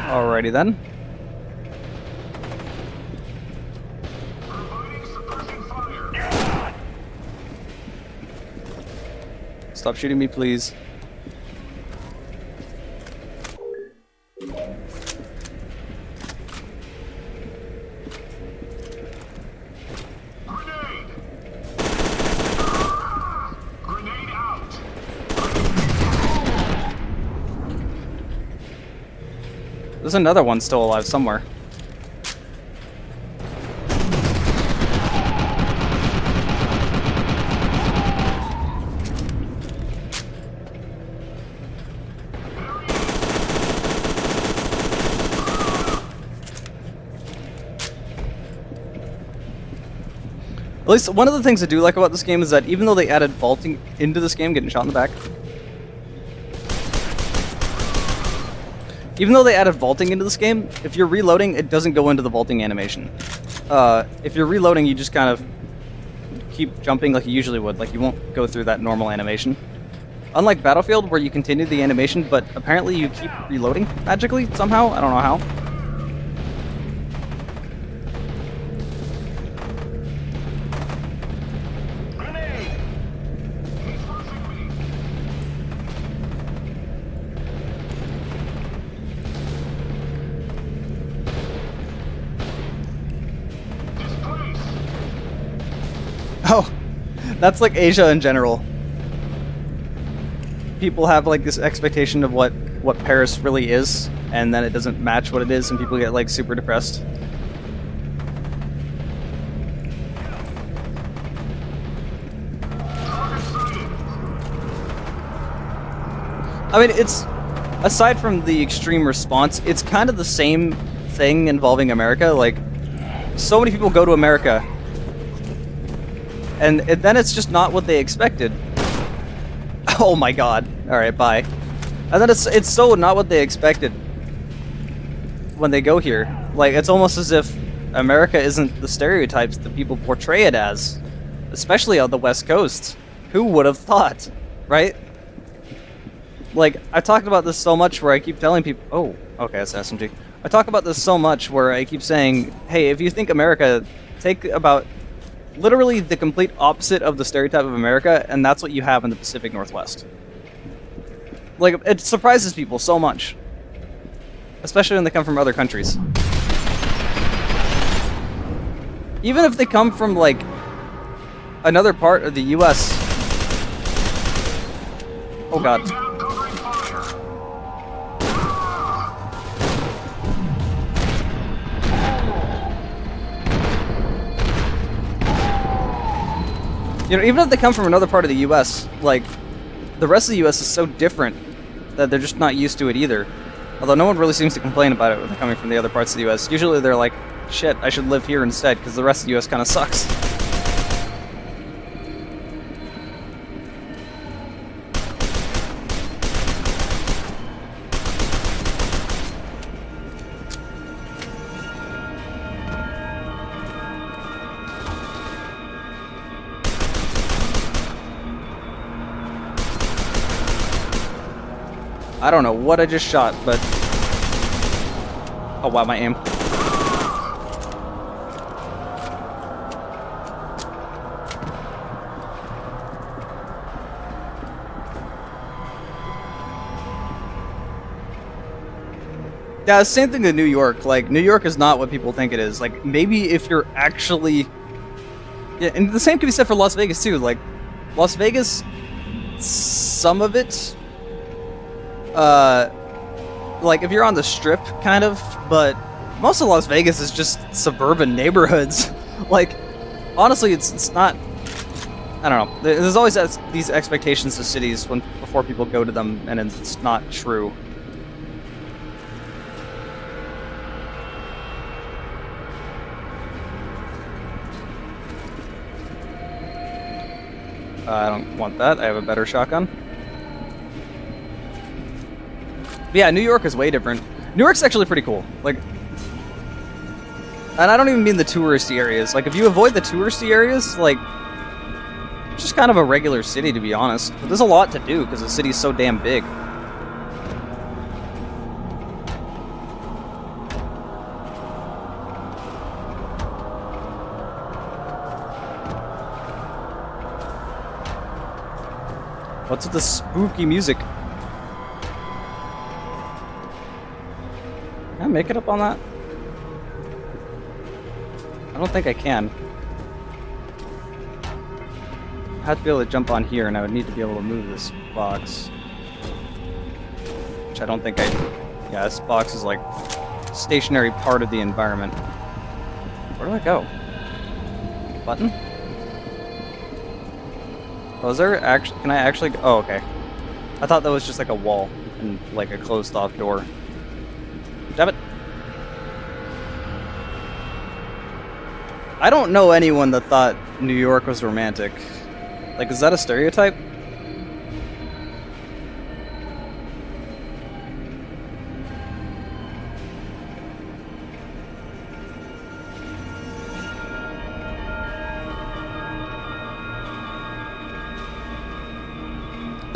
Alrighty then. Stop shooting me, please. There's another one still alive somewhere. At least one of the things I do like about this game is that even though they added vaulting into this game, getting shot in the back. Even though they added vaulting into this game, if you're reloading, it doesn't go into the vaulting animation. If you're reloading, you just kind of keep jumping like you usually would, like you won't go through that normal animation. Unlike Battlefield, where you continue the animation, but apparently you keep reloading magically somehow. I don't know how. Oh, that's like Asia in general. People have like this expectation of what Paris really is, and then it doesn't match what it is, and people get like super depressed. I mean, it's, aside from the extreme response, it's kind of the same thing involving America. Like, so many people go to America, and then it's just not what they expected. Oh my god. Alright, bye. And then it's so not what they expected when they go here. Like, it's almost as if America isn't the stereotypes that people portray it as. Especially on the West Coast. Who would have thought? Right? Like, I talked about this so much where I keep telling people... Oh, okay, that's SMG. I talk about this so much where I keep saying, hey, if you think America, take about... literally the complete opposite of the stereotype of America, and that's what you have in the Pacific Northwest. Like, it surprises people so much. Especially when they come from other countries. Even if they come from, like, another part of the US. Oh god. You know, even if they come from another part of the US, like, the rest of the US is so different that they're just not used to it either. Although no one really seems to complain about it when they're coming from the other parts of the US. Usually they're like, shit, I should live here instead, because the rest of the US kind of sucks. I don't know what I just shot, but... Oh wow, my aim. Yeah, same thing in New York. Like, New York is not what people think it is. Like, maybe if you're actually... Yeah, and the same can be said for Las Vegas, too. Like, Las Vegas, some of it... like, if you're on the Strip, kind of, but most of Las Vegas is just suburban neighborhoods. Like, honestly, it's not... I don't know. There's always these expectations of cities before people go to them, and it's not true. I don't want that. I have a better shotgun. But yeah, New York is way different. New York's actually pretty cool. Like, and I don't even mean the touristy areas. Like, if you avoid the touristy areas, like, it's just kind of a regular city, to be honest. But there's a lot to do because the city's so damn big. What's with the spooky music? Can I make it up on that? I don't think I can. I have to be able to jump on here, and I would need to be able to move this box. Which I don't think I... Yeah, this box is like stationary part of the environment. Where do I go? Button? Oh, is there actually... Can I actually... Oh, okay. I thought that was just like a wall and like a closed-off door. Damn it. I don't know anyone that thought New York was romantic. Like, is that a stereotype?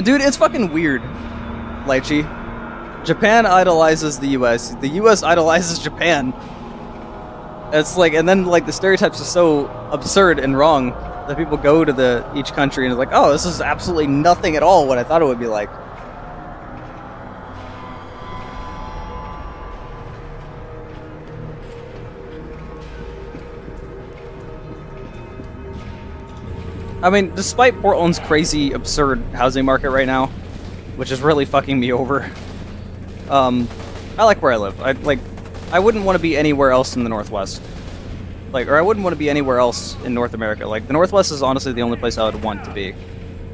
Dude, it's fucking weird, Lychee. Japan idolizes the US. The US idolizes Japan. It's like, and then like the stereotypes are so absurd and wrong that people go to each country and it's like, oh, this is absolutely nothing at all what I thought it would be like. I mean, despite Portland's crazy, absurd housing market right now, which is really fucking me over, I like where I live. I wouldn't want to be anywhere else in the Northwest. Like, or I wouldn't want to be anywhere else in North America. Like, the Northwest is honestly the only place I would want to be.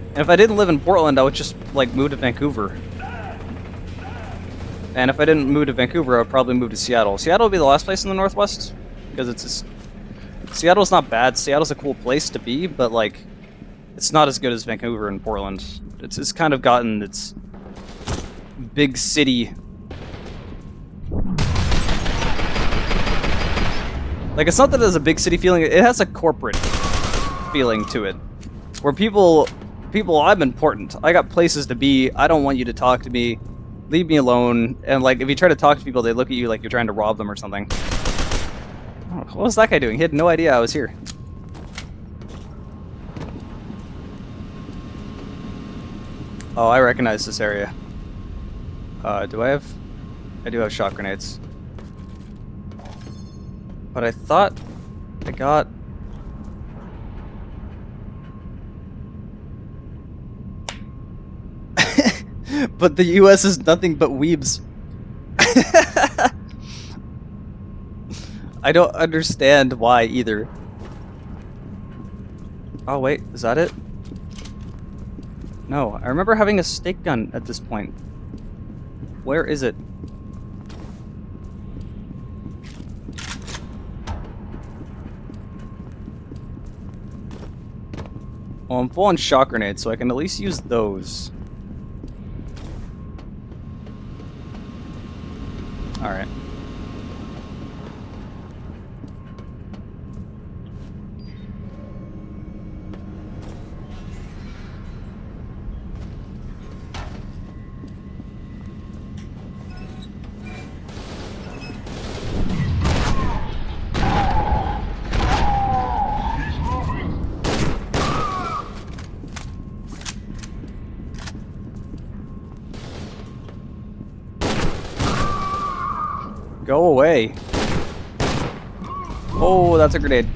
And if I didn't live in Portland, I would just, like, move to Vancouver. And if I didn't move to Vancouver, I would probably move to Seattle. Seattle would be the last place in the Northwest, because it's just... Seattle's not bad. Seattle's a cool place to be, but, like, it's not as good as Vancouver and Portland. It's kind of gotten its big city... Like, it's not that it has a big city feeling, it has a corporate feeling to it. Where people, I'm important. I got places to be, I don't want you to talk to me, leave me alone, and like, if you try to talk to people, they look at you like you're trying to rob them or something. Oh, what was that guy doing? He had no idea I was here. Oh, I recognize this area. Do I have... I do have shot grenades. But I thought I got... But the US is nothing but weebs. I don't understand why either. Oh wait, is that it? No, I remember having a stake gun at this point. Where is it? Well, I'm full on shock grenades, so I can at least use those. Alright. Go away. Oh, that's a grenade.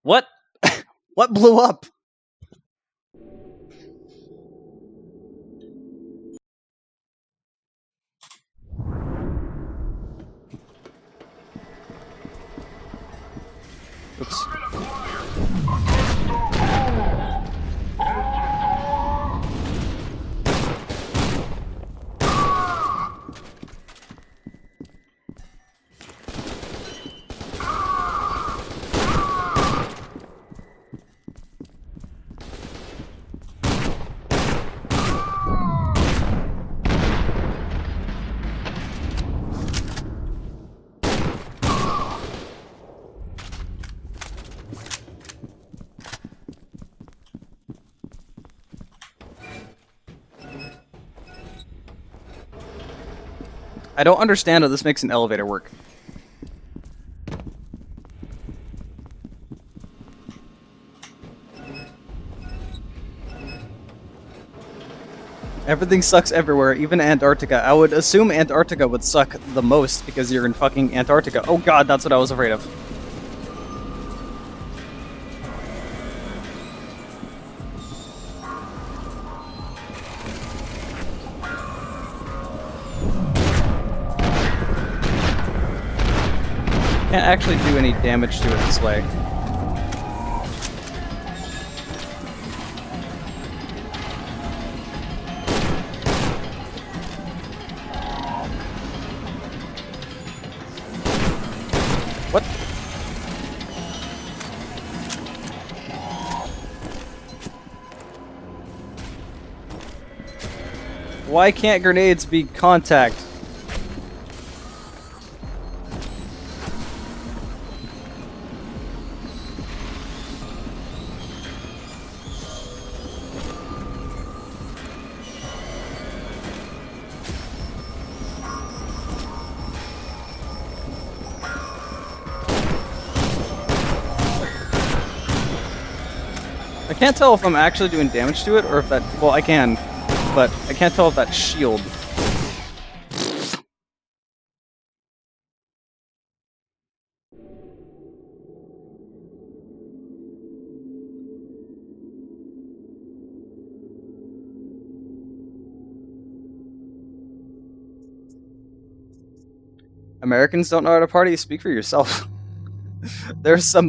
What? What blew up? Oops. I don't understand how this makes an elevator work. Everything sucks everywhere, even Antarctica. I would assume Antarctica would suck the most because you're in fucking Antarctica. Oh god, that's what I was afraid of. Can't actually do any damage to it this way. What? Why can't grenades be contact? I can't tell if I'm actually doing damage to it or if that... Well, I can, but I can't tell if that shield... Americans don't know how to party? Speak for yourself. There's some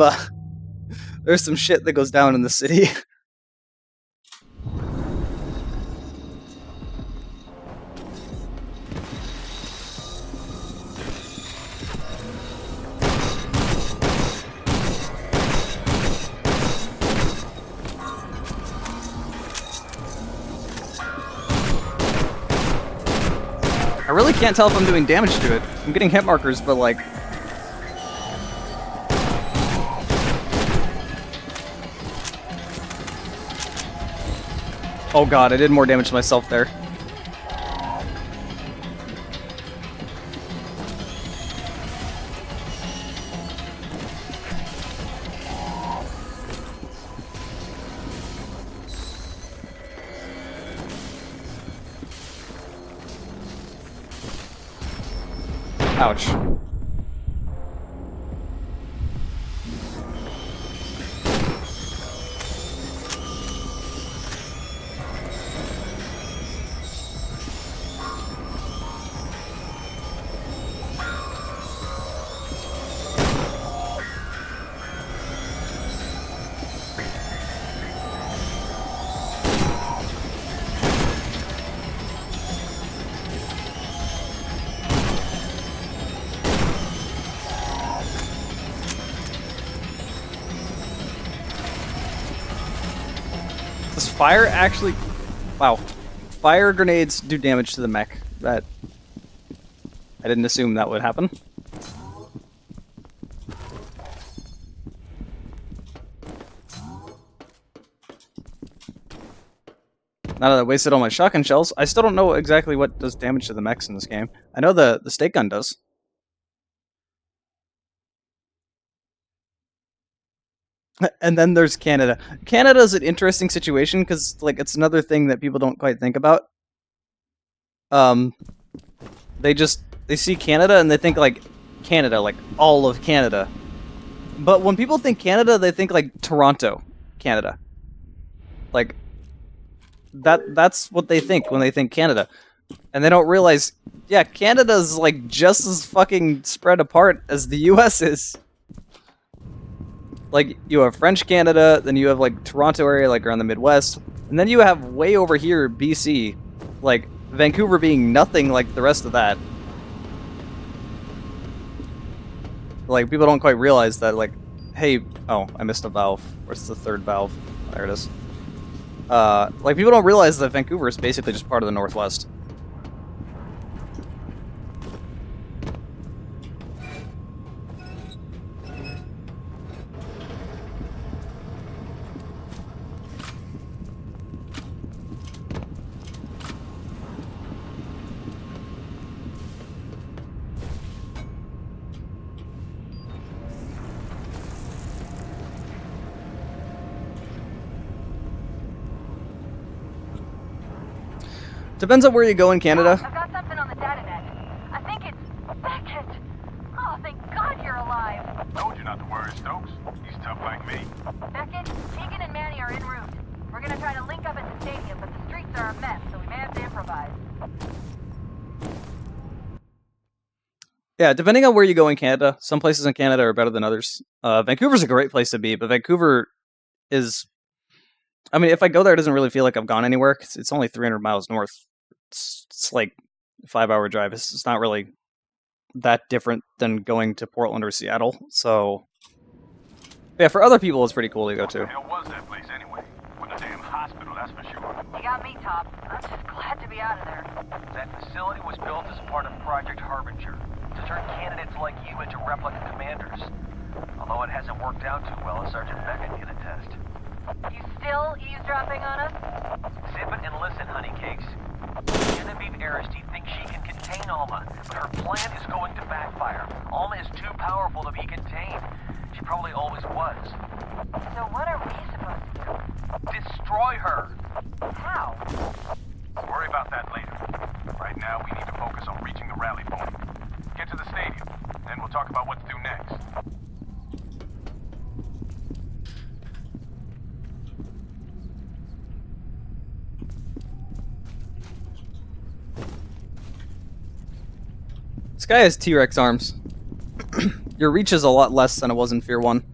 shit that goes down in the city. I really can't tell if I'm doing damage to it. I'm getting hit markers, but like... Oh god, I did more damage to myself there. Ouch. Does fire actually... Wow. Fire grenades do damage to the mech. That... I didn't assume that would happen. Now that I wasted all my shotgun shells, I still don't know exactly what does damage to the mechs in this game. I know the stake gun does. And then there's Canada. Canada is an interesting situation because, like, it's another thing that people don't quite think about. They see Canada and they think like Canada, like all of Canada. But when people think Canada, they think like Toronto, Canada. Like that's what they think when they think Canada. And they don't realize, yeah, Canada's like just as fucking spread apart as the US is. Like, you have French Canada, then you have like Toronto area, like around the Midwest, and then you have way over here, BC, like Vancouver being nothing like the rest of that. Like, people don't quite realize that, like, hey, oh, I missed a valve. Where's the third valve? There it is. Like, people don't realize that Vancouver is basically just part of the Northwest. Depends on where you go in Canada. I've got something on the data net. I think it's Beckett. Oh, thank God you're alive. Told you not to worry, Stokes. He's tough like me. Beckett, Keegan and Manny are en route. We're gonna try to link up at the stadium, but the streets are a mess, so we may have to improvise. Yeah, depending on where you go in Canada, some places in Canada are better than others. Vancouver's a great place to be, but Vancouver is... I mean, if I go there, it doesn't really feel like I've gone anywhere, 'cause it's only 300 miles north. It's like a 5-hour drive. It's not really that different than going to Portland or Seattle. So, yeah, for other people, it's pretty cool to go to. What the hell was that place anyway? With a damn hospital, that's for sure. You got me, Top. I'm just glad to be out of there. That facility was built as part of Project Harbinger to turn candidates like you into replica commanders. Although it hasn't worked out too well, as Sergeant Beckett can attest. You still eavesdropping on us? Zip it and listen, honeycakes. Genevieve Aristide thinks she can contain Alma, but her plan is going to backfire. Alma is too powerful to be contained. She probably always was. So what are we supposed to do? Destroy her! How? Worry about that later. Right now, we need to focus on reaching the rally point. Get to the stadium, then we'll talk about what to do next. This guy has T-Rex arms. Your reach is a lot less than it was in F.E.A.R. 1.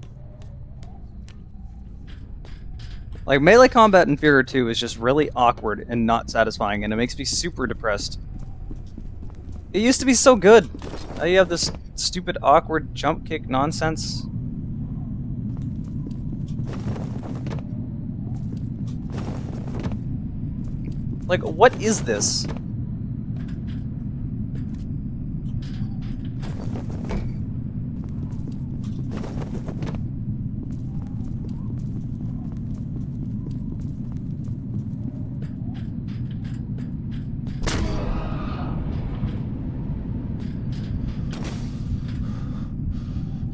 Like, melee combat in F.E.A.R. 2 is just really awkward and not satisfying, and it makes me super depressed. It used to be so good. Now you have this stupid, awkward jump kick nonsense. Like, what is this?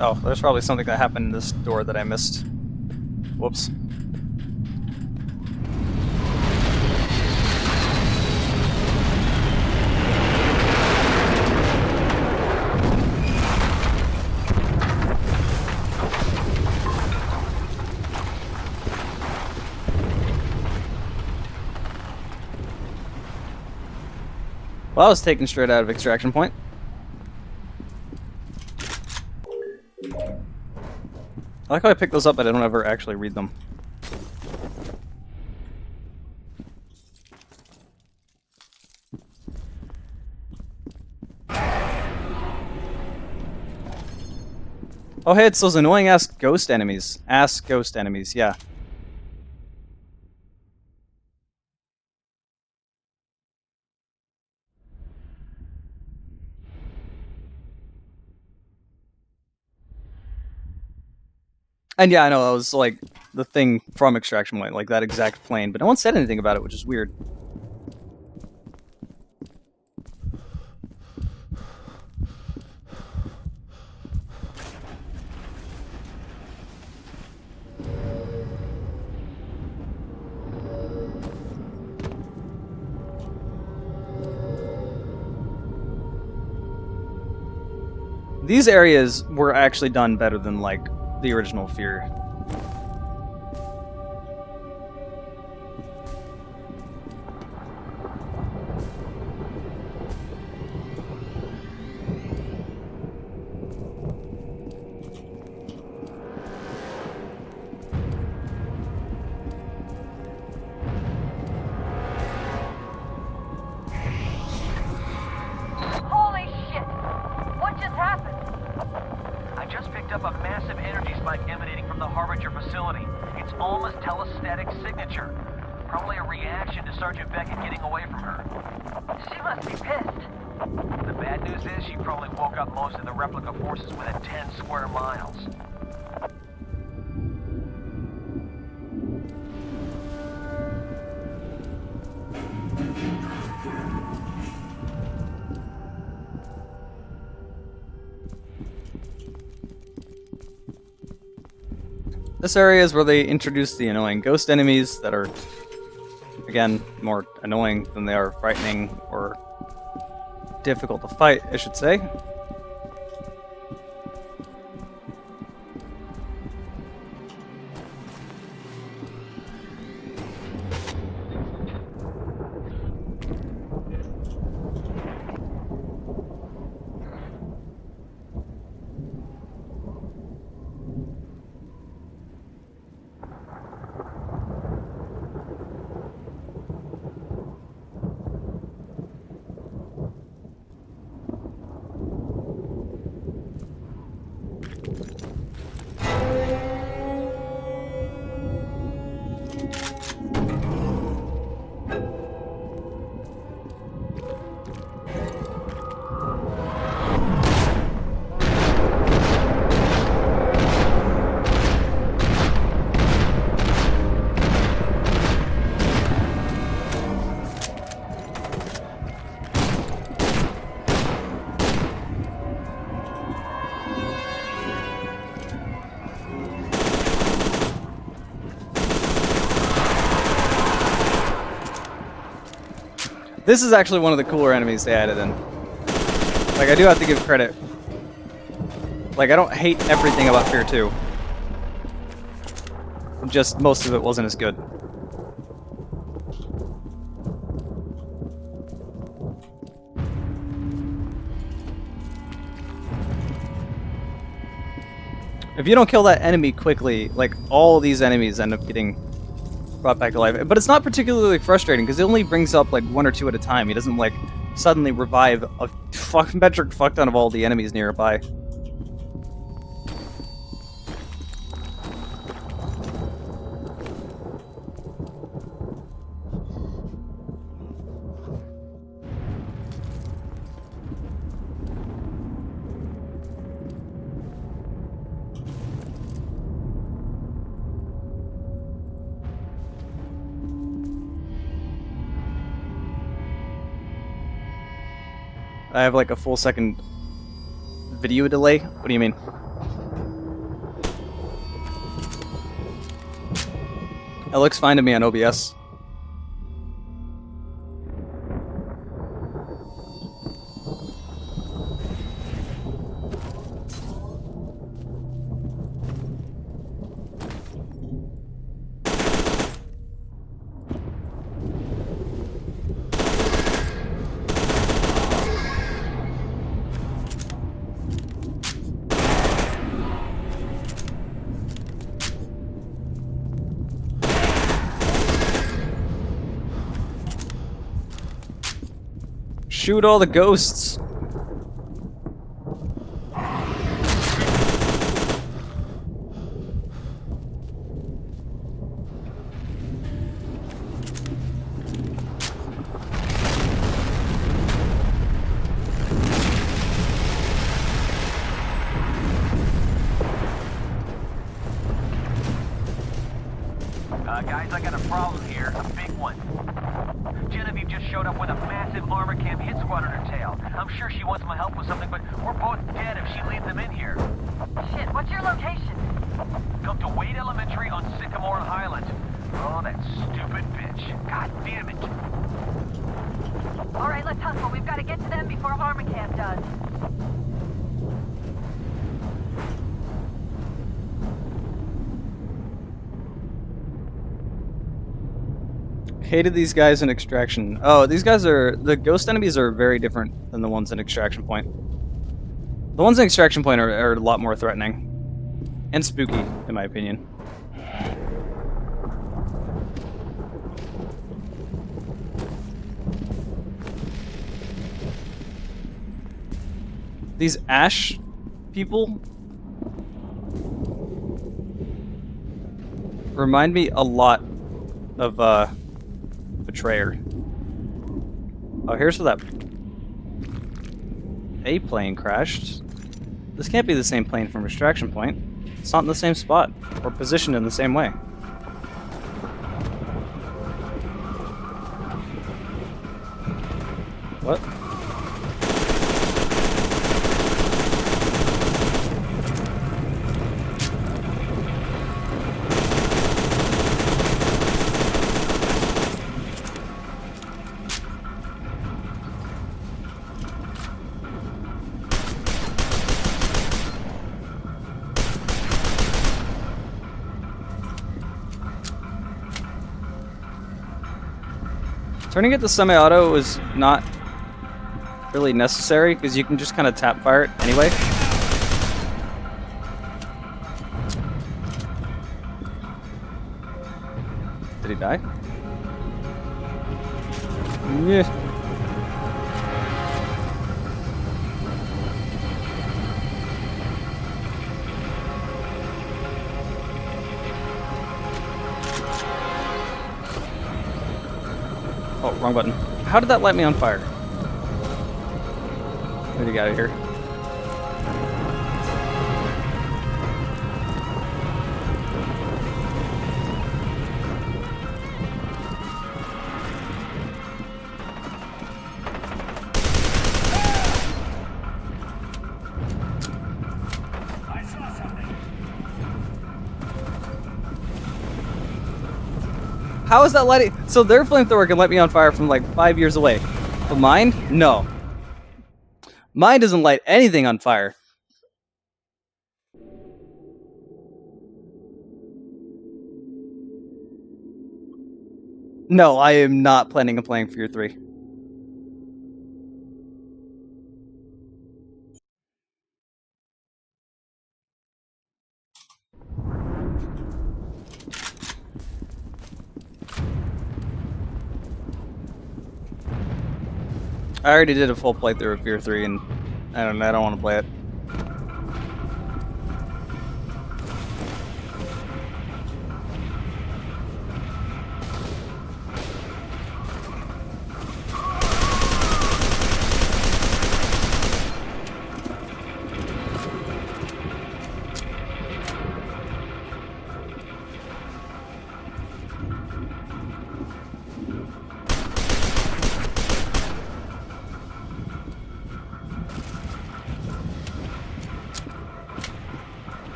Oh, there's probably something that happened in this door that I missed. Whoops. Well, I was taken straight out of extraction point. I like how I pick those up, but I don't ever actually read them. Oh hey, it's those annoying-ass ghost enemies. Ass ghost enemies, yeah. And yeah, I know, that was like the thing from Extraction Point, like that exact plane, but no one said anything about it, which is weird. These areas were actually done better than, like, the original F.E.A.R. Holy shit! What just happened? I just picked up a massive energy spike emanating from the Harbinger facility. It's almost telestatic signature. Probably a reaction to Sergeant Beckett getting away from her. She must be pissed. The bad news is she probably woke up most of the replica forces within 10 square miles. This area is where they introduce the annoying ghost enemies that are, again, more annoying than they are frightening or difficult to fight, I should say. This is actually one of the cooler enemies they added in. Like, I do have to give credit. Like, I don't hate everything about F.E.A.R 2. Just most of it wasn't as good. If you don't kill that enemy quickly, like, all these enemies end up getting brought back to life. But it's not particularly frustrating, because it only brings up, like, one or two at a time. He doesn't, like, suddenly revive a metric fuck ton of all the enemies nearby. I have like a full second video delay? What do you mean? It looks fine to me on OBS. Shoot all the ghosts. Guys, I got a problem here, a big one. Genevieve just showed up with a massive armor camp hit squad on her tail. I'm sure she wants my help with something, but we're both dead if she leads them in here. Shit, what's your location? Come to Wade Elementary on Sycamore Highland. Oh, that stupid bitch. God damn it. Alright, let's hustle. We've got to get to them before armor camp does. Hated these guys in Extraction. Oh, these guys are... The ghost enemies are very different than the ones in Extraction Point. The ones in Extraction Point are a lot more threatening. And spooky, in my opinion. These Ash people remind me a lot of Betrayer. Oh, here's where that A plane crashed. This can't be the same plane from Extraction Point. It's not in the same spot or positioned in the same way. What? Turning it to semi-auto is not really necessary because you can just kind of tap fire it anyway. Did he die? Yeah. Oh, wrong button. How did that light me on fire? Where'd he get out of here? I saw something. How is that lighting? So their flamethrower can light me on fire from like 5 years away. But mine? No. Mine doesn't light anything on fire. No, I am not planning on playing F.E.A.R 3. I already did a full playthrough of F.E.A.R 3 and I don't want to play it.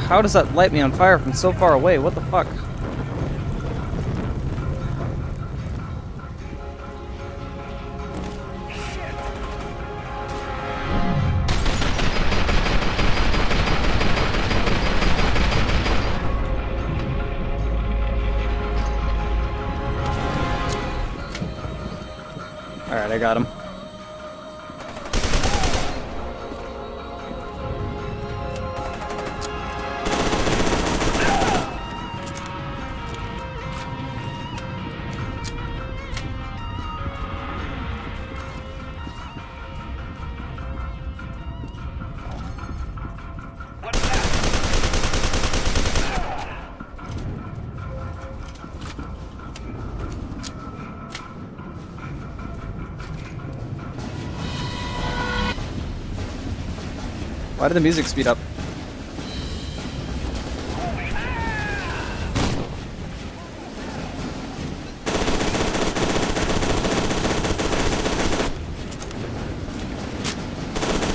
How does that light me on fire from so far away? What the fuck? Alright, I got him. Why did the music speed up?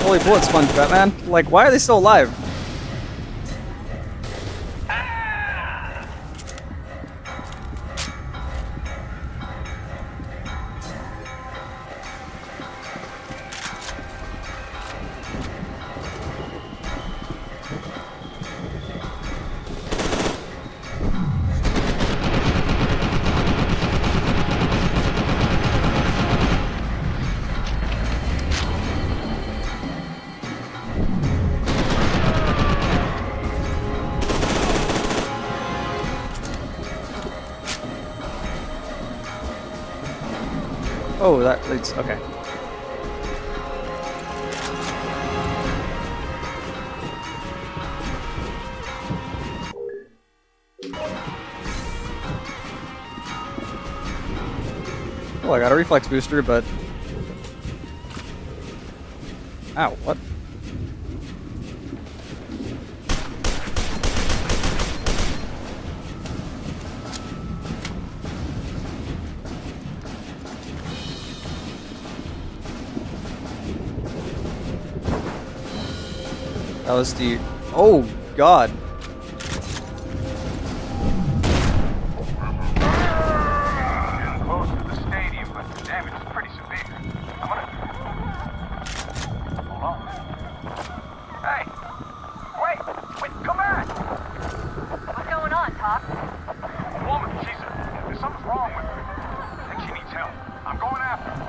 Holy bullet sponge, Batman. Like, why are they still alive? Oh, that leads. Okay. Oh, I got a reflex booster, but... Ow, what? That was the... Oh, God. Close to the stadium, but the damage is pretty severe. I'm gonna... Hold on. Hey! Wait, come back! What's going on, Top? A woman, there's something wrong with her. I think she needs help. I'm going after her.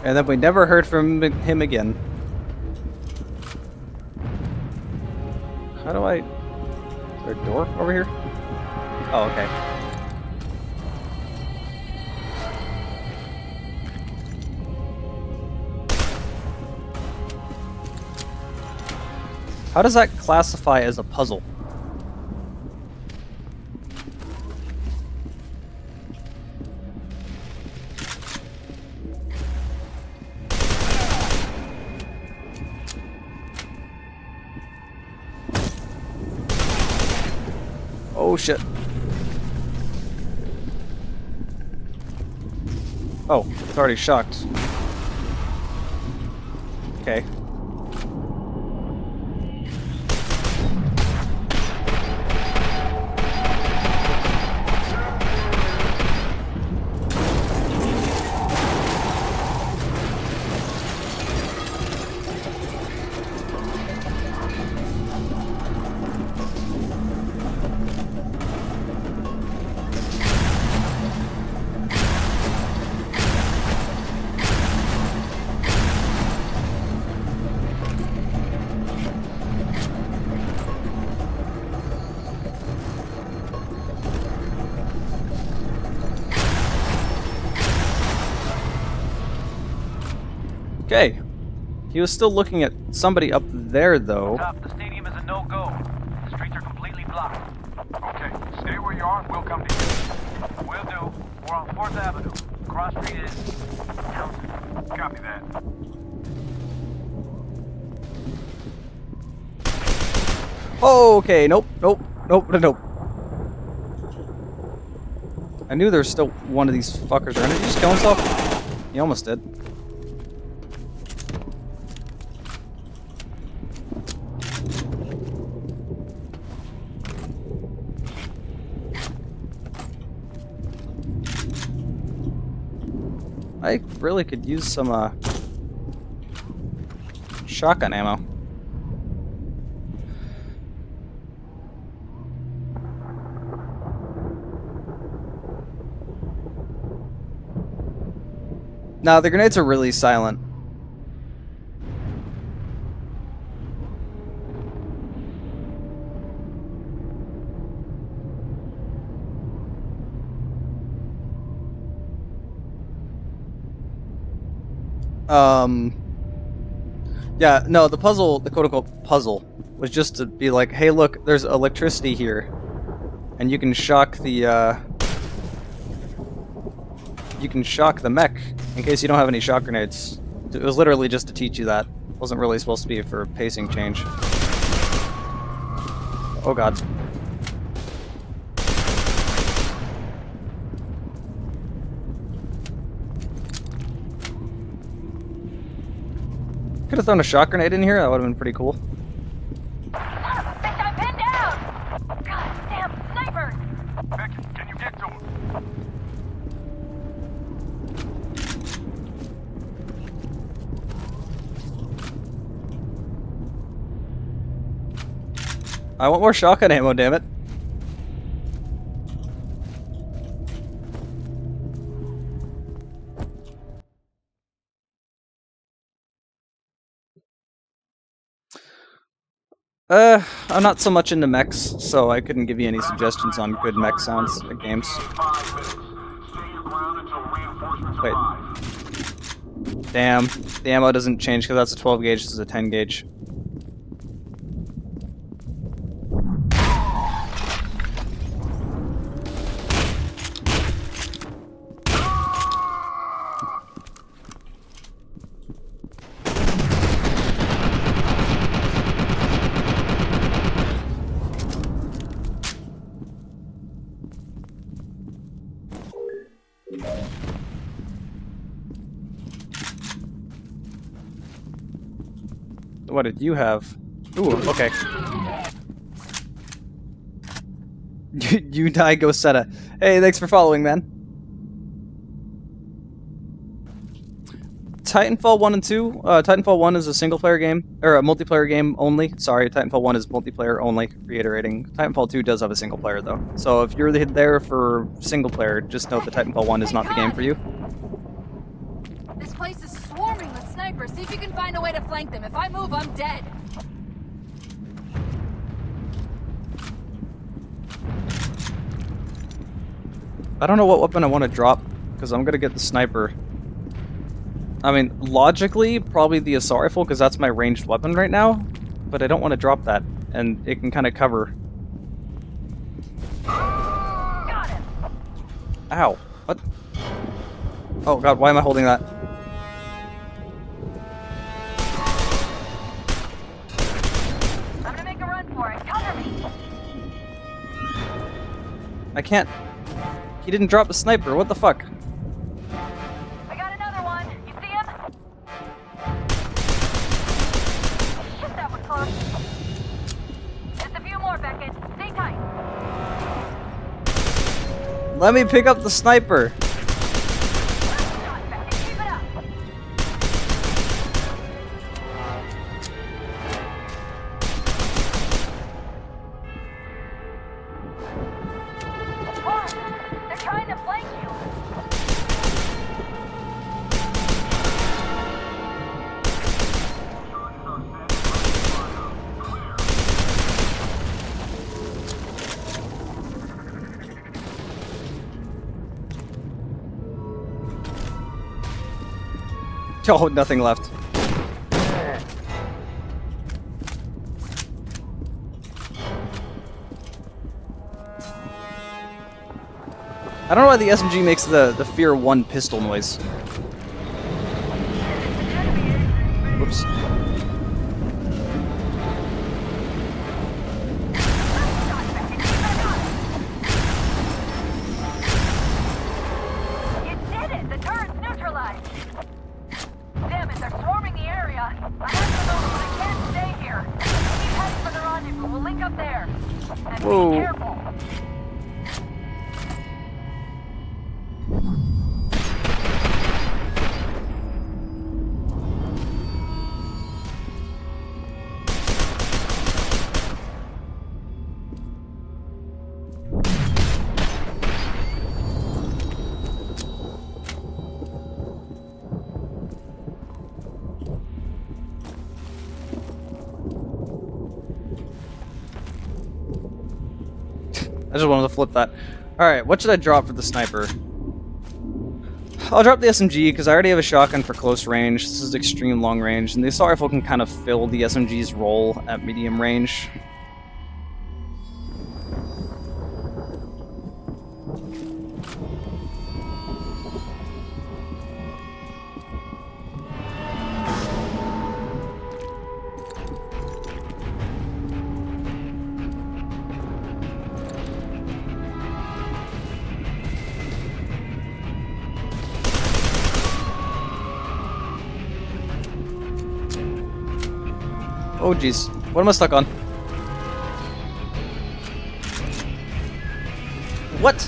And then we never heard from him again. How do I... Is there a door over here? Oh, okay. How does that classify as a puzzle? Oh shit. Oh, it's already shocked. Okay. Okay. He was still looking at somebody up there, though. Top, the stadium is a no-go. The streets are completely blocked. Okay, stay where you are and we'll come to you. Will do. We're on 4th Avenue. Cross Street is... Townsend. Copy that. Oh, okay. Nope. I knew there was still one of these fuckers around. Did he just kill himself? He almost did. I really could use some shotgun ammo. Nah, the grenades are really silent. Yeah, no, the puzzle, the quote-unquote puzzle, was just to be like, hey look, there's electricity here. And you can shock the, you can shock the mech, in case you don't have any shock grenades. It was literally just to teach you that. It wasn't really supposed to be for a pacing change. Oh god. Could have thrown a shock grenade in here, that would have been pretty cool. Son of a bitch, I'm pinned down! God damn snipers! Becky, can you get to him? I want more shotgun ammo, damn it. I'm not so much into mechs, so I couldn't give you any suggestions on good mech sounds at games. Wait. Damn. The ammo doesn't change because that's a 12 gauge, this is a 10 gauge. What did you have? Ooh, okay. You die, Ghostetta. Hey, thanks for following, man. Titanfall 1 and 2. Titanfall 1 is a single-player game, or a multiplayer game only. Sorry, Titanfall 1 is multiplayer only, reiterating. Titanfall 2 does have a single-player, though. So if you're there for single-player, just note that Titanfall 1 is not the game for you. This place is swarming with snipers. See if you can find a way to flank them. If I move, I'm dead. I don't know what weapon I want to drop, because I'm going to get the sniper. I mean, logically, probably the assault rifle, because that's my ranged weapon right now, but I don't want to drop that, and it can kind of cover. Got him. Ow. What? Oh god, why am I holding that? I'm gonna make a run for it. Cover me. I can't... He didn't drop the sniper, what the fuck? I got another one. You see him? Shit, that was close. Just a few more, Beckett. Stay tight. Let me pick up the sniper! Keep it up. They're trying to flank you. Oh, nothing left. I don't know why the SMG makes the F.E.A.R. 1 pistol noise. Whoops. You did it! The turret's neutralized! Damn it, they're swarming the area! I have to know, but I can't stay here! Keep heading for the rendezvous, we'll link up there! And Whoa. be careful! I just wanted to flip that. Alright, what should I drop for the sniper? I'll drop the SMG, because I already have a shotgun for close range. This is extreme long range, and the assault rifle can kind of fill the SMG's role at medium range. Oh jeez, what am I stuck on? What?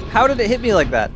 How did it hit me like that?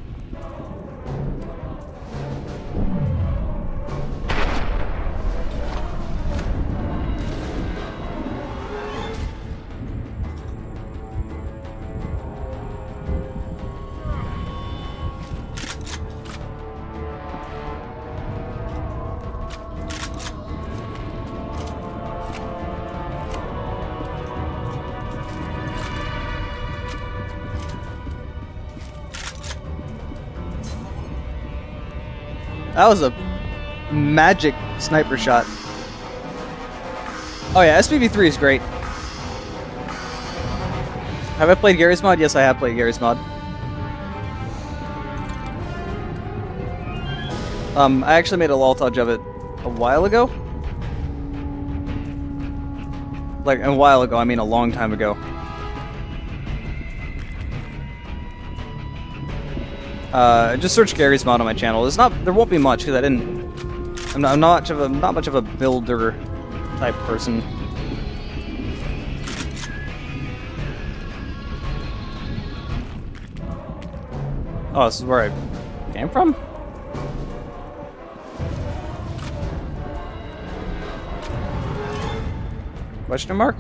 That was a magic sniper shot. Oh yeah, SPV3 is great. Have I played Garry's Mod? Yes, I have played Garry's Mod. I actually made a LOL touch of it a while ago. Like, a while ago, I mean a long time ago. Just search Garry's Mod on my channel. There won't be much because I'm not much of a builder type person. Oh, this is where I came from? Question mark?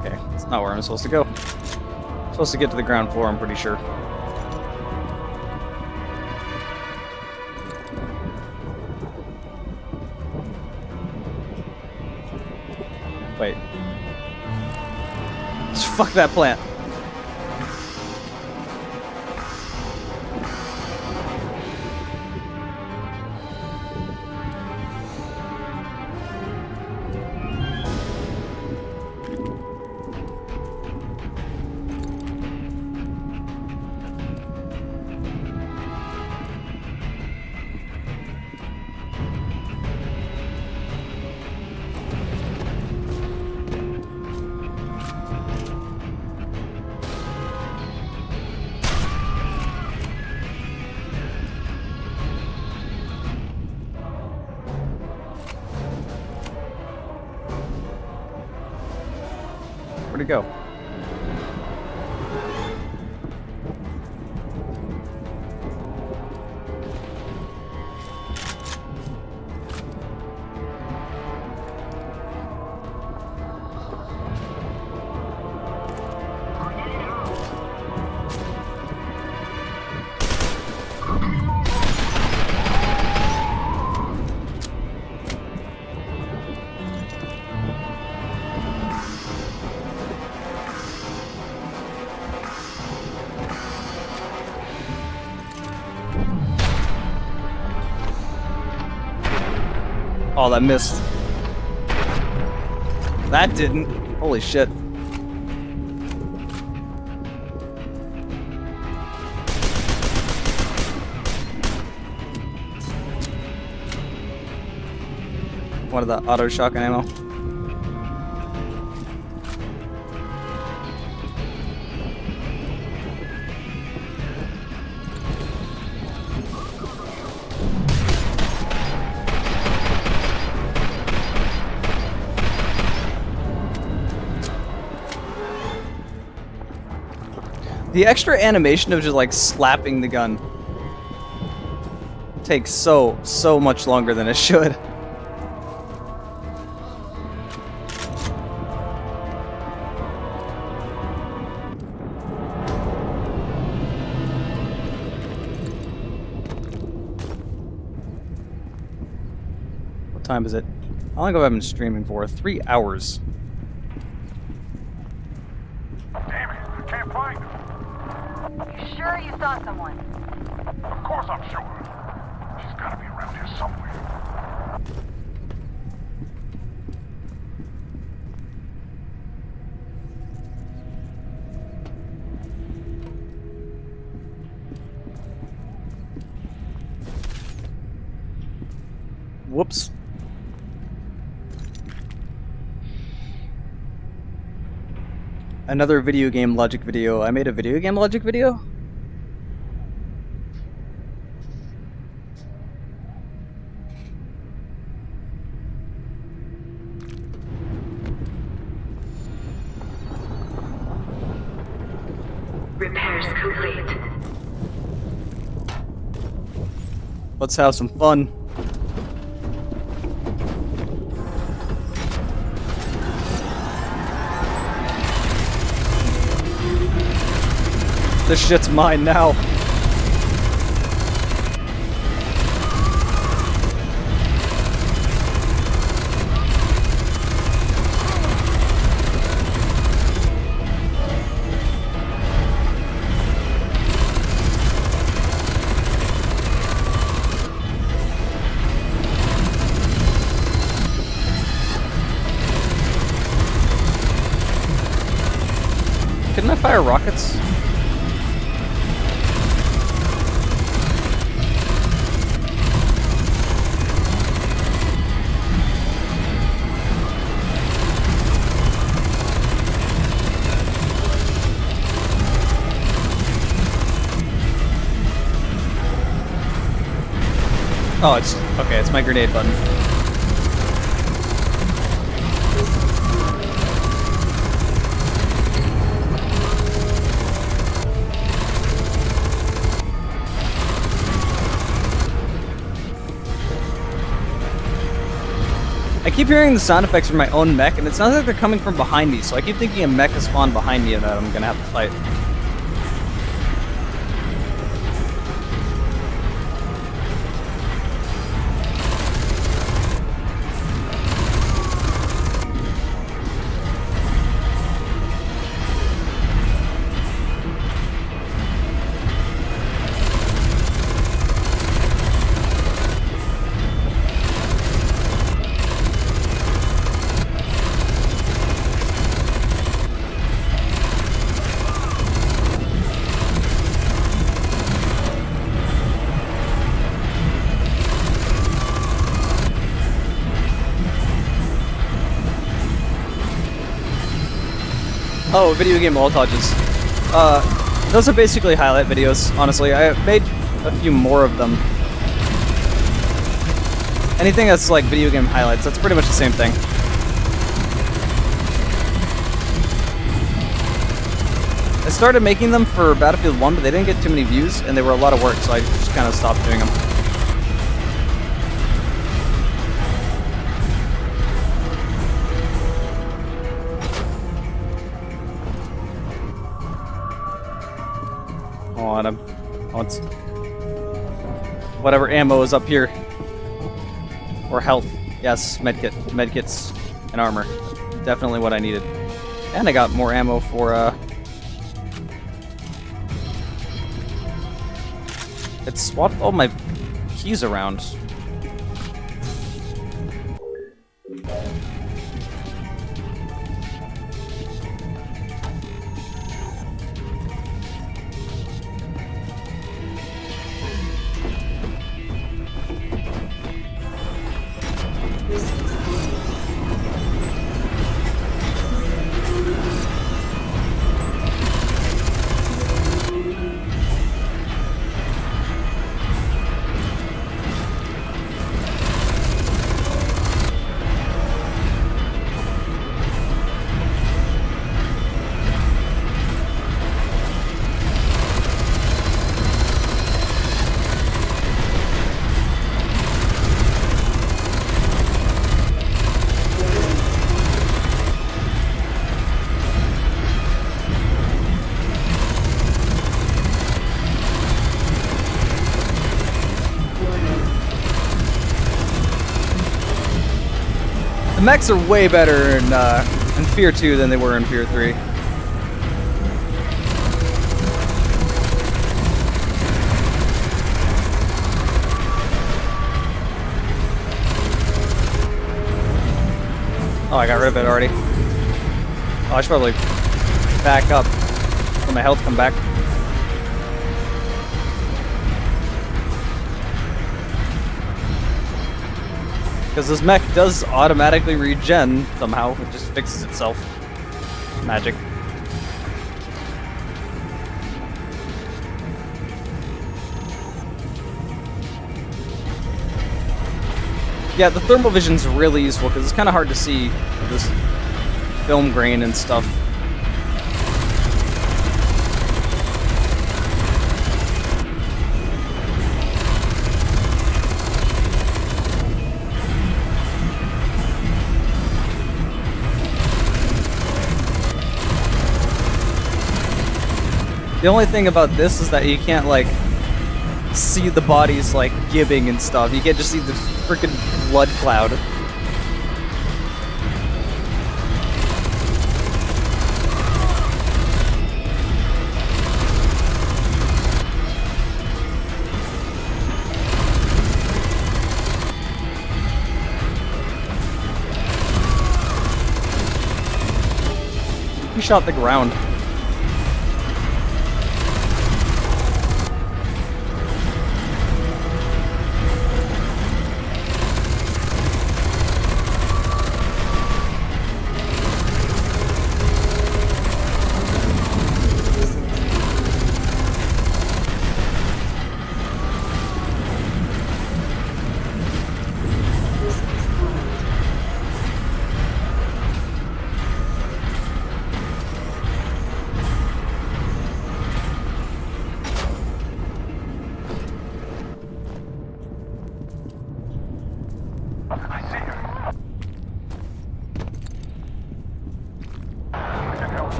Okay, that's not where I'm supposed to go. I'm supposed to get to the ground floor, I'm pretty sure. Wait. Fuck that plant. Where'd it go? Oh, that missed. That didn't. Holy shit. What of the auto shotgun ammo? The extra animation of just like slapping the gun takes so much longer than it should. What time is it? How long have I been streaming for? 3 hours. Damn it, I can't find her. You sure you saw someone? Of course I'm sure. She's gotta be around here somewhere. Whoops. Another video game logic video. I made a video game logic video? Repairs complete. Let's have some fun. This shit's mine now. fire rockets? Oh, it's okay. It's my grenade button. I keep hearing the sound effects from my own mech, and it sounds like they're coming from behind me, so I keep thinking a mech has spawned behind me and that I'm gonna have to fight. Oh, video game montages. Those are basically highlight videos, honestly. I made a few more of them. Anything that's like video game highlights, that's pretty much the same thing. I started making them for Battlefield 1, but they didn't get too many views, and they were a lot of work, so I just kind of stopped doing them. Whatever ammo is up here. Or health. Yes, medkit. Medkits and armor. Definitely what I needed. And I got more ammo for, it swapped all my keys around. The mechs are way better in F.E.A.R 2 than they were in F.E.A.R 3. Oh, I got rid of it already. Oh, I should probably back up when my health come back. Because this mech does automatically regen somehow. It just fixes itself. Magic. Yeah, the thermal vision's really useful because it's kind of hard to see with this film grain and stuff. The only thing about this is that you can't, like, see the bodies, like, gibbing and stuff. You can't just see the freaking blood cloud. He shot the ground.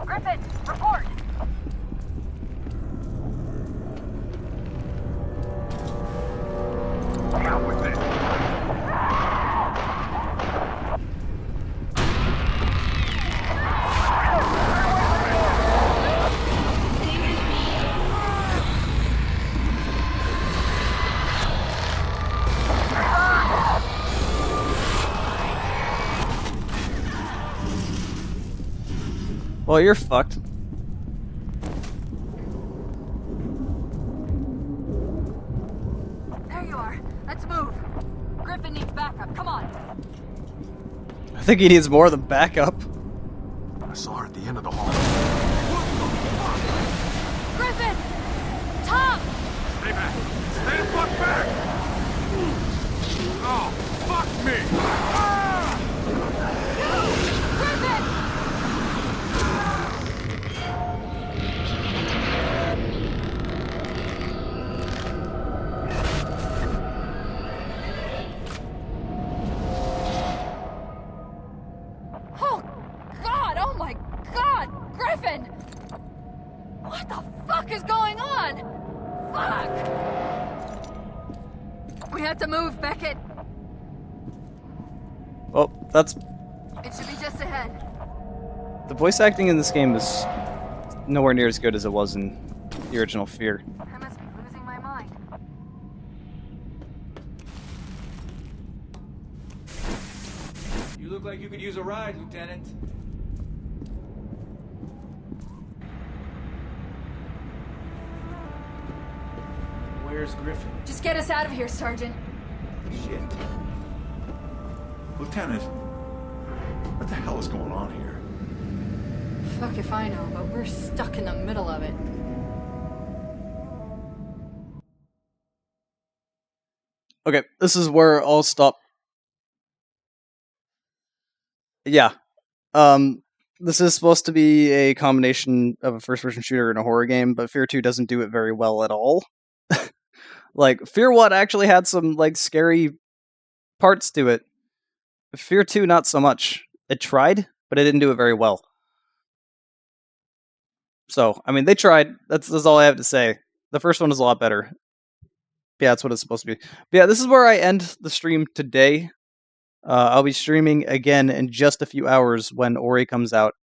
Griffin, report! Out with it. Well, you're fucked. There you are. Let's move. Griffin needs backup. Come on. I think he needs more than backup. I saw her at the end of the hall. Griffin! Tom! Stay back! Stay the fuck back! Oh, fuck me! Ah! Griffin! Oh, God! Oh, my God! Griffin! What the fuck is going on? Fuck! We have to move, Beckett. Well, that's... It should be just ahead. The voice acting in this game is nowhere near as good as it was in the original F.E.A.R. I must be losing my mind. You look like you could use a ride, Lieutenant. Where's Griffin? Just get us out of here, Sergeant. Shit. Lieutenant, what the hell is going on here? Fuck if I know, but we're stuck in the middle of it. Okay, this is where I'll stop. Yeah. This is supposed to be a combination of a first-person shooter and a horror game, but F.E.A.R. 2 doesn't do it very well at all. Like, F.E.A.R. 1 actually had some, like, scary parts to it. F.E.A.R. 2, not so much. It tried, but it didn't do it very well. So, I mean, they tried. That's all I have to say. The first one is a lot better. Yeah, that's what it's supposed to be. But yeah, this is where I end the stream today. I'll be streaming again in just a few hours when Ori comes out.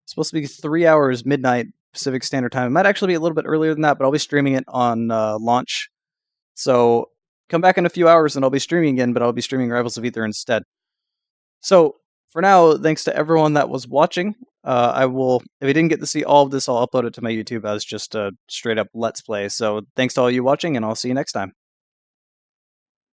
It's supposed to be 3 hours, midnight, Pacific Standard Time. It might actually be a little bit earlier than that, but I'll be streaming it on launch. So come back in a few hours and I'll be streaming again, but I'll be streaming Rivals of Aether instead. So for now, thanks to everyone that was watching. I will, if you didn't get to see all of this, I'll upload it to my YouTube as just a straight up Let's Play. So thanks to all you watching, and I'll see you next time.